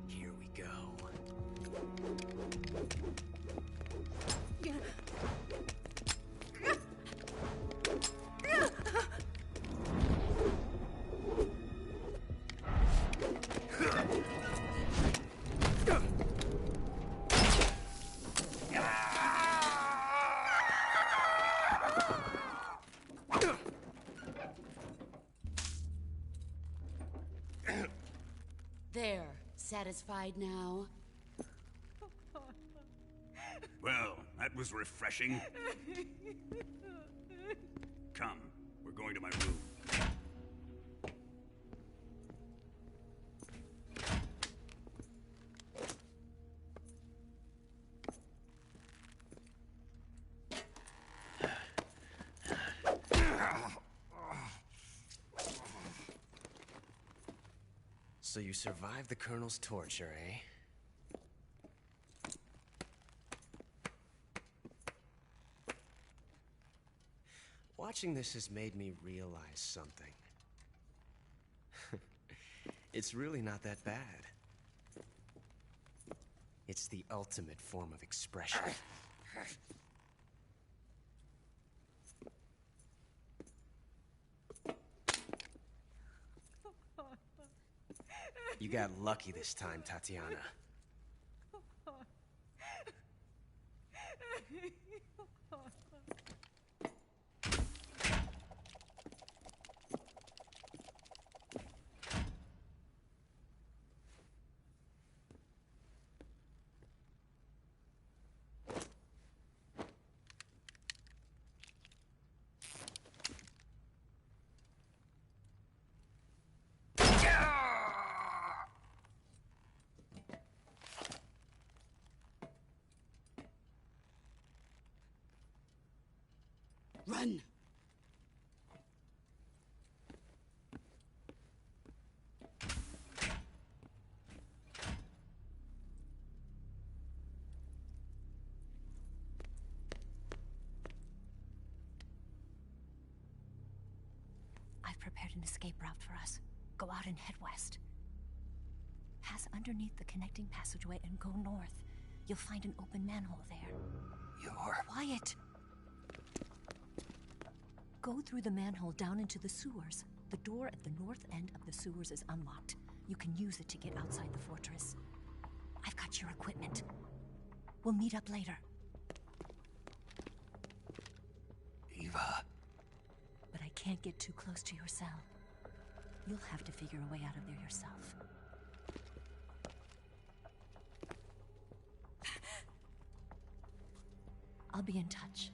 Here we go. There. Satisfied now? Well, that was refreshing. Come, we're going to my room. So you survived the Colonel's torture, eh? Watching this has made me realize something. It's really not that bad. It's the ultimate form of expression. You got lucky this time, Tatiana. Run! I've prepared an escape route for us. Go out and head west. Pass underneath the connecting passageway and go north. You'll find an open manhole there. You're... Quiet! Go through the manhole down into the sewers. The door at the north end of the sewers is unlocked. You can use it to get outside the fortress. I've got your equipment. We'll meet up later. Eva. But I can't get too close to your cell. You'll have to figure a way out of there yourself. I'll be in touch.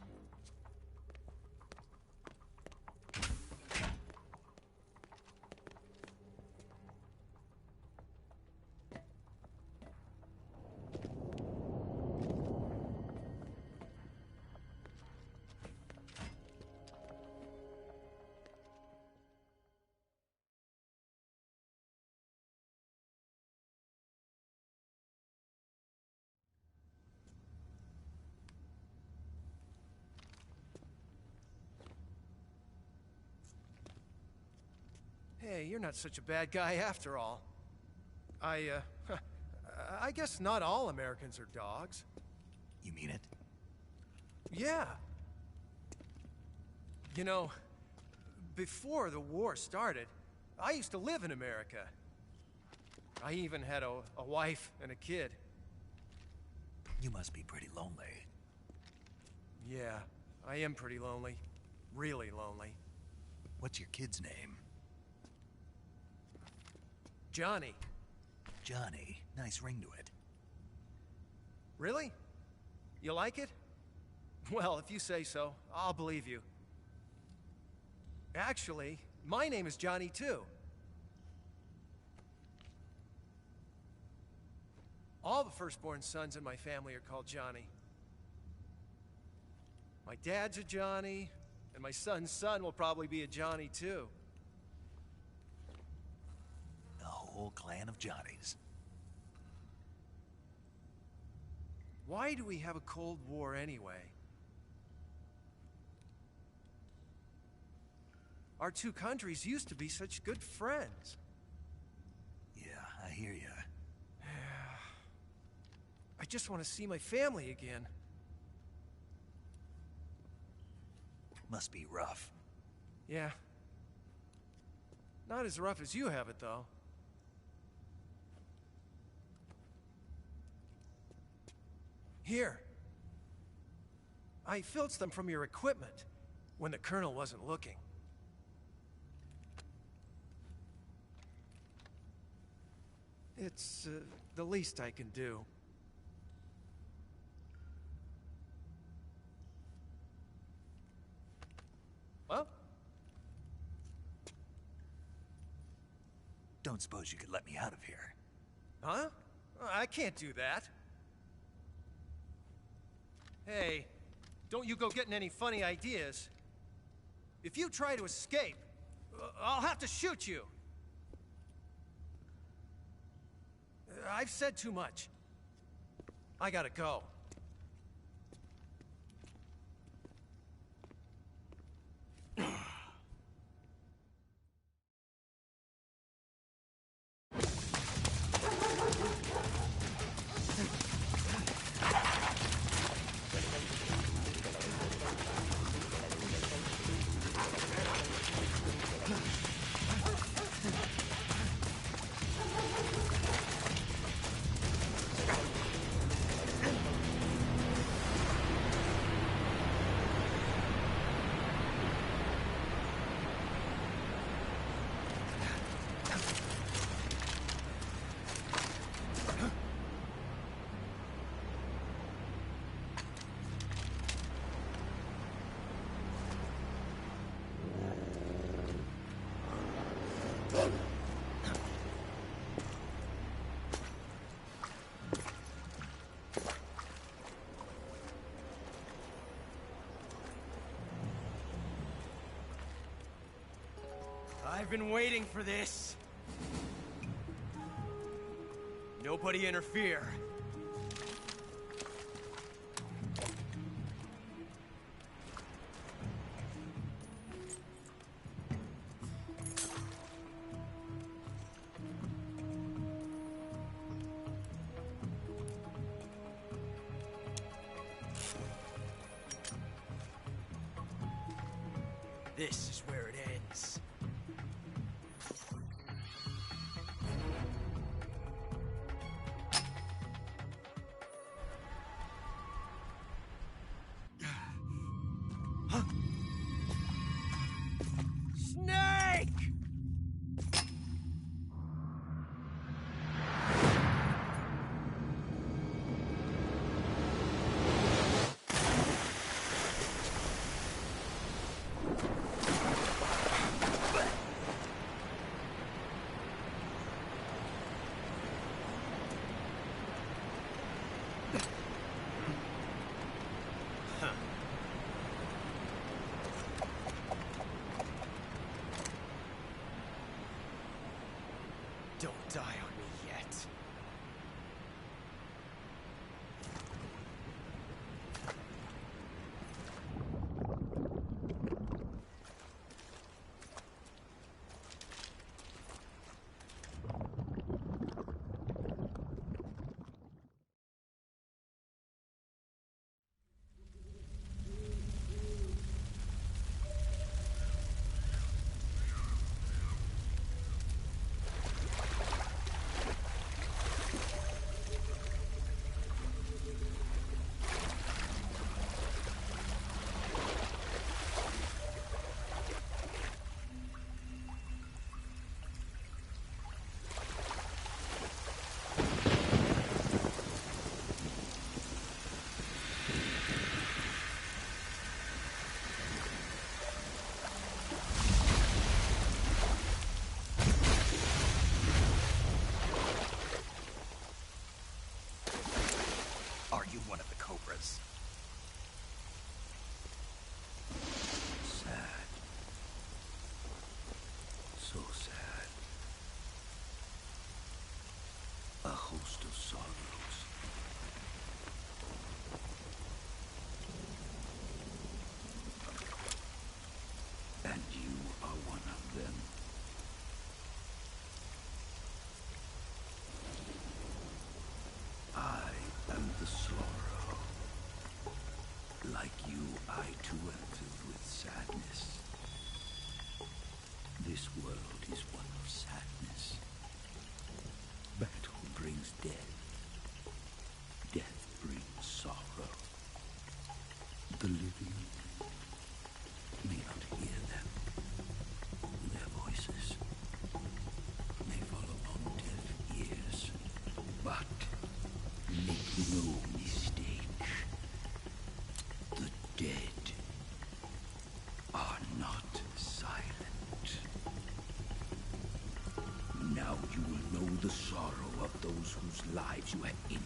Hey, you're not such a bad guy after all. I guess not all Americans are dogs. You mean it? Yeah. You know, before the war started, I used to live in America. I even had a wife and a kid. You must be pretty lonely. Yeah, I am pretty lonely. Really lonely. What's your kid's name? Johnny. Johnny. Nice ring to it. Really? You like it? Well, if you say so, I'll believe you. Actually, my name is Johnny too. All the firstborn sons in my family are called Johnny. My dad's a Johnny, and my son's son will probably be a Johnny too. A whole clan of Johnnies. Why do we have a Cold War anyway? Our two countries used to be such good friends. Yeah, I hear you. I just want to see my family again. Must be rough. Yeah. Not as rough as you have it, though. Here. I filched them from your equipment when the Colonel wasn't looking. It's the least I can do. Well? Don't suppose you could let me out of here? Huh? I can't do that. Hey, don't you go getting any funny ideas. If you try to escape, I'll have to shoot you. I've said too much. I gotta go. I've been waiting for this. Nobody interfere. This is where it ends. Snake! Don't die on me yet. whose lives you have ended.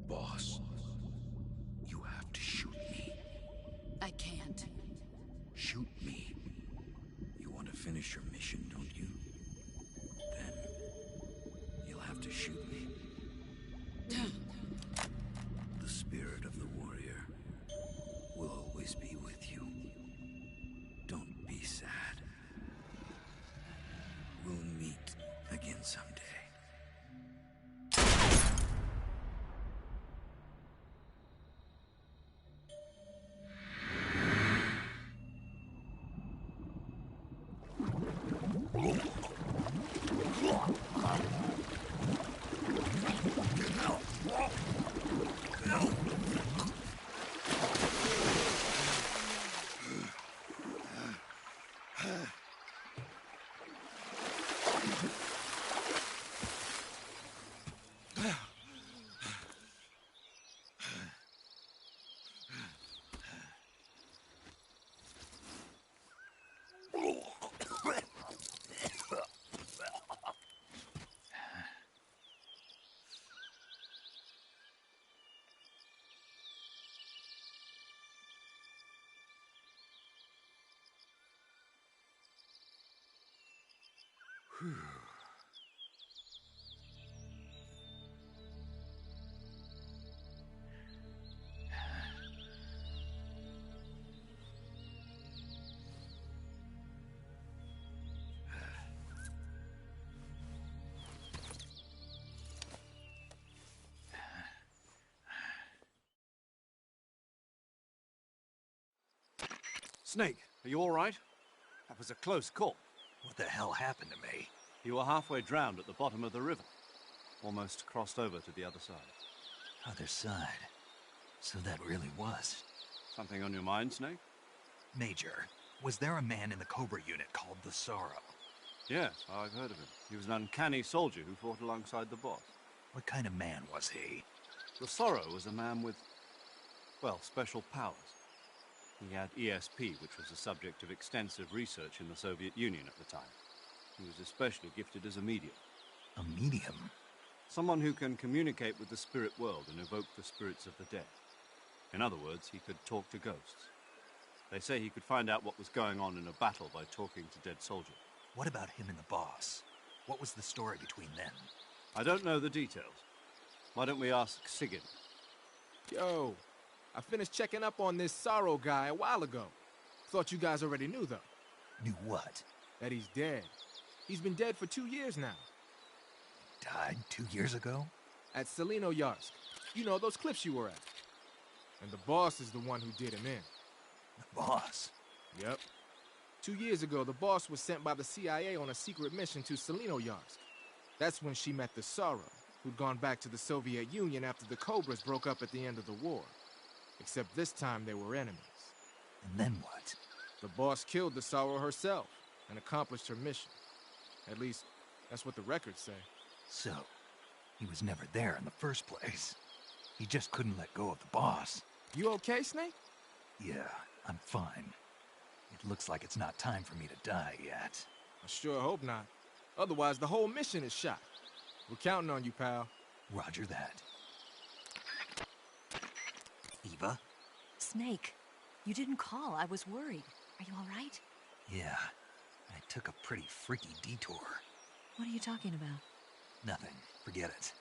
Boss, you have to shoot me. I can't. Shoot me. You want to finish your mission, don't you? Then you'll have to shoot me. The spirit of the warrior will always be with you. Don't be sad. We'll meet again someday. Whew. Snake, are you all right? That was a close call. What the hell happened to me? You were halfway drowned at the bottom of the river. Almost crossed over to the other side. Other side? So that really was. Something on your mind, Snake? Major, was there a man in the Cobra unit called the Sorrow? Yes, I've heard of him. He was an uncanny soldier who fought alongside the boss. What kind of man was he? The Sorrow was a man with, well, special powers. He had ESP, which was the subject of extensive research in the Soviet Union at the time. He was especially gifted as a medium. A medium? Someone who can communicate with the spirit world and evoke the spirits of the dead. In other words, he could talk to ghosts. They say he could find out what was going on in a battle by talking to dead soldiers. What about him and the boss? What was the story between them? I don't know the details. Why don't we ask Sigurd? Yo, I finished checking up on this Sorrow guy a while ago. Thought you guys already knew, though. Knew what? That he's dead. He's been dead for 2 years now. Died 2 years ago? At Selino-Yarsk. You know, those cliffs you were at. And the boss is the one who did him in. The boss? Yep. 2 years ago, the boss was sent by the CIA on a secret mission to Selino-Yarsk. That's when she met the Sorrow, who'd gone back to the Soviet Union after the Cobras broke up at the end of the war. Except this time they were enemies. And then what? The boss killed the Sorrow herself and accomplished her mission. At least, that's what the records say. So, he was never there in the first place. He just couldn't let go of the boss. You okay, Snake? Yeah, I'm fine. It looks like it's not time for me to die yet. I sure hope not. Otherwise, the whole mission is shot. We're counting on you, pal. Roger that. Eva? Snake, you didn't call. I was worried. Are you all right? Yeah, I took a pretty freaky detour. What are you talking about? Nothing. Forget it.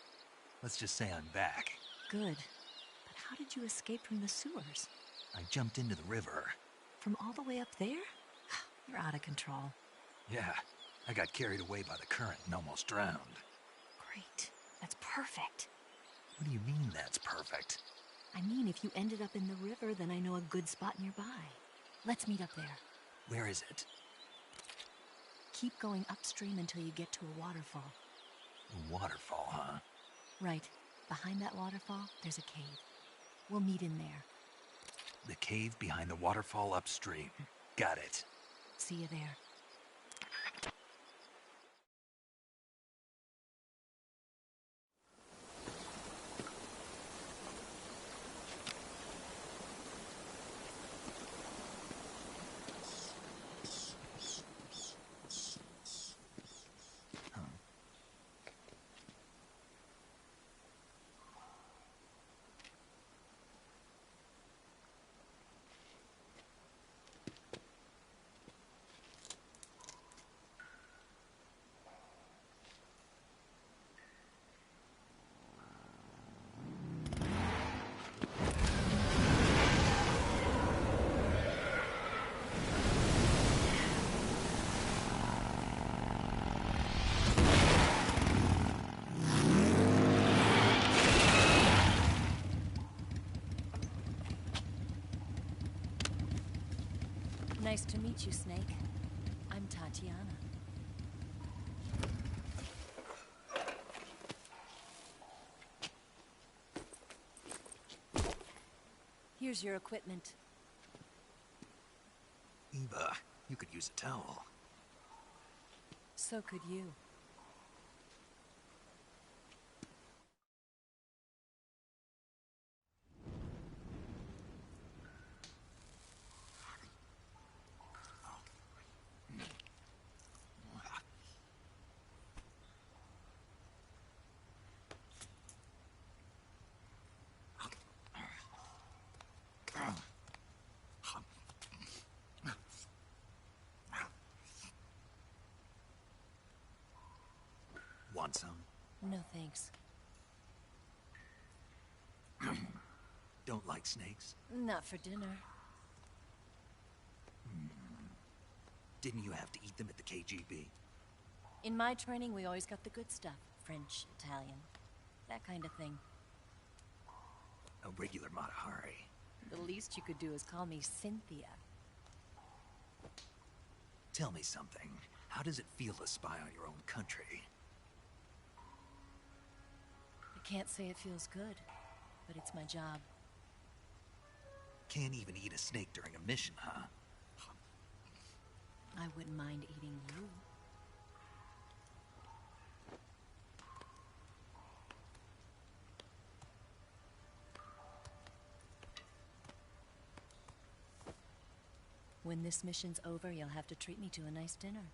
Let's just say I'm back. Good. But how did you escape from the sewers? I jumped into the river. From all the way up there? You're out of control. Yeah, I got carried away by the current and almost drowned. Great. That's perfect. What do you mean that's perfect? I mean, if you ended up in the river, then I know a good spot nearby. Let's meet up there. Where is it? Keep going upstream until you get to a waterfall. A waterfall, huh? Right. Behind that waterfall, there's a cave. We'll meet in there. The cave behind the waterfall upstream. Got it. See you there. Nice to meet you, Snake. I'm Tatiana. Here's your equipment. Eva, you could use a towel. So could you. Want some? No thanks. Don't like snakes? Not for dinner. Didn't you have to eat them at the KGB? In my training, we always got the good stuff. French, Italian, that kind of thing. A regular Matahari. The least you could do is call me Cynthia. Tell me something. How does it feel to spy on your own country? I can't say it feels good, but it's my job. Can't even eat a snake during a mission, huh? I wouldn't mind eating you. When this mission's over, you'll have to treat me to a nice dinner.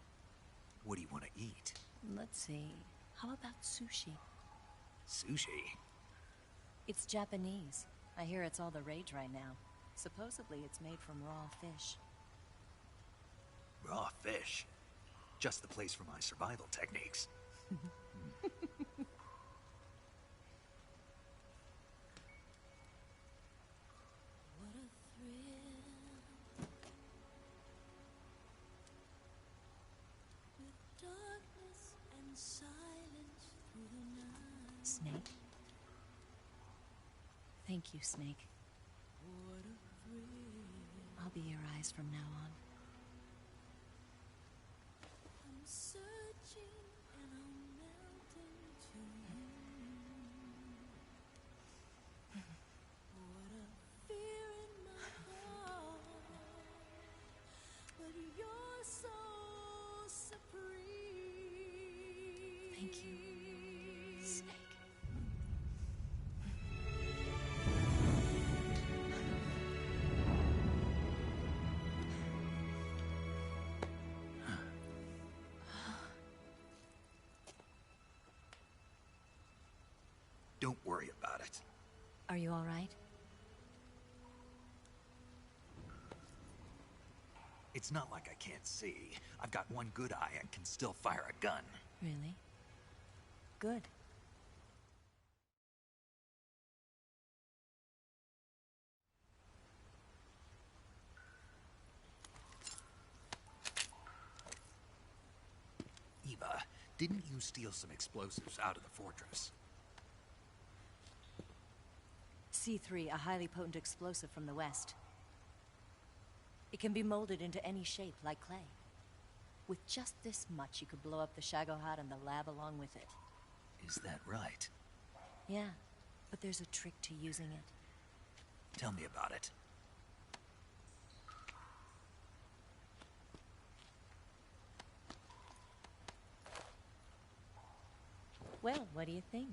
What do you want to eat? Let's see. How about sushi? Sushi? It's Japanese. I hear it's all the rage right now. Supposedly it's made from raw fish. Raw fish? Just the place for my survival techniques. Snake? Thank you, Snake. I'll be your eyes from now on. I'm searching and I'm melting to you. What a fear in my heart, but you're so supreme. Thank you, Snake. Don't worry about it. Are you all right? It's not like I can't see. I've got one good eye and can still fire a gun. Really? Good. Eva, didn't you steal some explosives out of the fortress? C3, a highly potent explosive from the west. It can be molded into any shape, like clay. With just this much, you could blow up the Shagohod and the lab along with it. Is that right? Yeah, but there's a trick to using it. Tell me about it. Well, what do you think?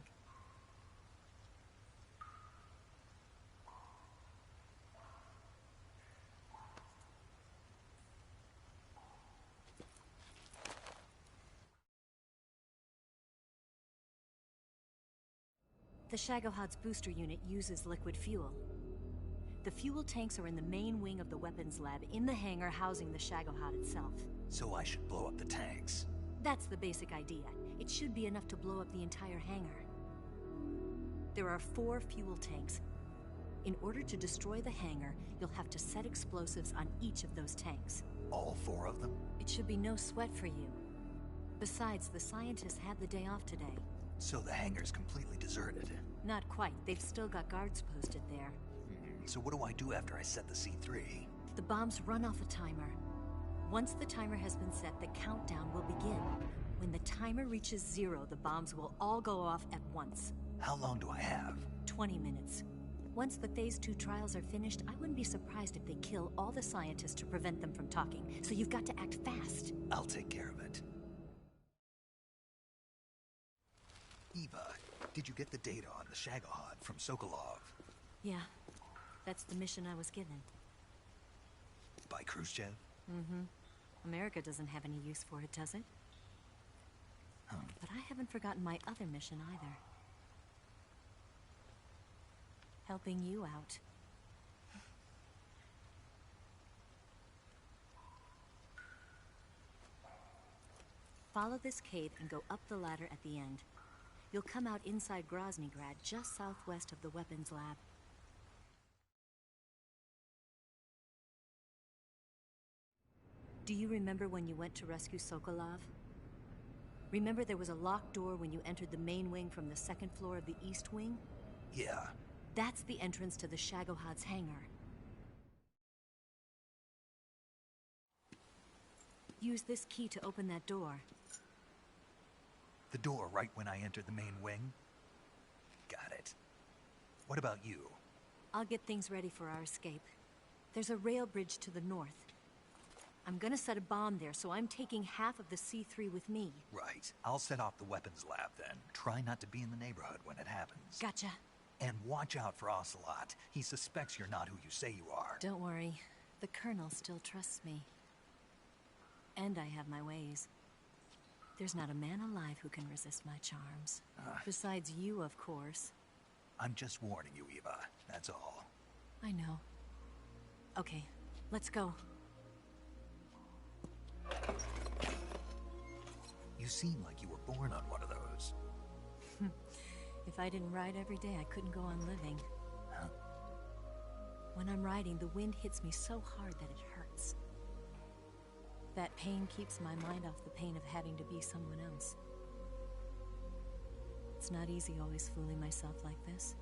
The Shagohod's booster unit uses liquid fuel. The fuel tanks are in the main wing of the weapons lab in the hangar housing the Shagohod itself. So I should blow up the tanks. That's the basic idea. It should be enough to blow up the entire hangar. There are 4 fuel tanks. In order to destroy the hangar, you'll have to set explosives on each of those tanks. All 4 of them? It should be no sweat for you. Besides, the scientists had the day off today. So the hangar's completely deserted. Not quite. They've still got guards posted there. So what do I do after I set the C3? The bombs run off a timer. Once the timer has been set, the countdown will begin. When the timer reaches 0, the bombs will all go off at once. How long do I have? 20 minutes. Once the Phase 2 trials are finished, I wouldn't be surprised if they kill all the scientists to prevent them from talking. So you've got to act fast. I'll take care of it. Eva, did you get the data on the Shagohod from Sokolov? Yeah, that's the mission I was given. By Khrushchev? Mm-hmm. America doesn't have any use for it, does it? But I haven't forgotten my other mission either. Helping you out. Follow this cave and go up the ladder at the end. You'll come out inside Groznygrad, just southwest of the weapons lab. Do you remember when you went to rescue Sokolov? Remember there was a locked door when you entered the main wing from the second floor of the east wing? Yeah. That's the entrance to the Shagohod's hangar. Use this key to open that door. The door right when I entered the main wing? Got it. What about you? I'll get things ready for our escape. There's a rail bridge to the north. I'm gonna set a bomb there, so I'm taking half of the C3 with me. Right. I'll set off the weapons lab then. Try not to be in the neighborhood when it happens. Gotcha. And watch out for Ocelot. He suspects you're not who you say you are. Don't worry. The Colonel still trusts me. And I have my ways. There's not a man alive who can resist my charms. Besides you, of course. I'm just warning you, Eva. That's all. I know. Okay, let's go. You seem like you were born on one of those. If I didn't ride every day, I couldn't go on living. Huh? When I'm riding, the wind hits me so hard that it hurts. That pain keeps my mind off the pain of having to be someone else. It's not easy always fooling myself like this.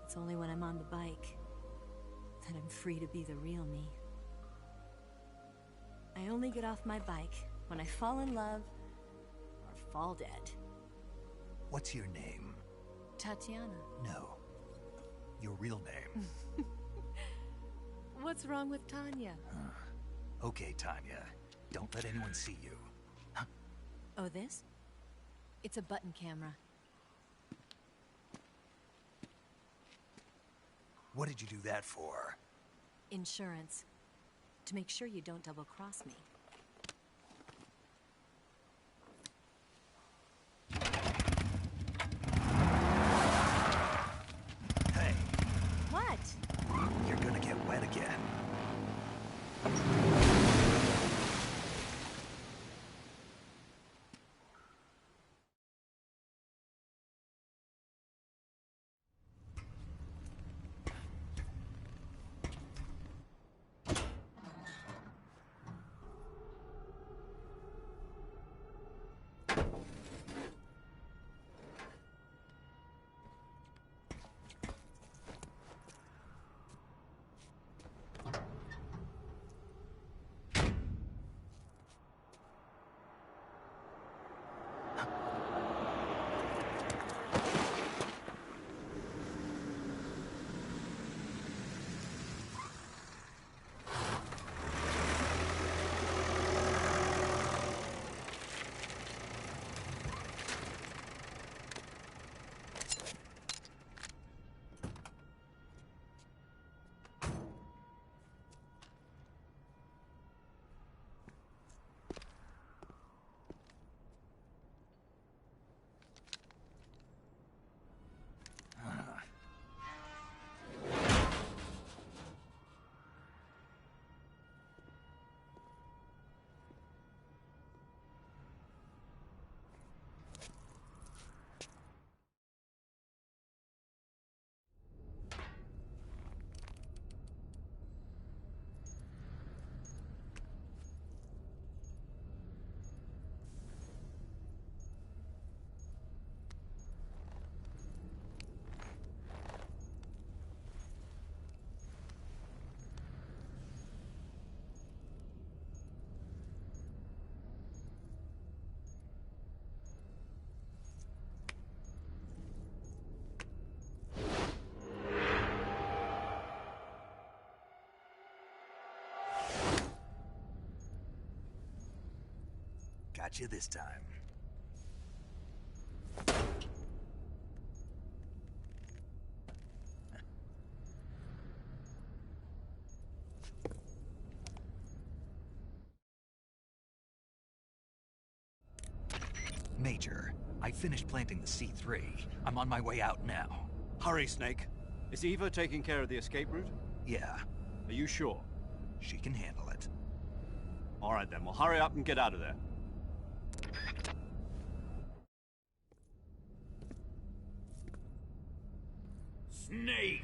It's only when I'm on the bike that I'm free to be the real me. I only get off my bike when I fall in love or fall dead. What's your name? Tatiana. No. Your real name. What's wrong with Tanya? Okay, Tanya. Don't let anyone see you. Huh? Oh, this? It's a button camera. What did you do that for? Insurance. To make sure you don't double-cross me. Hey. What? You're gonna get wet again. Got you this time. Major, I finished planting the C3. I'm on my way out now. Hurry, Snake. Is Eva taking care of the escape route? Yeah. Are you sure? She can handle it. All right then, well hurry up and get out of there. Snake!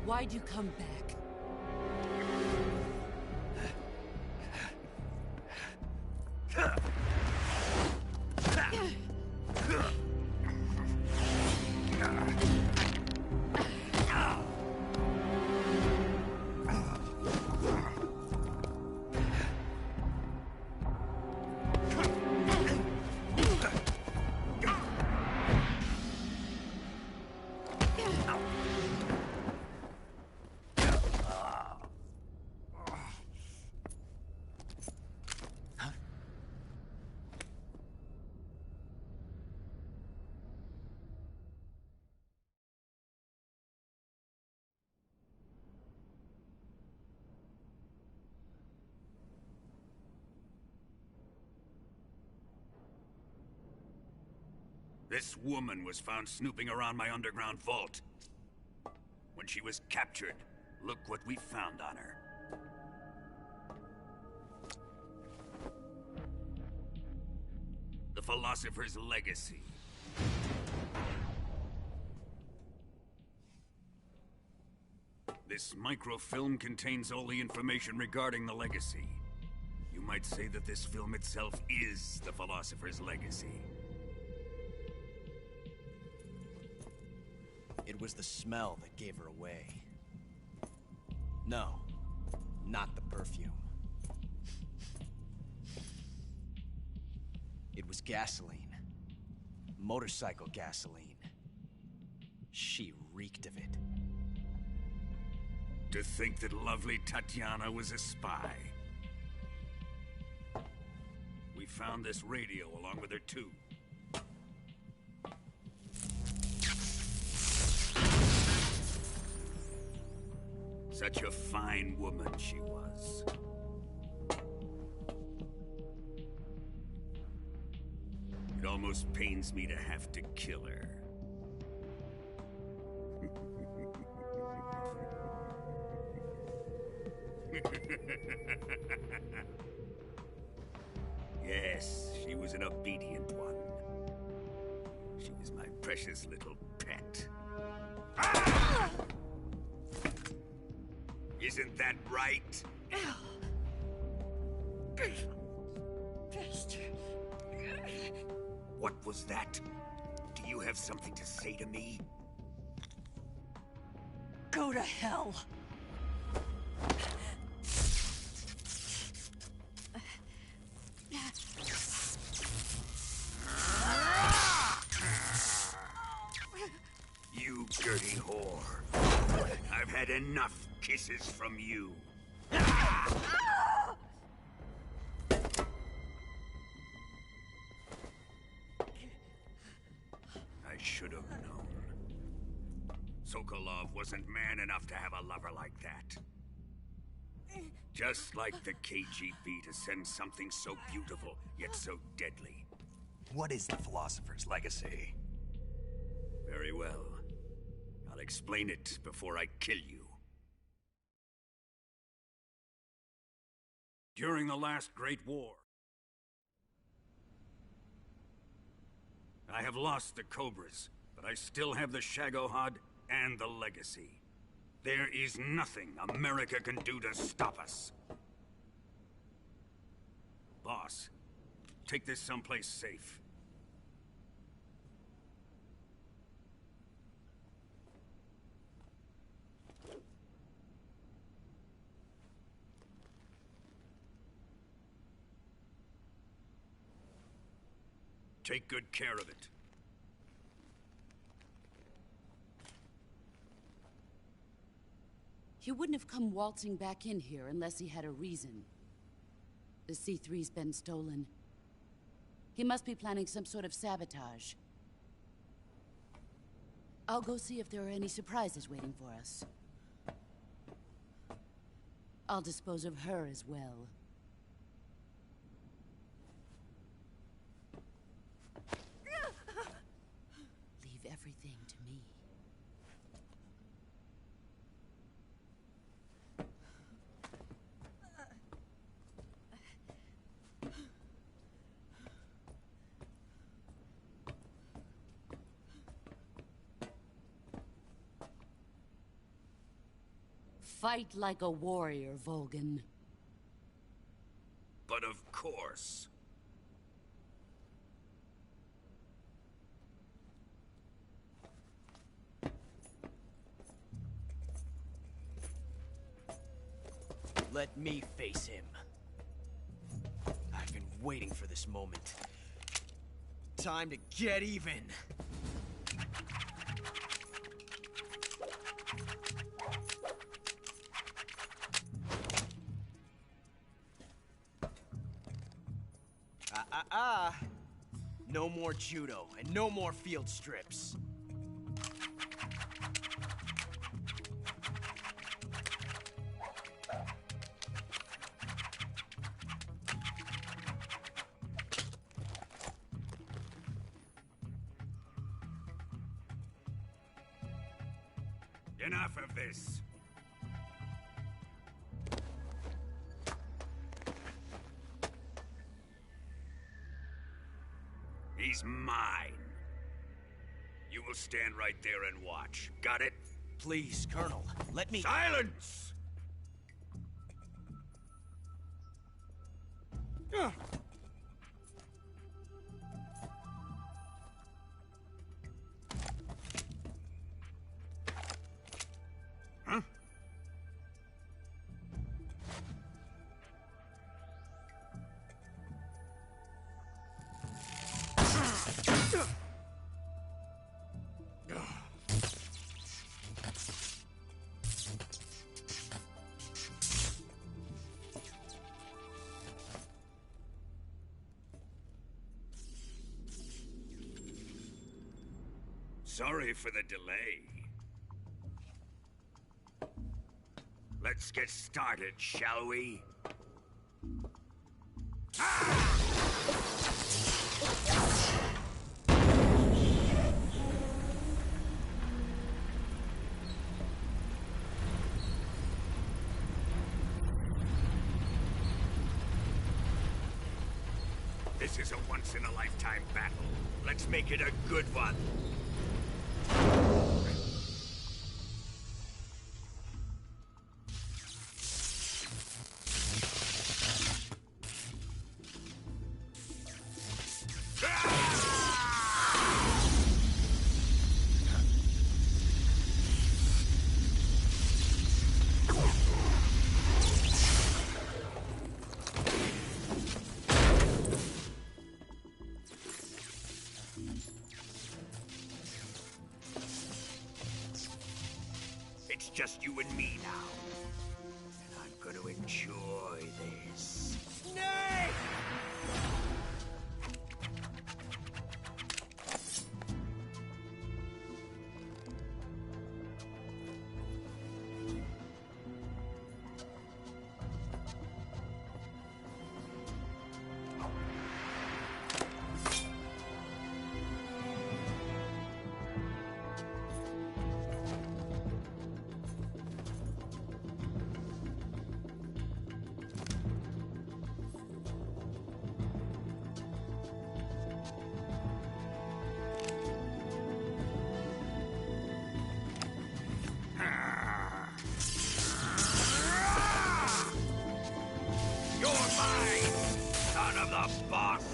Why'd you come back? This woman was found snooping around my underground vault. When she was captured, look what we found on her. The Philosopher's Legacy. This microfilm contains all the information regarding the Legacy. You might say that this film itself is the Philosopher's Legacy. It was the smell that gave her away. No, not the perfume. It was gasoline. Motorcycle gasoline. She reeked of it. To think that lovely Tatiana was a spy. We found this radio along with her too. Such a fine woman she was. It almost pains me to have to kill her. Yes, she was an obedient one. She was my precious little pet. Ah! Isn't that right? What was that? Do you have something to say to me? Go to hell. You dirty whore. I've had enough kisses from you. I should have known. Sokolov wasn't man enough to have a lover like that. Just like the KGB to send something so beautiful, yet so deadly. What is the Philosopher's Legacy? Very well. I'll explain it before I kill you. During the last Great War, I have lost the Cobras, but I still have the Shagohod and the Legacy. There is nothing America can do to stop us. Boss, take this someplace safe. Take good care of it. He wouldn't have come waltzing back in here unless he had a reason. The C3's been stolen. He must be planning some sort of sabotage. I'll go see if there are any surprises waiting for us. I'll dispose of her as well. Leave everything to me. Fight like a warrior, Volgan. But of course. Let me face him. I've been waiting for this moment. Time to get even. No more judo, and no more field strips. Enough of this. He's mine. You will stand right there and watch. Got it? Please, Colonel, let me— Silence! Huh? Sorry for the delay. Let's get started, shall we? This is a once-in-a-lifetime battle. Let's make it a good one. It's just you and me now. And I'm gonna enjoy this. Snake! You're mine, son of the boss!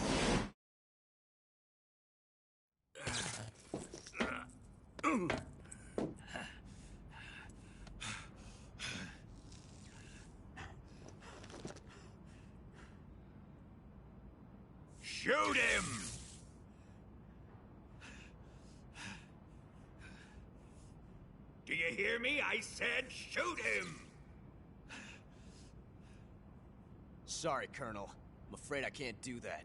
Shoot him! Do you hear me? I said shoot him! Sorry, Colonel. I'm afraid I can't do that.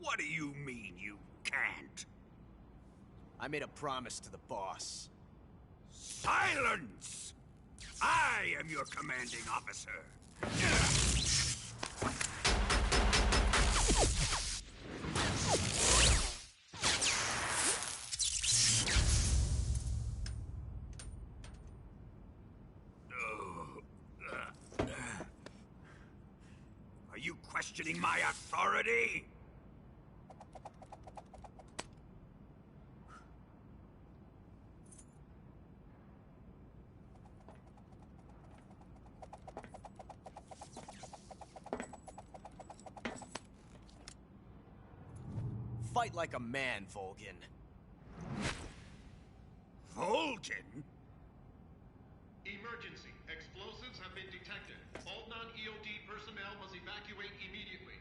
What do you mean you can't? I made a promise to the boss. Silence! I am your commanding officer. Are you questioning my authority? Fight like a man, Volgin. Volgin? Emergency. Explosives have been detected. All non-EOD personnel must evacuate immediately.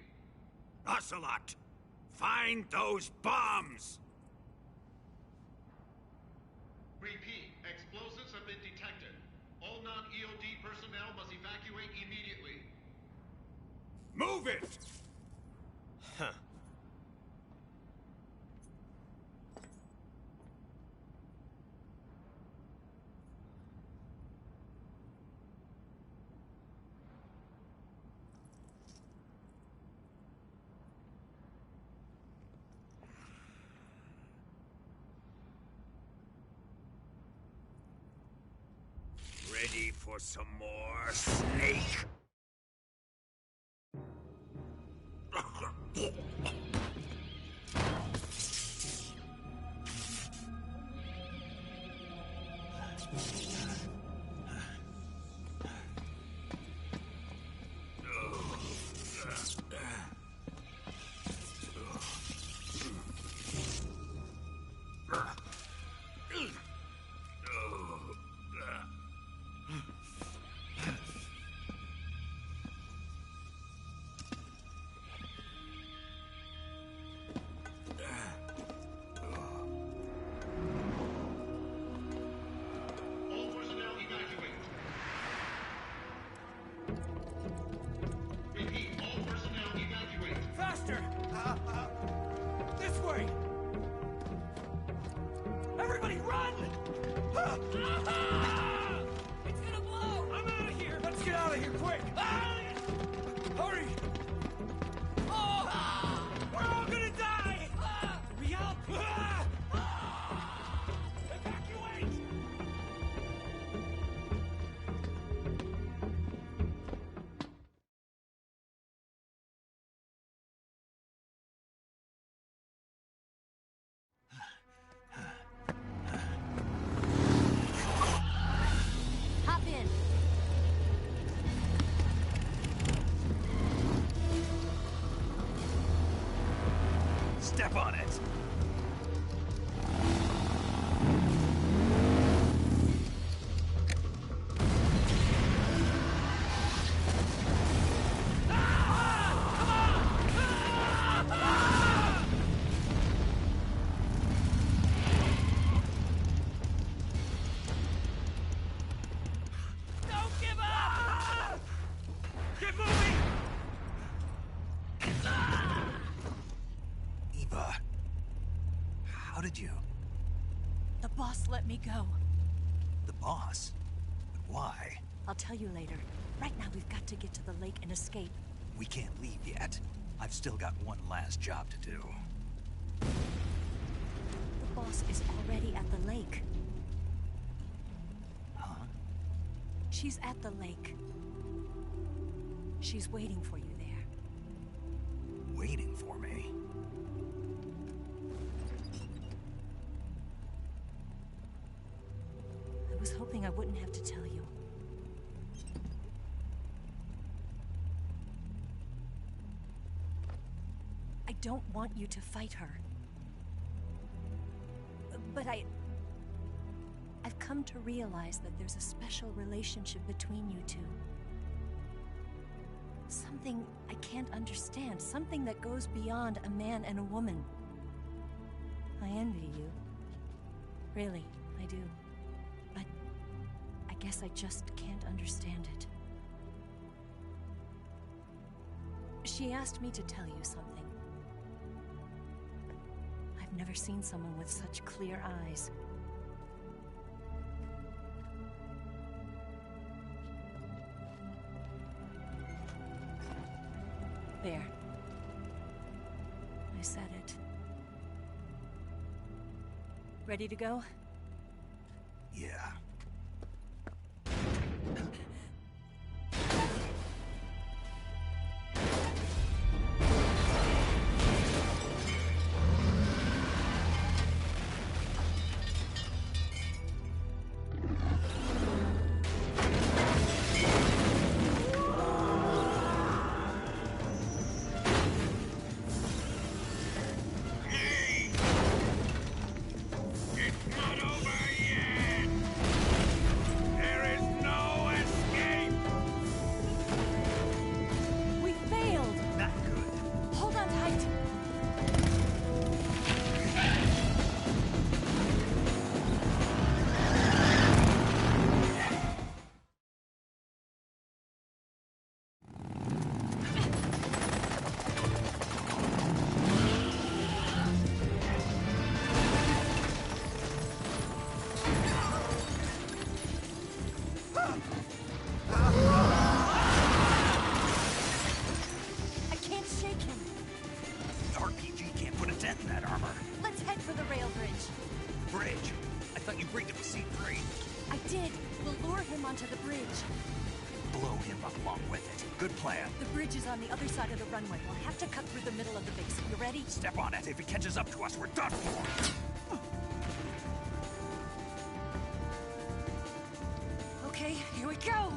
Ocelot! Find those bombs! Repeat. Explosives have been detected. All non-EOD personnel must evacuate immediately. Move it! Huh. Ready for some more, Snake? Everybody run! It's gonna blow! I'm out of here! Let's get out of here, quick! Hurry! Oh! We're all gonna die! Hurry up! Evacuate! Hop in. Step on it! Don't give up! Get moving! Eva, how did you? The boss let me go. The boss? But why? I'll tell you later. Right now, we've got to get to the lake and escape. We can't leave yet. I've still got one last job to do. The boss is already at the lake. Huh? She's at the lake. She's waiting for you there. Waiting for me? I was hoping I wouldn't have to tell you. I don't want you to fight her. But I've come to realize that there's a special relationship between you two. Something I can't understand. Something that goes beyond a man and a woman. I envy you. Really, I do. But guess I just can't understand it. She asked me to tell you something. I've never seen someone with such clear eyes. There. I said it. Ready to go? Yeah. On the other side of the runway. We'll have to cut through the middle of the base. You ready? Step on it. If he catches up to us, we're done for. Okay, here we go!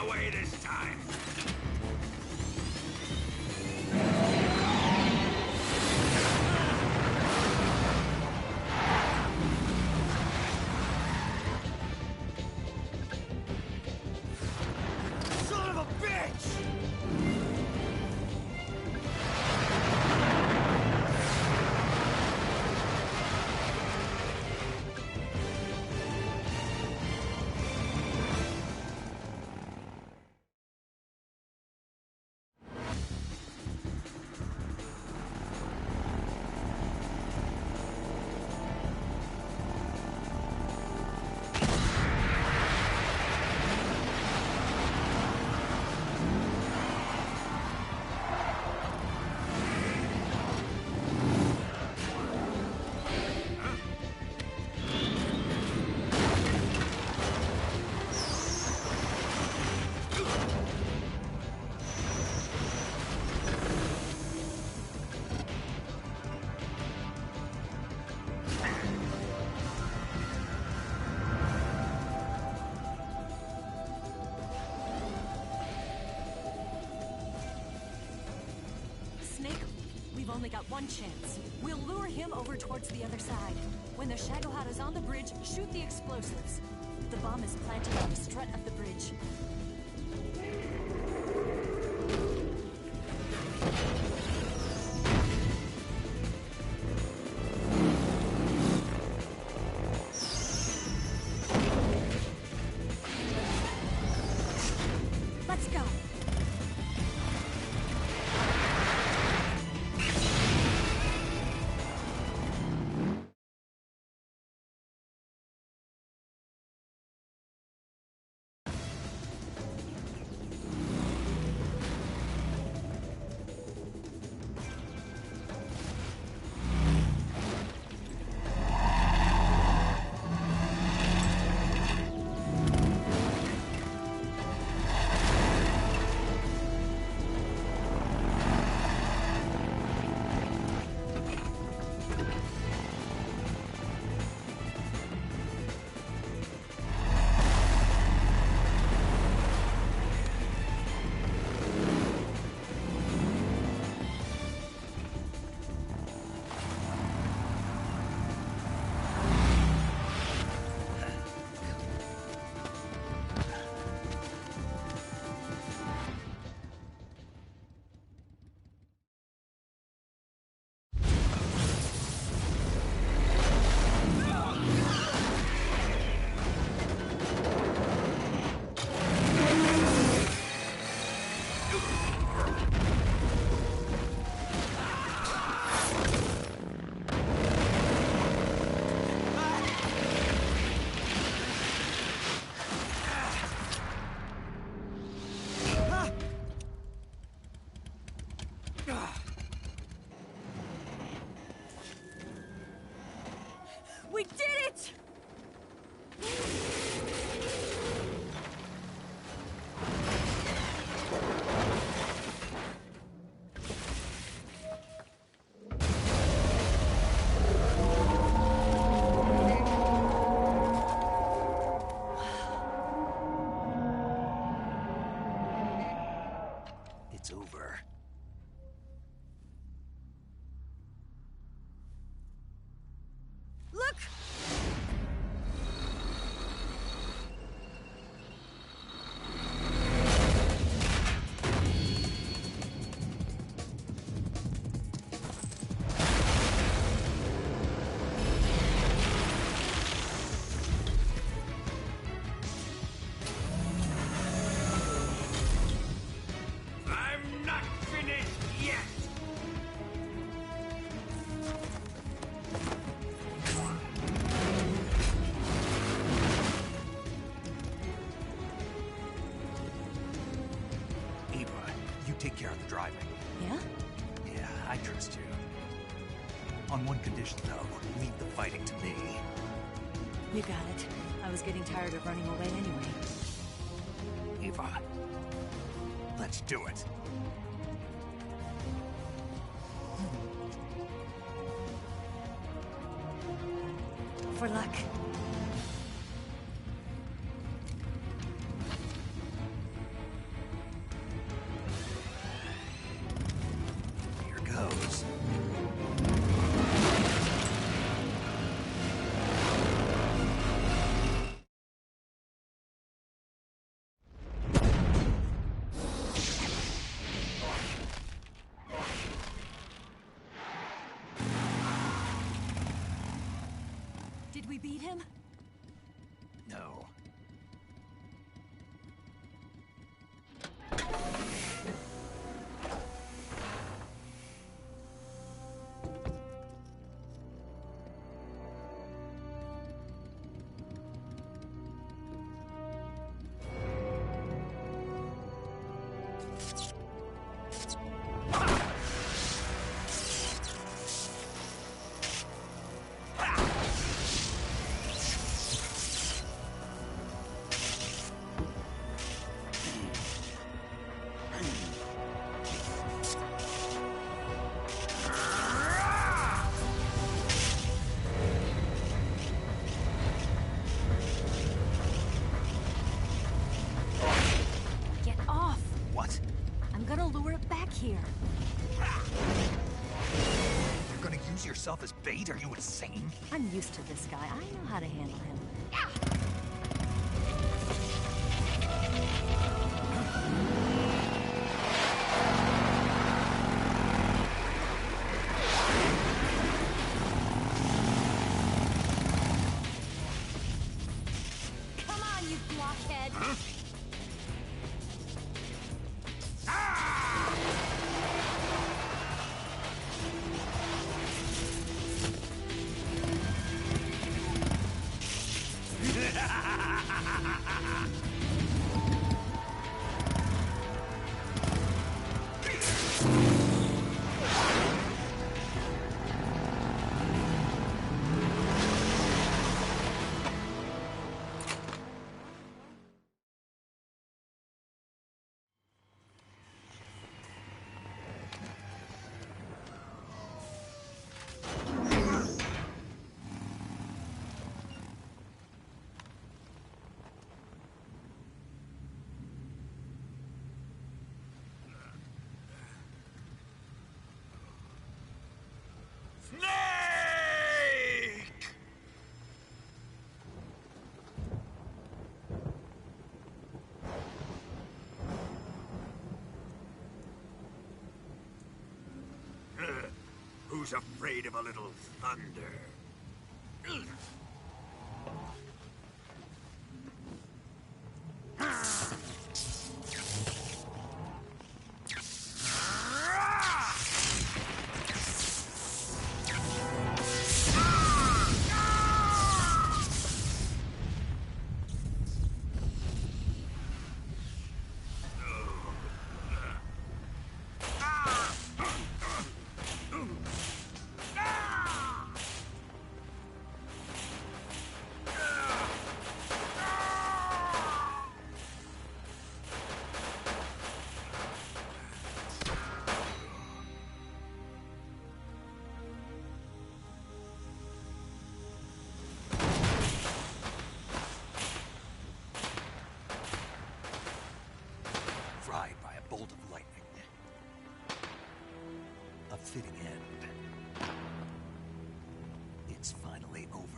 away this time. Son of a bitch! Snake, we've only got one chance. We'll lure him over towards the other side. When the Shagohod is on the bridge, shoot the explosives. The bomb is planted on the strut of the bridge. Let's go. We did it! It's over. Look! I'm not finished yet! Eva, you take care of the driving. Yeah? Yeah, I trust you. On one condition, though, leave the fighting to me. You got it. I was getting tired of running away anyway. Eva, let's do it. For luck. we beat him? No. Get off! What? I'm gonna lure it back here. You're gonna use yourself as bait? Are you insane? I'm used to this guy. I know how to handle him. Come on, you blockhead! Who's afraid of a little thunder? Fried by a bolt of lightning. A fitting end. It's finally over.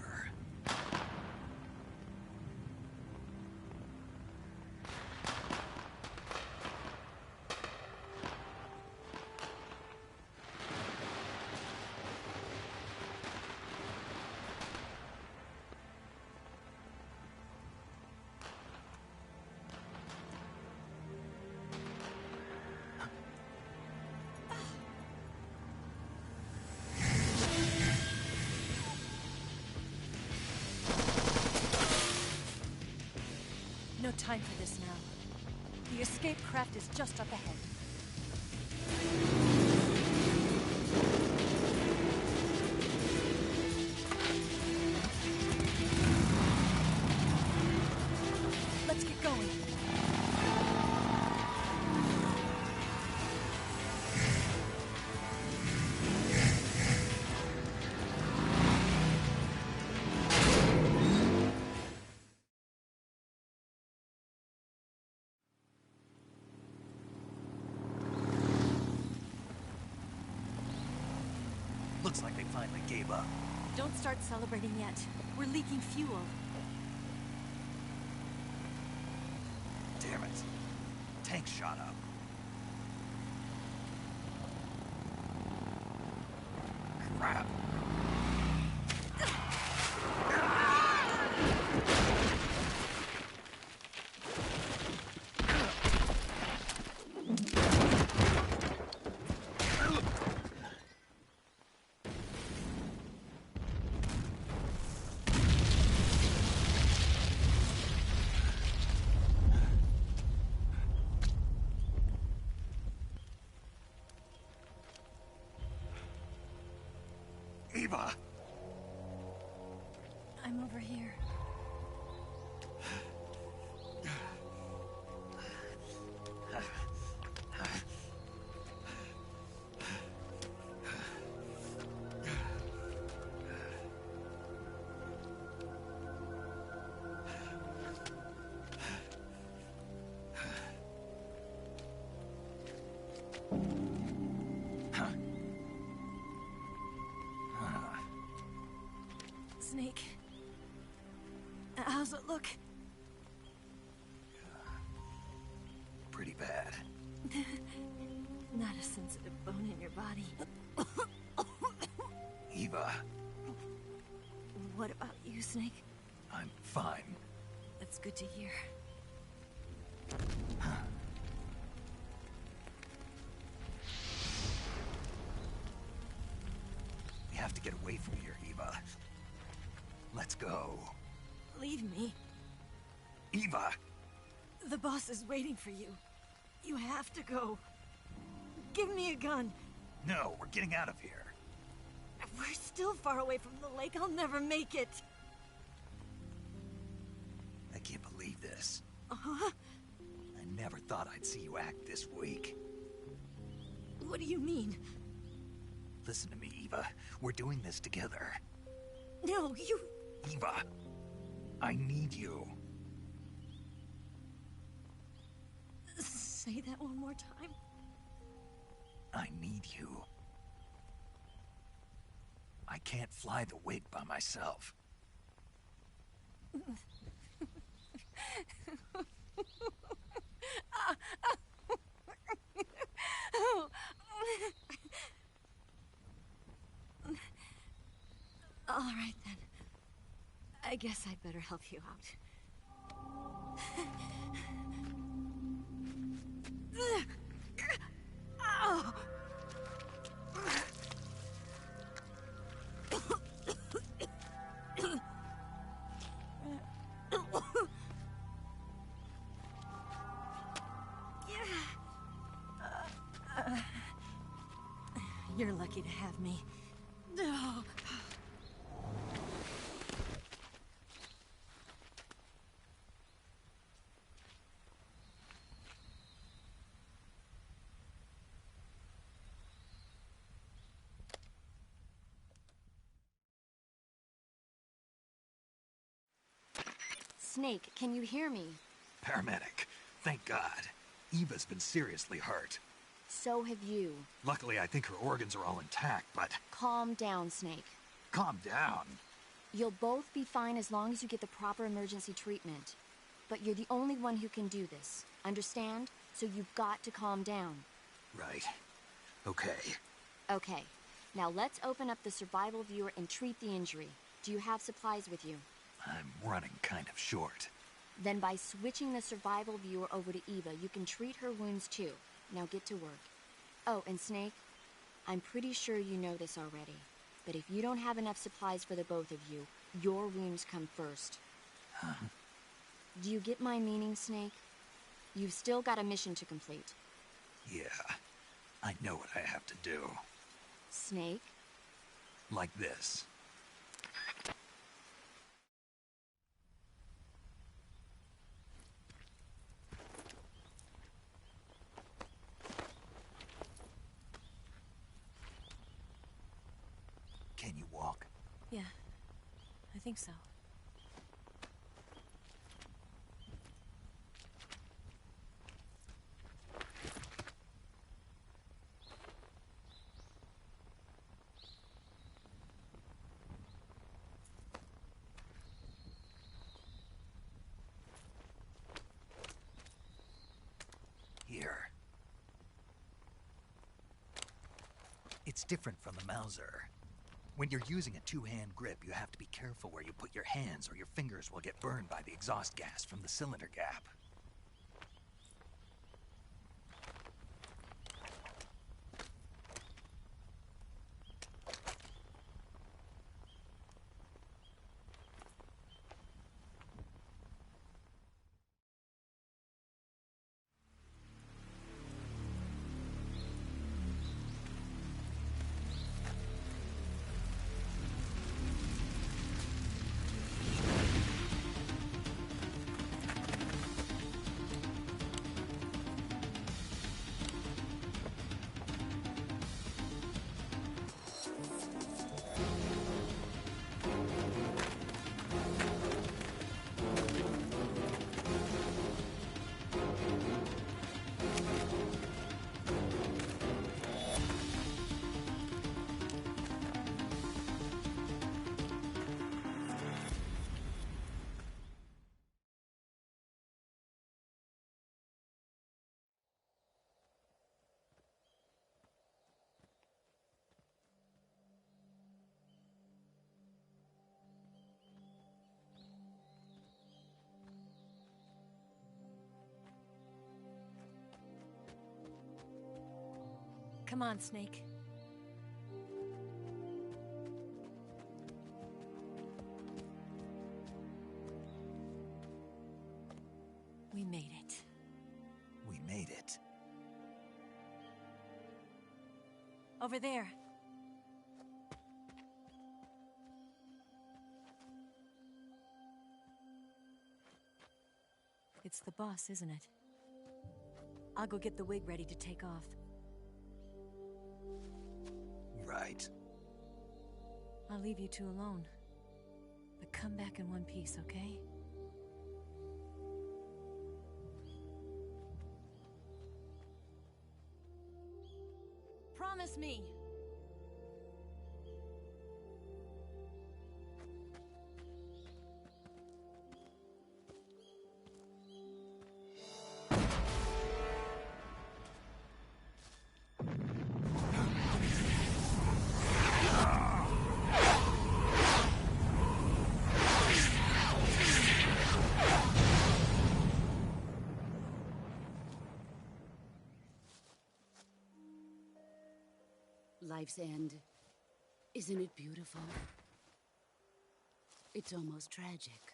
No time for this now. The escape craft is just up ahead. Let's get going. Looks like they finally gave up. Don't start celebrating yet. We're leaking fuel. Damn it. Tank shot up. Crap. Eva! I'm over here. Snake. How's it look? Pretty bad. Not a sensitive bone in your body. Eva, What about you, Snake? I'm fine. That's good to hear. We have to get away from here, Eva. Let's go. Leave me. Eva! The boss is waiting for you. You have to go. Give me a gun. No, we're getting out of here. We're still far away from the lake. I'll never make it. I can't believe this. Uh-huh. I never thought I'd see you act this weak. What do you mean? Listen to me, Eva. We're doing this together. No, you... Eva, I need you. Say that one more time. I need you. I can't fly the wig by myself. All right, then. I guess I'd better help you out. Ow! You're lucky to have me. No. Snake, can you hear me? Paramedic, thank God. Eva's been seriously hurt. So have you. Luckily, I think her organs are all intact, but... Calm down, Snake. Calm down. You'll both be fine as long as you get the proper emergency treatment. But you're the only one who can do this. Understand? So you've got to calm down. Right. Okay. Okay. Now let's open up the survival viewer and treat the injury. Do you have supplies with you? I'm running kind of short. Then by switching the survival viewer over to Eva, you can treat her wounds too. Now get to work. Oh, and Snake, I'm pretty sure you know this already, but if you don't have enough supplies for the both of you, your wounds come first. Huh? Do you get my meaning, Snake? You've still got a mission to complete. Yeah, I know what I have to do. Snake? Like this. Can you walk? Yeah, I think so. Here. It's different from the Mauser. When you're using a two-hand grip, you have to be careful where you put your hands or your fingers will get burned by the exhaust gas from the cylinder gap. Come on, Snake. We made it. We made it. Over there. It's the boss, isn't it? I'll go get the wig ready to take off. Right. I'll leave you two alone. But come back in one piece, okay? Promise me! Life's end. Isn't it beautiful? It's almost tragic.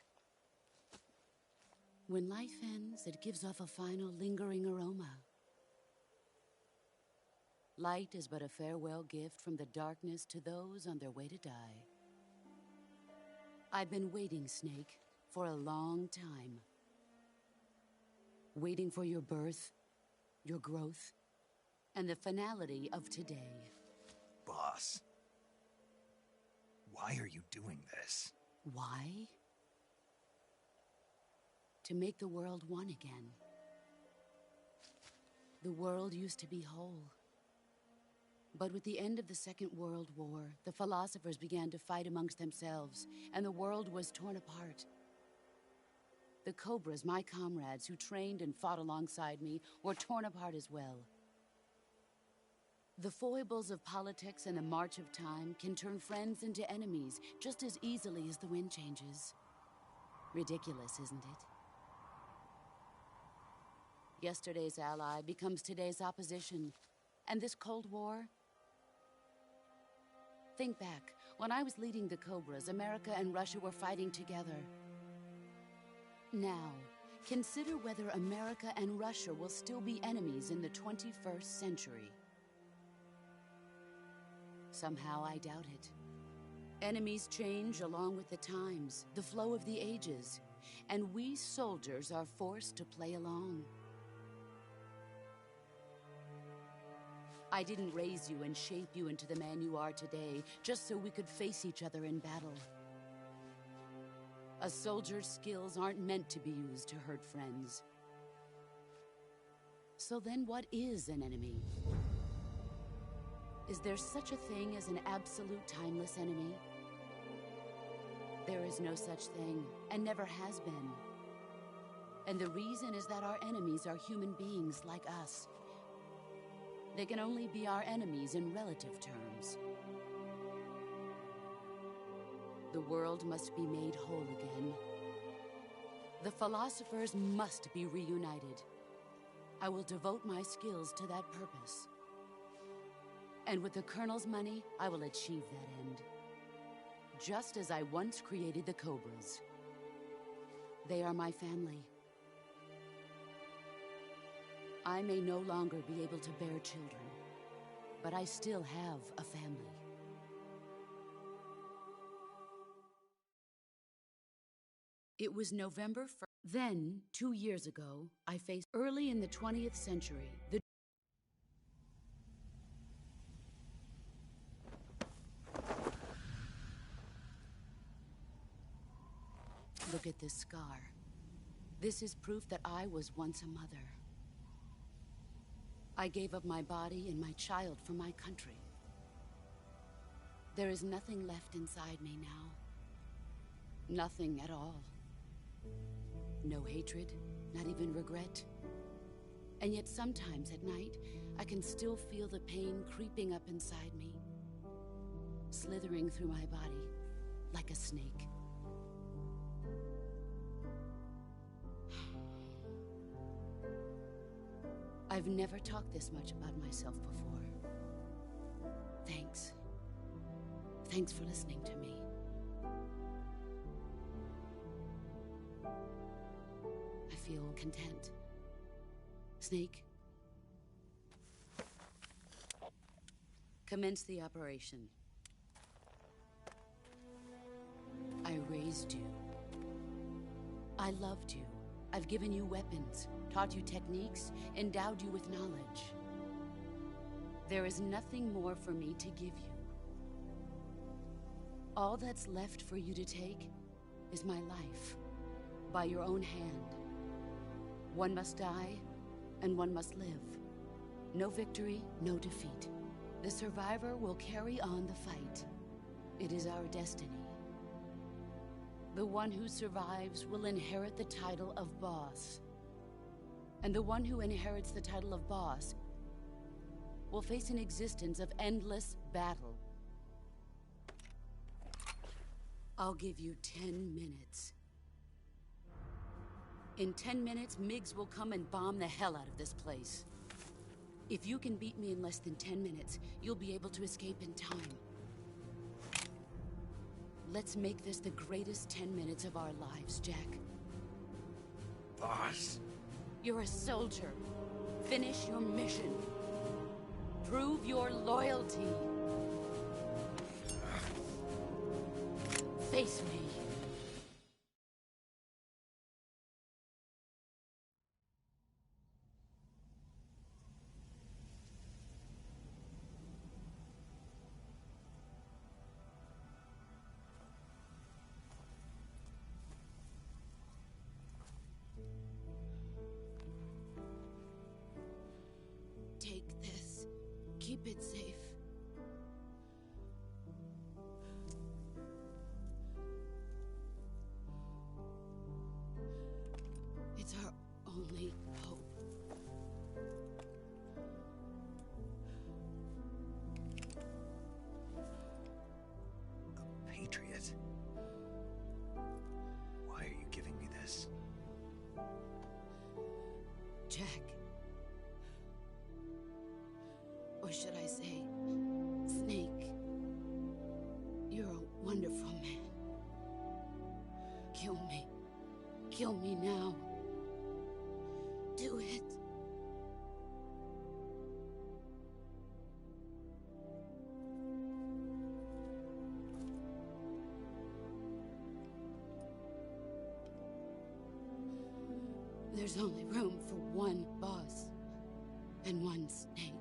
When life ends, it gives off a final lingering aroma. Light is but a farewell gift from the darkness to those on their way to die. I've been waiting, Snake, for a long time. Waiting for your birth, your growth, and the finality of today. Boss, why are you doing this? Why? To make the world one again. The world used to be whole. But with the end of the Second World War, the philosophers began to fight amongst themselves, and the world was torn apart. The Cobras, my comrades who trained and fought alongside me, were torn apart as well. The foibles of politics and the march of time can turn friends into enemies just as easily as the wind changes. Ridiculous, isn't it? Yesterday's ally becomes today's opposition. And this Cold War? Think back. When I was leading the Cobras, America and Russia were fighting together. Now, consider whether America and Russia will still be enemies in the 21st century. Somehow I doubt it. Enemies change along with the times, the flow of the ages, and we soldiers are forced to play along. I didn't raise you and shape you into the man you are today just so we could face each other in battle. A soldier's skills aren't meant to be used to hurt friends. So then what is an enemy? Is there such a thing as an absolute timeless enemy? There is no such thing, and never has been. And the reason is that our enemies are human beings like us. They can only be our enemies in relative terms. The world must be made whole again. The philosophers must be reunited. I will devote my skills to that purpose. And with the Colonel's money, I will achieve that end. Just as I once created the Cobras. They are my family. I may no longer be able to bear children, but I still have a family. It was November 1st. Then, 2 years ago, I faced early in the 20th century, the Look at this scar. This is proof that I was once a mother. I gave up my body and my child for my country. There is nothing left inside me now. Nothing at all. No hatred, not even regret. And yet sometimes at night, I can still feel the pain creeping up inside me, slithering through my body like a snake. I've never talked this much about myself before. Thanks. Thanks for listening to me. I feel content. Snake? Commence the operation. I raised you. I loved you. I've given you weapons, taught you techniques, endowed you with knowledge. There is nothing more for me to give you. All that's left for you to take is my life, by your own hand. One must die, and one must live. No victory, no defeat. The survivor will carry on the fight. It is our destiny. The one who survives will inherit the title of boss. And the one who inherits the title of boss will face an existence of endless battle. I'll give you 10 minutes. In 10 minutes, MiGs will come and bomb the hell out of this place. If you can beat me in less than 10 minutes, you'll be able to escape in time. Let's make this the greatest 10 minutes of our lives, Jack. Boss? You're a soldier. Finish your mission. Prove your loyalty. Face me. Take this. Keep it safe. It's our only hope. A patriot? Why are you giving me this? Jack. Or should I say, Snake? You're a wonderful man. Kill me. Kill me now. Do it. There's only room for one boss and one Snake.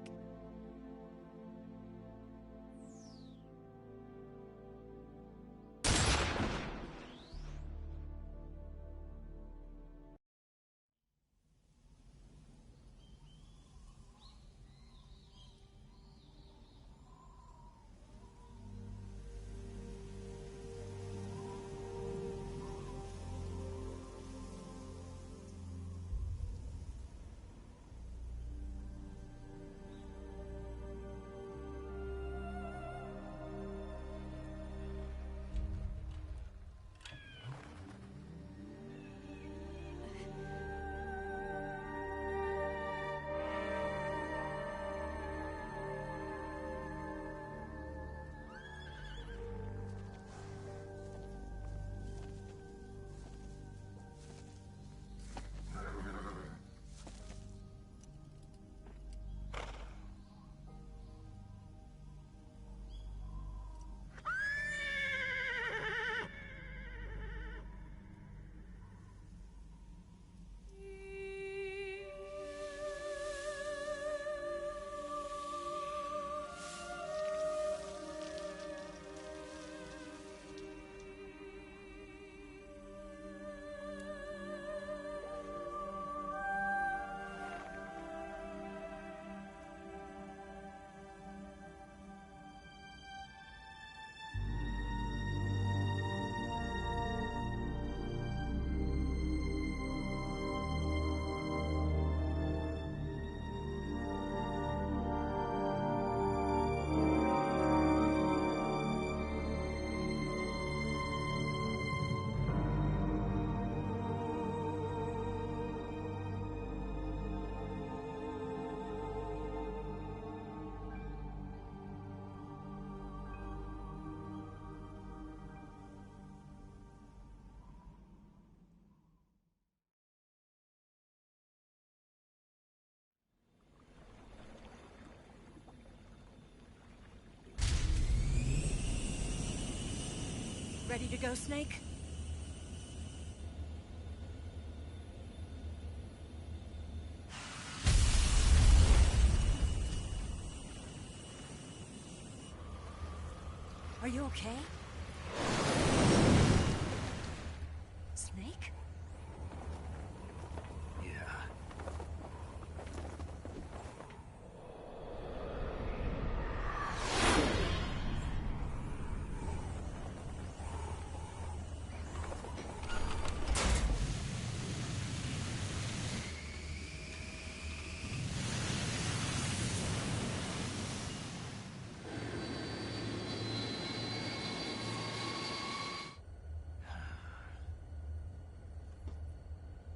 Ready to go, Snake? Are you okay? Snake? Yeah.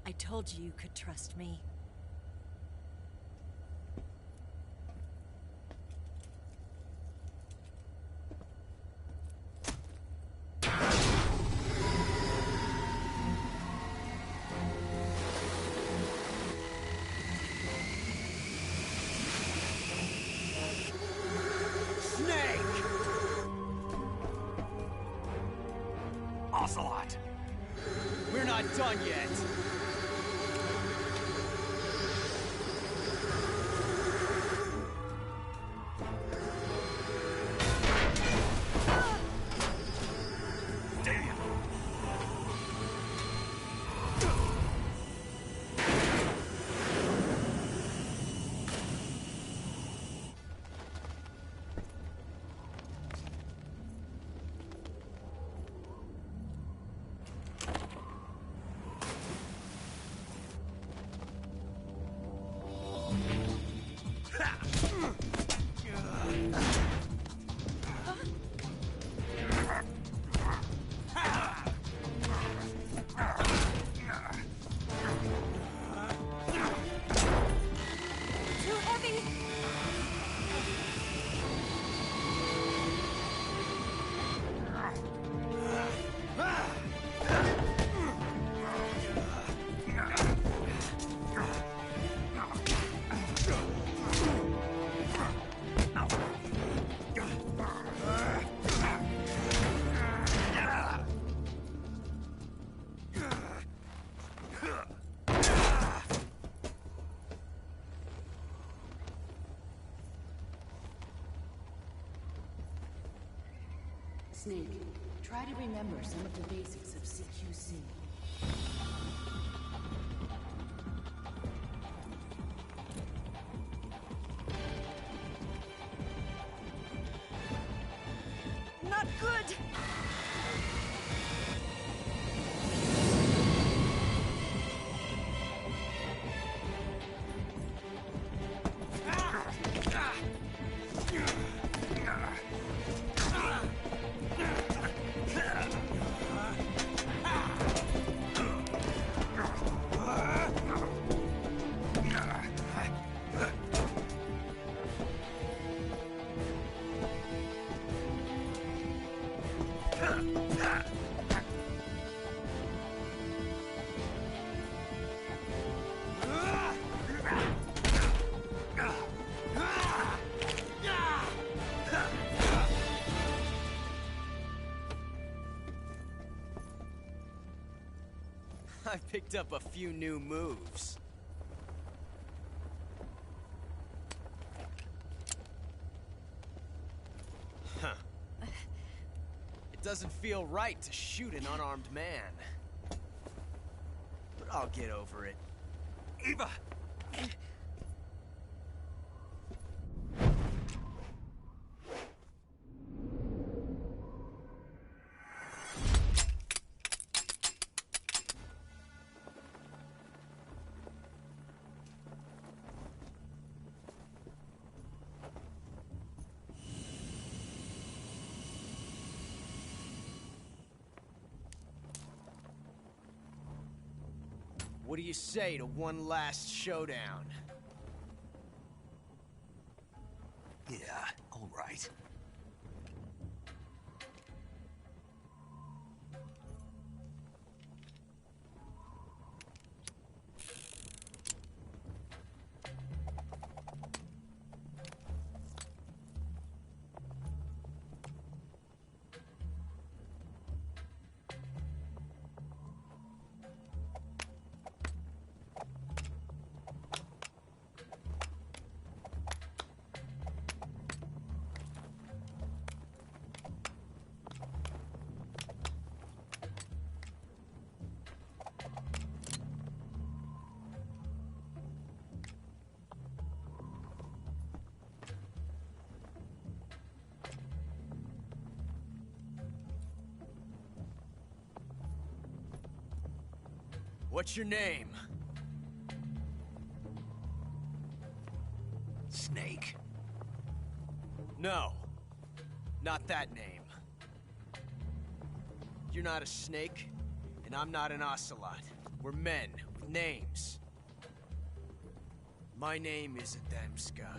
I told you you could trust me. Snake! Ocelot! We're not done yet! Too heavy! Snake, try to remember some of the basics of CQC. Not good! I picked up a few new moves. Huh. It doesn't feel right to shoot an unarmed man. But I'll get over it. Eva! What do you say to one last showdown? Yeah, all right. What's your name? Snake. No. Not that name. You're not a snake, and I'm not an ocelot. We're men with names. My name is Adamska.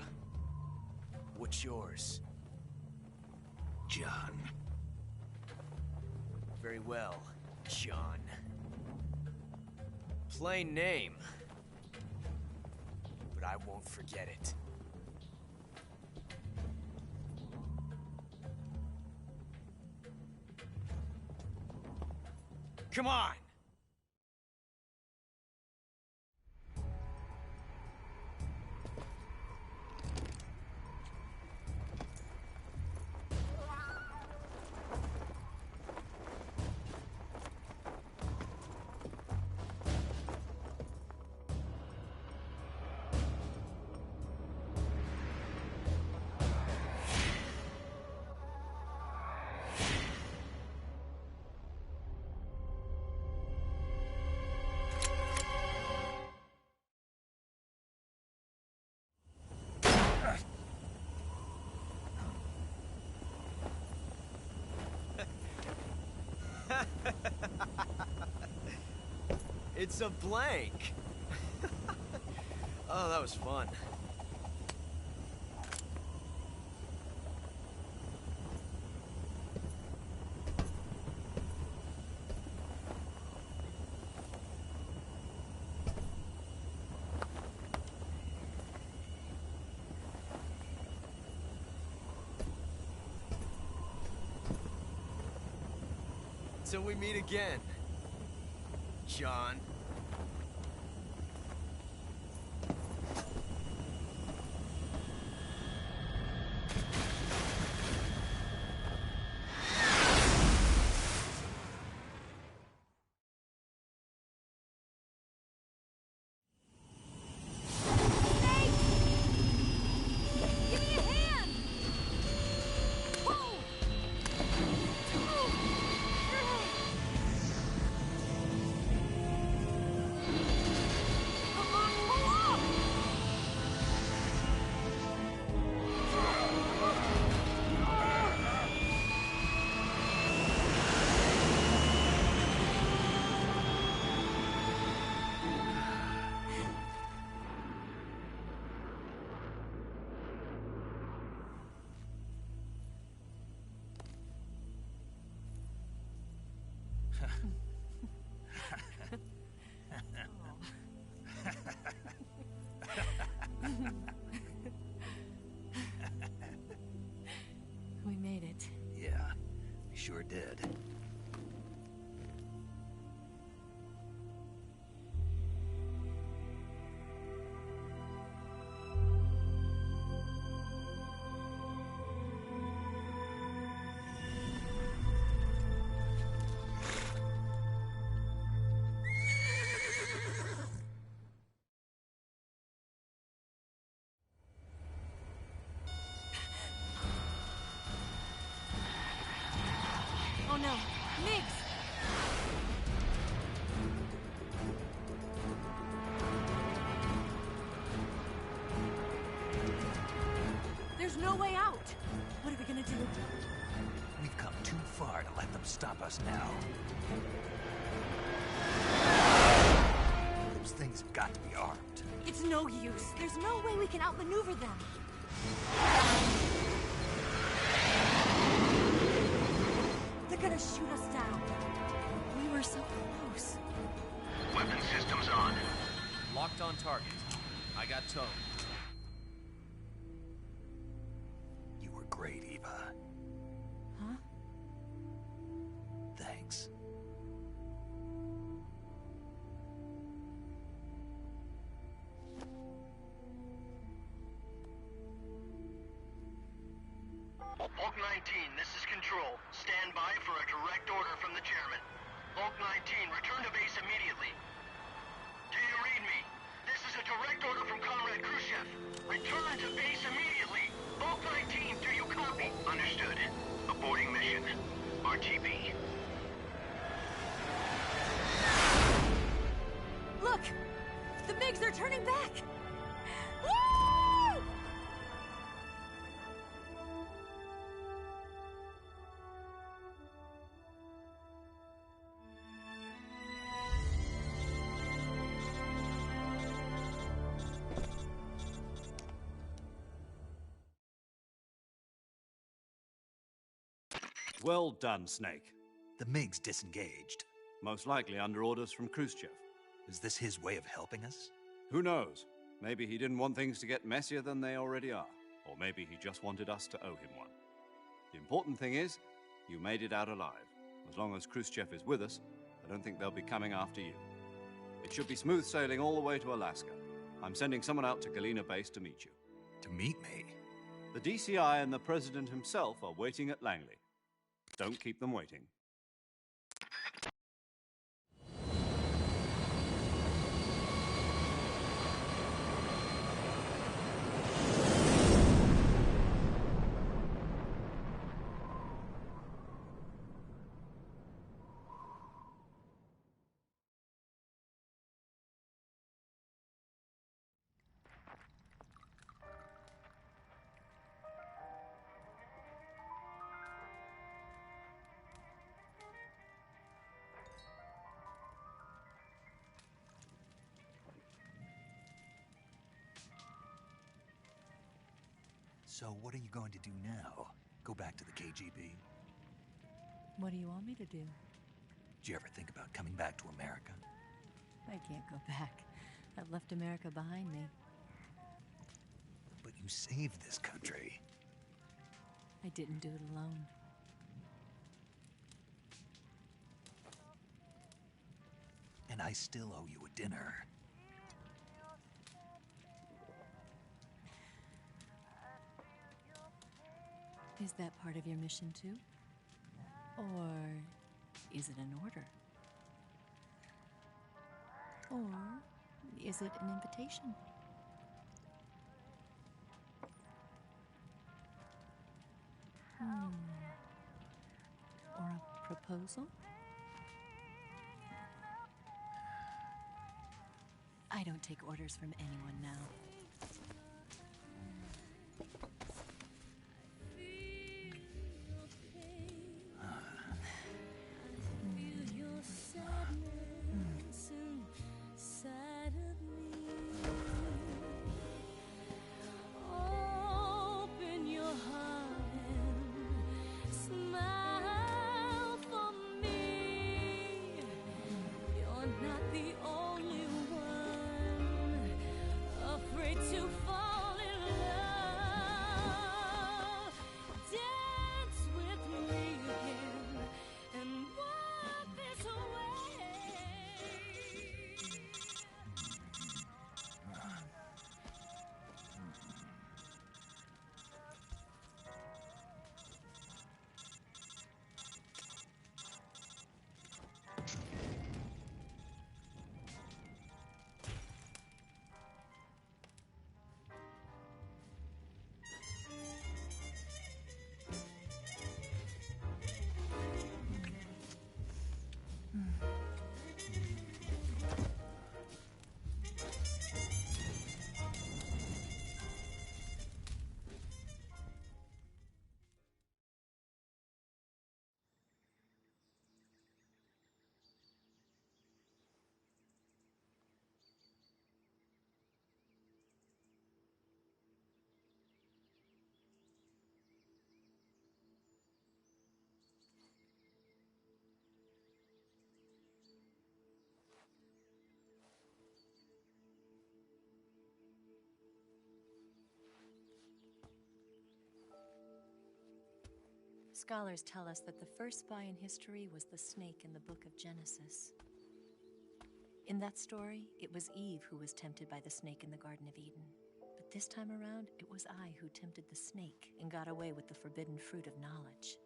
What's yours? John. Very well, John. Plain name. But I won't forget it. Come on! It's a blank. Oh, that was fun. Till we meet again, John. We made it. Yeah, we sure did. Oh no, Miggs! There's no way out! What are we gonna do? We've come too far to let them stop us now. Those things have got to be armed. It's no use. There's no way we can outmaneuver them. They're gonna shoot us down. We were so close. Weapon systems on. Locked on target. I got towed. You were great, Eva. Huh? Thanks. Hulk 19, this is Control. Stand by for a direct order from the chairman. Hulk 19, return to base immediately. Do you read me? This is a direct order from Comrade Khrushchev. Return to base immediately. Hulk 19, do you copy? Understood. Aborting mission. RTB. Snakes are turning back! Woo! Well done, Snake. The MiG's disengaged. Most likely under orders from Khrushchev. Is this his way of helping us? Who knows? Maybe he didn't want things to get messier than they already are. Or maybe he just wanted us to owe him one. The important thing is, you made it out alive. As long as Khrushchev is with us, I don't think they'll be coming after you. It should be smooth sailing all the way to Alaska. I'm sending someone out to Galena Base to meet you. To meet me? The DCI and the President himself are waiting at Langley. Don't keep them waiting. So what are you going to do now? Go back to the KGB? What do you want me to do? Did you ever think about coming back to America? I can't go back. I've left America behind me. But you saved this country. I didn't do it alone. And I still owe you a dinner. Is that part of your mission too? Or is it an order? Or is it an invitation? Or a proposal? I don't take orders from anyone now. Scholars tell us that the first spy in history was the snake in the book of Genesis. In that story, it was Eve who was tempted by the snake in the Garden of Eden. But this time around, it was I who tempted the snake and got away with the forbidden fruit of knowledge.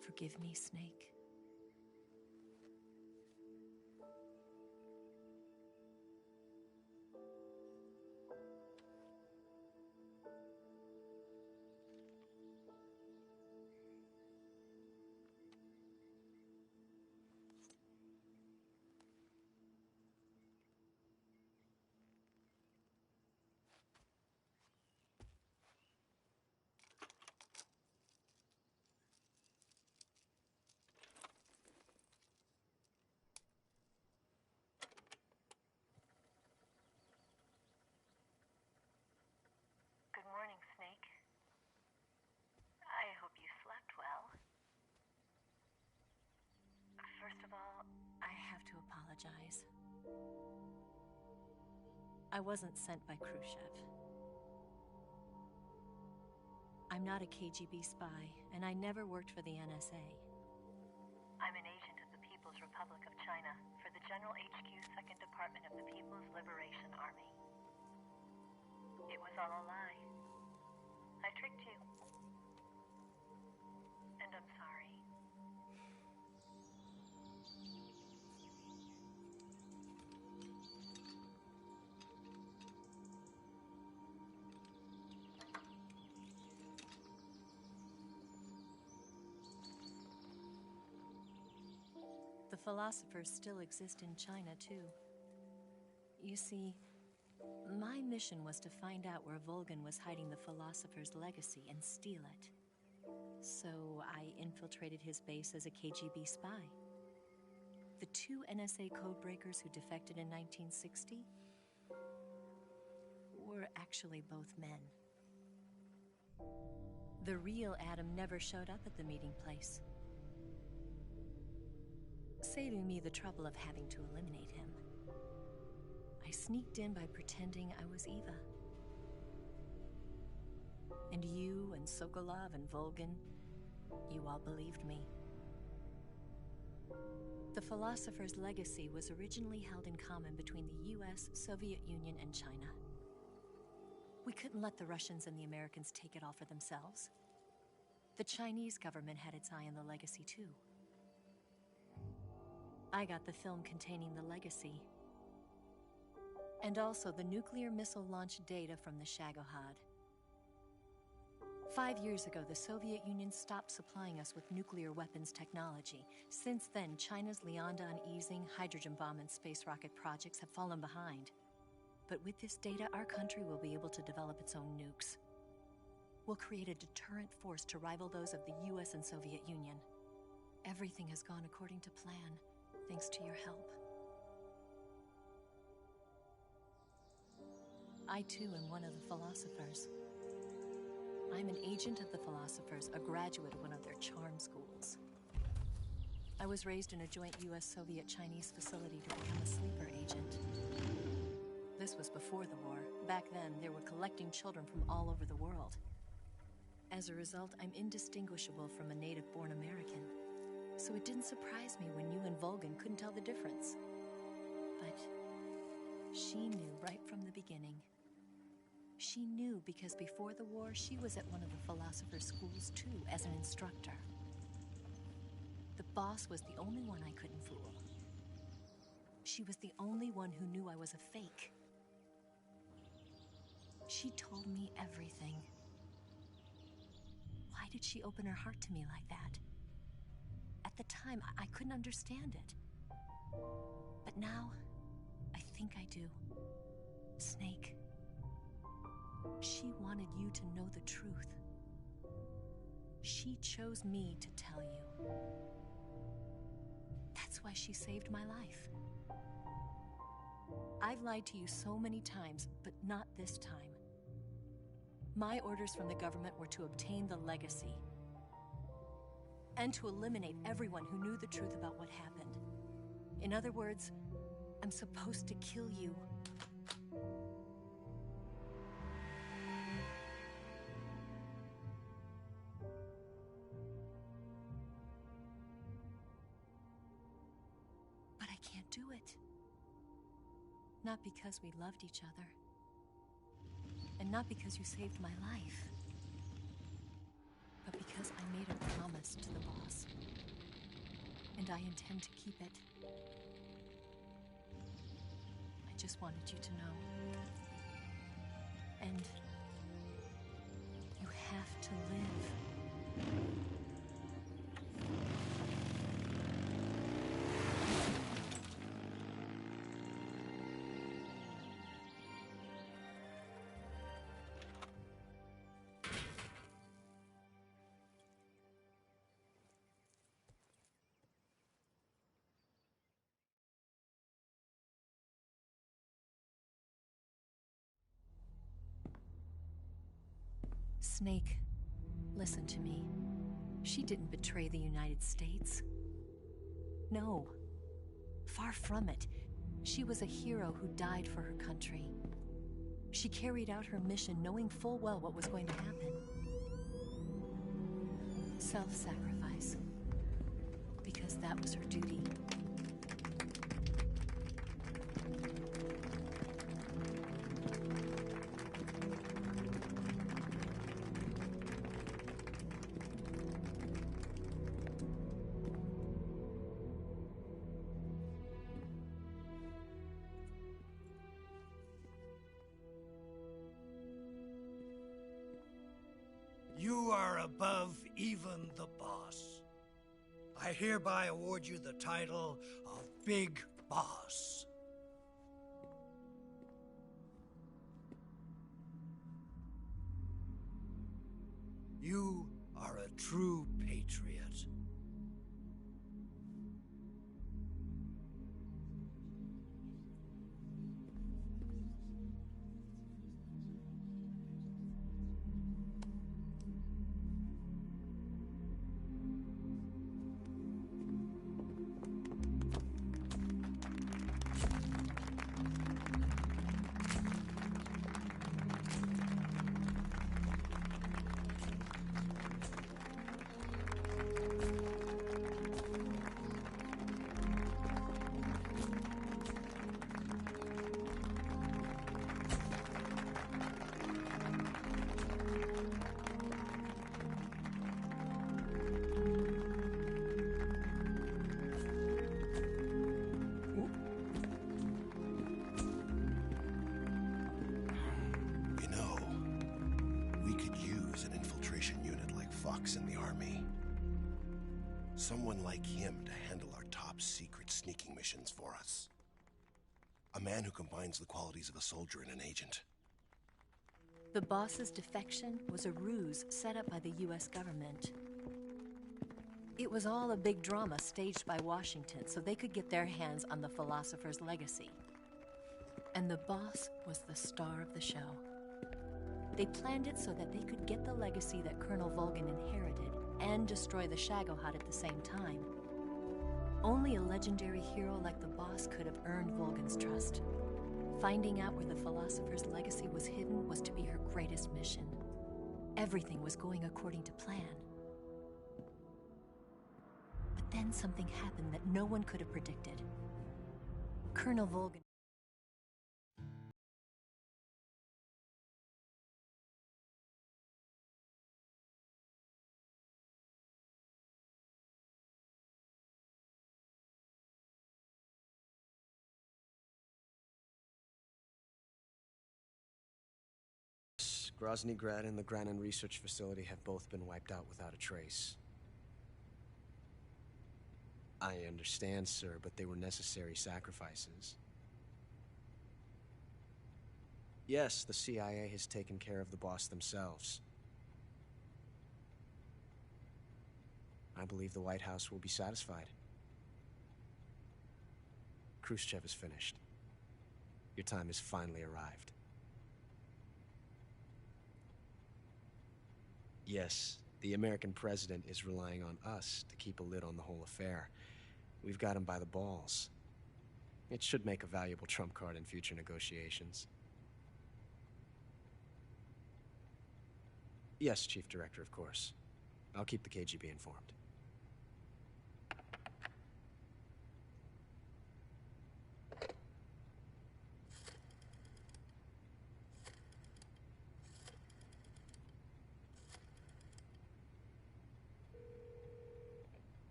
Forgive me, Snake. apologize. I wasn't sent by Khrushchev. I'm not a KGB spy, and I never worked for the NSA. I'm an agent of the People's Republic of China for the General HQ 2nd Department of the People's Liberation Army. It was all a lie. I tricked you. And I'm sorry. The philosophers still exist in China, too. You see, my mission was to find out where Volgin was hiding the philosopher's legacy and steal it. So I infiltrated his base as a KGB spy. The 2 NSA codebreakers who defected in 1960 were actually both men. The real Adam never showed up at the meeting place, saving me the trouble of having to eliminate him. I sneaked in by pretending I was Eva. And you and Sokolov and Volgin, you all believed me. The philosopher's legacy was originally held in common between the US, Soviet Union, and China. We couldn't let the Russians and the Americans take it all for themselves. The Chinese government had its eye on the legacy, too. I got the film containing the legacy, and also the nuclear missile launch data from the Shagohod. 5 years ago, the Soviet Union stopped supplying us with nuclear weapons technology. Since then, China's Liaodong easing, hydrogen bomb, and space rocket projects have fallen behind. But with this data, our country will be able to develop its own nukes. We'll create a deterrent force to rival those of the US and Soviet Union. Everything has gone according to plan, thanks to your help. I, too, am one of the philosophers. I'm an agent of the philosophers, a graduate of one of their charm schools. I was raised in a joint US-Soviet-Chinese facility to become a sleeper agent. This was before the war. Back then, they were collecting children from all over the world. As a result, I'm indistinguishable from a native-born American. So it didn't surprise me when you and Volgin couldn't tell the difference. But she knew right from the beginning. She knew because before the war, she was at one of the philosopher's schools too, as an instructor. The boss was the only one I couldn't fool. She was the only one who knew I was a fake. She told me everything. Why did she open her heart to me like that? At the time, I couldn't understand it. But now, I think I do. Snake. She wanted you to know the truth. She chose me to tell you. That's why she saved my life. I've lied to you so many times, but not this time. My orders from the government were to obtain the legacy and to eliminate everyone who knew the truth about what happened. In other words, I'm supposed to kill you. But I can't do it. Not because we loved each other. And not because you saved my life. But because I made a promise to the boss. And I intend to keep it. I just wanted you to know. And you have to live. Snake, listen to me. She didn't betray the United States. No. Far from it. She was a hero who died for her country. She carried out her mission knowing full well what was going to happen. Self-sacrifice. Because that was her duty. You are above even the boss. I hereby award you the title of Big Boss. You are a true patriot. In the army. Someone like him to handle our top secret sneaking missions for us. A man who combines the qualities of a soldier and an agent. The boss's defection was a ruse set up by the US government. It was all a big drama staged by Washington so they could get their hands on the philosopher's legacy. And the boss was the star of the show. They planned it so that they could get the legacy that Colonel Volgin inherited and destroy the Shagohod at the same time. Only a legendary hero like the boss could have earned Volgin's trust. Finding out where the philosopher's legacy was hidden was to be her greatest mission. Everything was going according to plan. But then something happened that no one could have predicted. Colonel Volgin... Grozny Grad and the Granin Research Facility have both been wiped out without a trace. I understand, sir, but they were necessary sacrifices. Yes, the CIA has taken care of the boss themselves. I believe the White House will be satisfied. Khrushchev is finished. Your time has finally arrived. Yes, the American president is relying on us to keep a lid on the whole affair. We've got him by the balls. It should make a valuable trump card in future negotiations. Yes, Chief Director, of course. I'll keep the KGB informed.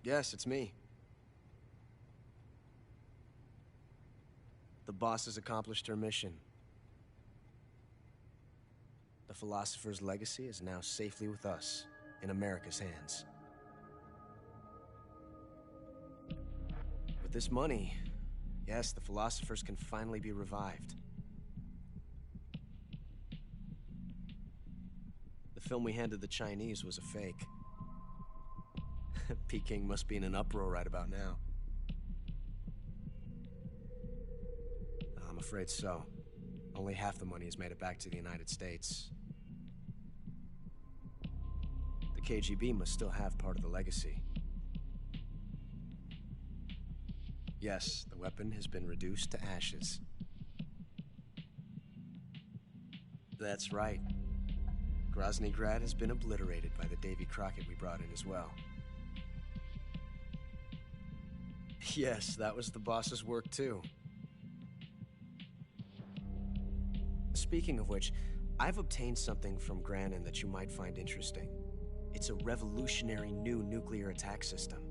Yes, it's me. The boss has accomplished her mission. The philosopher's legacy is now safely with us, in America's hands. With this money, yes, the philosophers can finally be revived. The film we handed the Chinese was a fake. Peking must be in an uproar right about now. I'm afraid so. Only half the money has made it back to the United States. The KGB must still have part of the legacy. Yes, the weapon has been reduced to ashes. That's right. Groznygrad has been obliterated by the Davy Crockett we brought in as well. Yes, that was the boss's work too. Speaking of which, I've obtained something from Granin that you might find interesting. It's a revolutionary new nuclear attack system.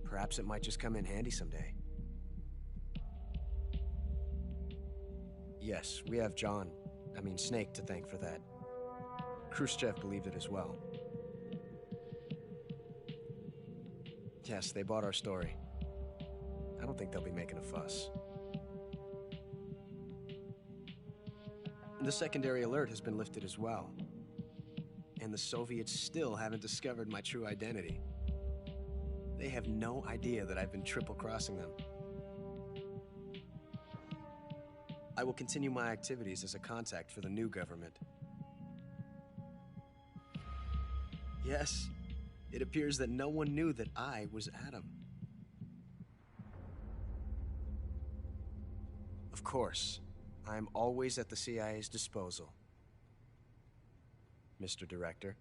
Perhaps it might just come in handy someday. Yes, we have Snake to thank for that. Khrushchev believed it as well. Yes, they bought our story. I don't think they'll be making a fuss. The secondary alert has been lifted as well. And the Soviets still haven't discovered my true identity. They have no idea that I've been triple-crossing them. I will continue my activities as a contact for the new government. Yes, it appears that no one knew that I was Adam. Of course, I'm always at the CIA's disposal, Mr. Director.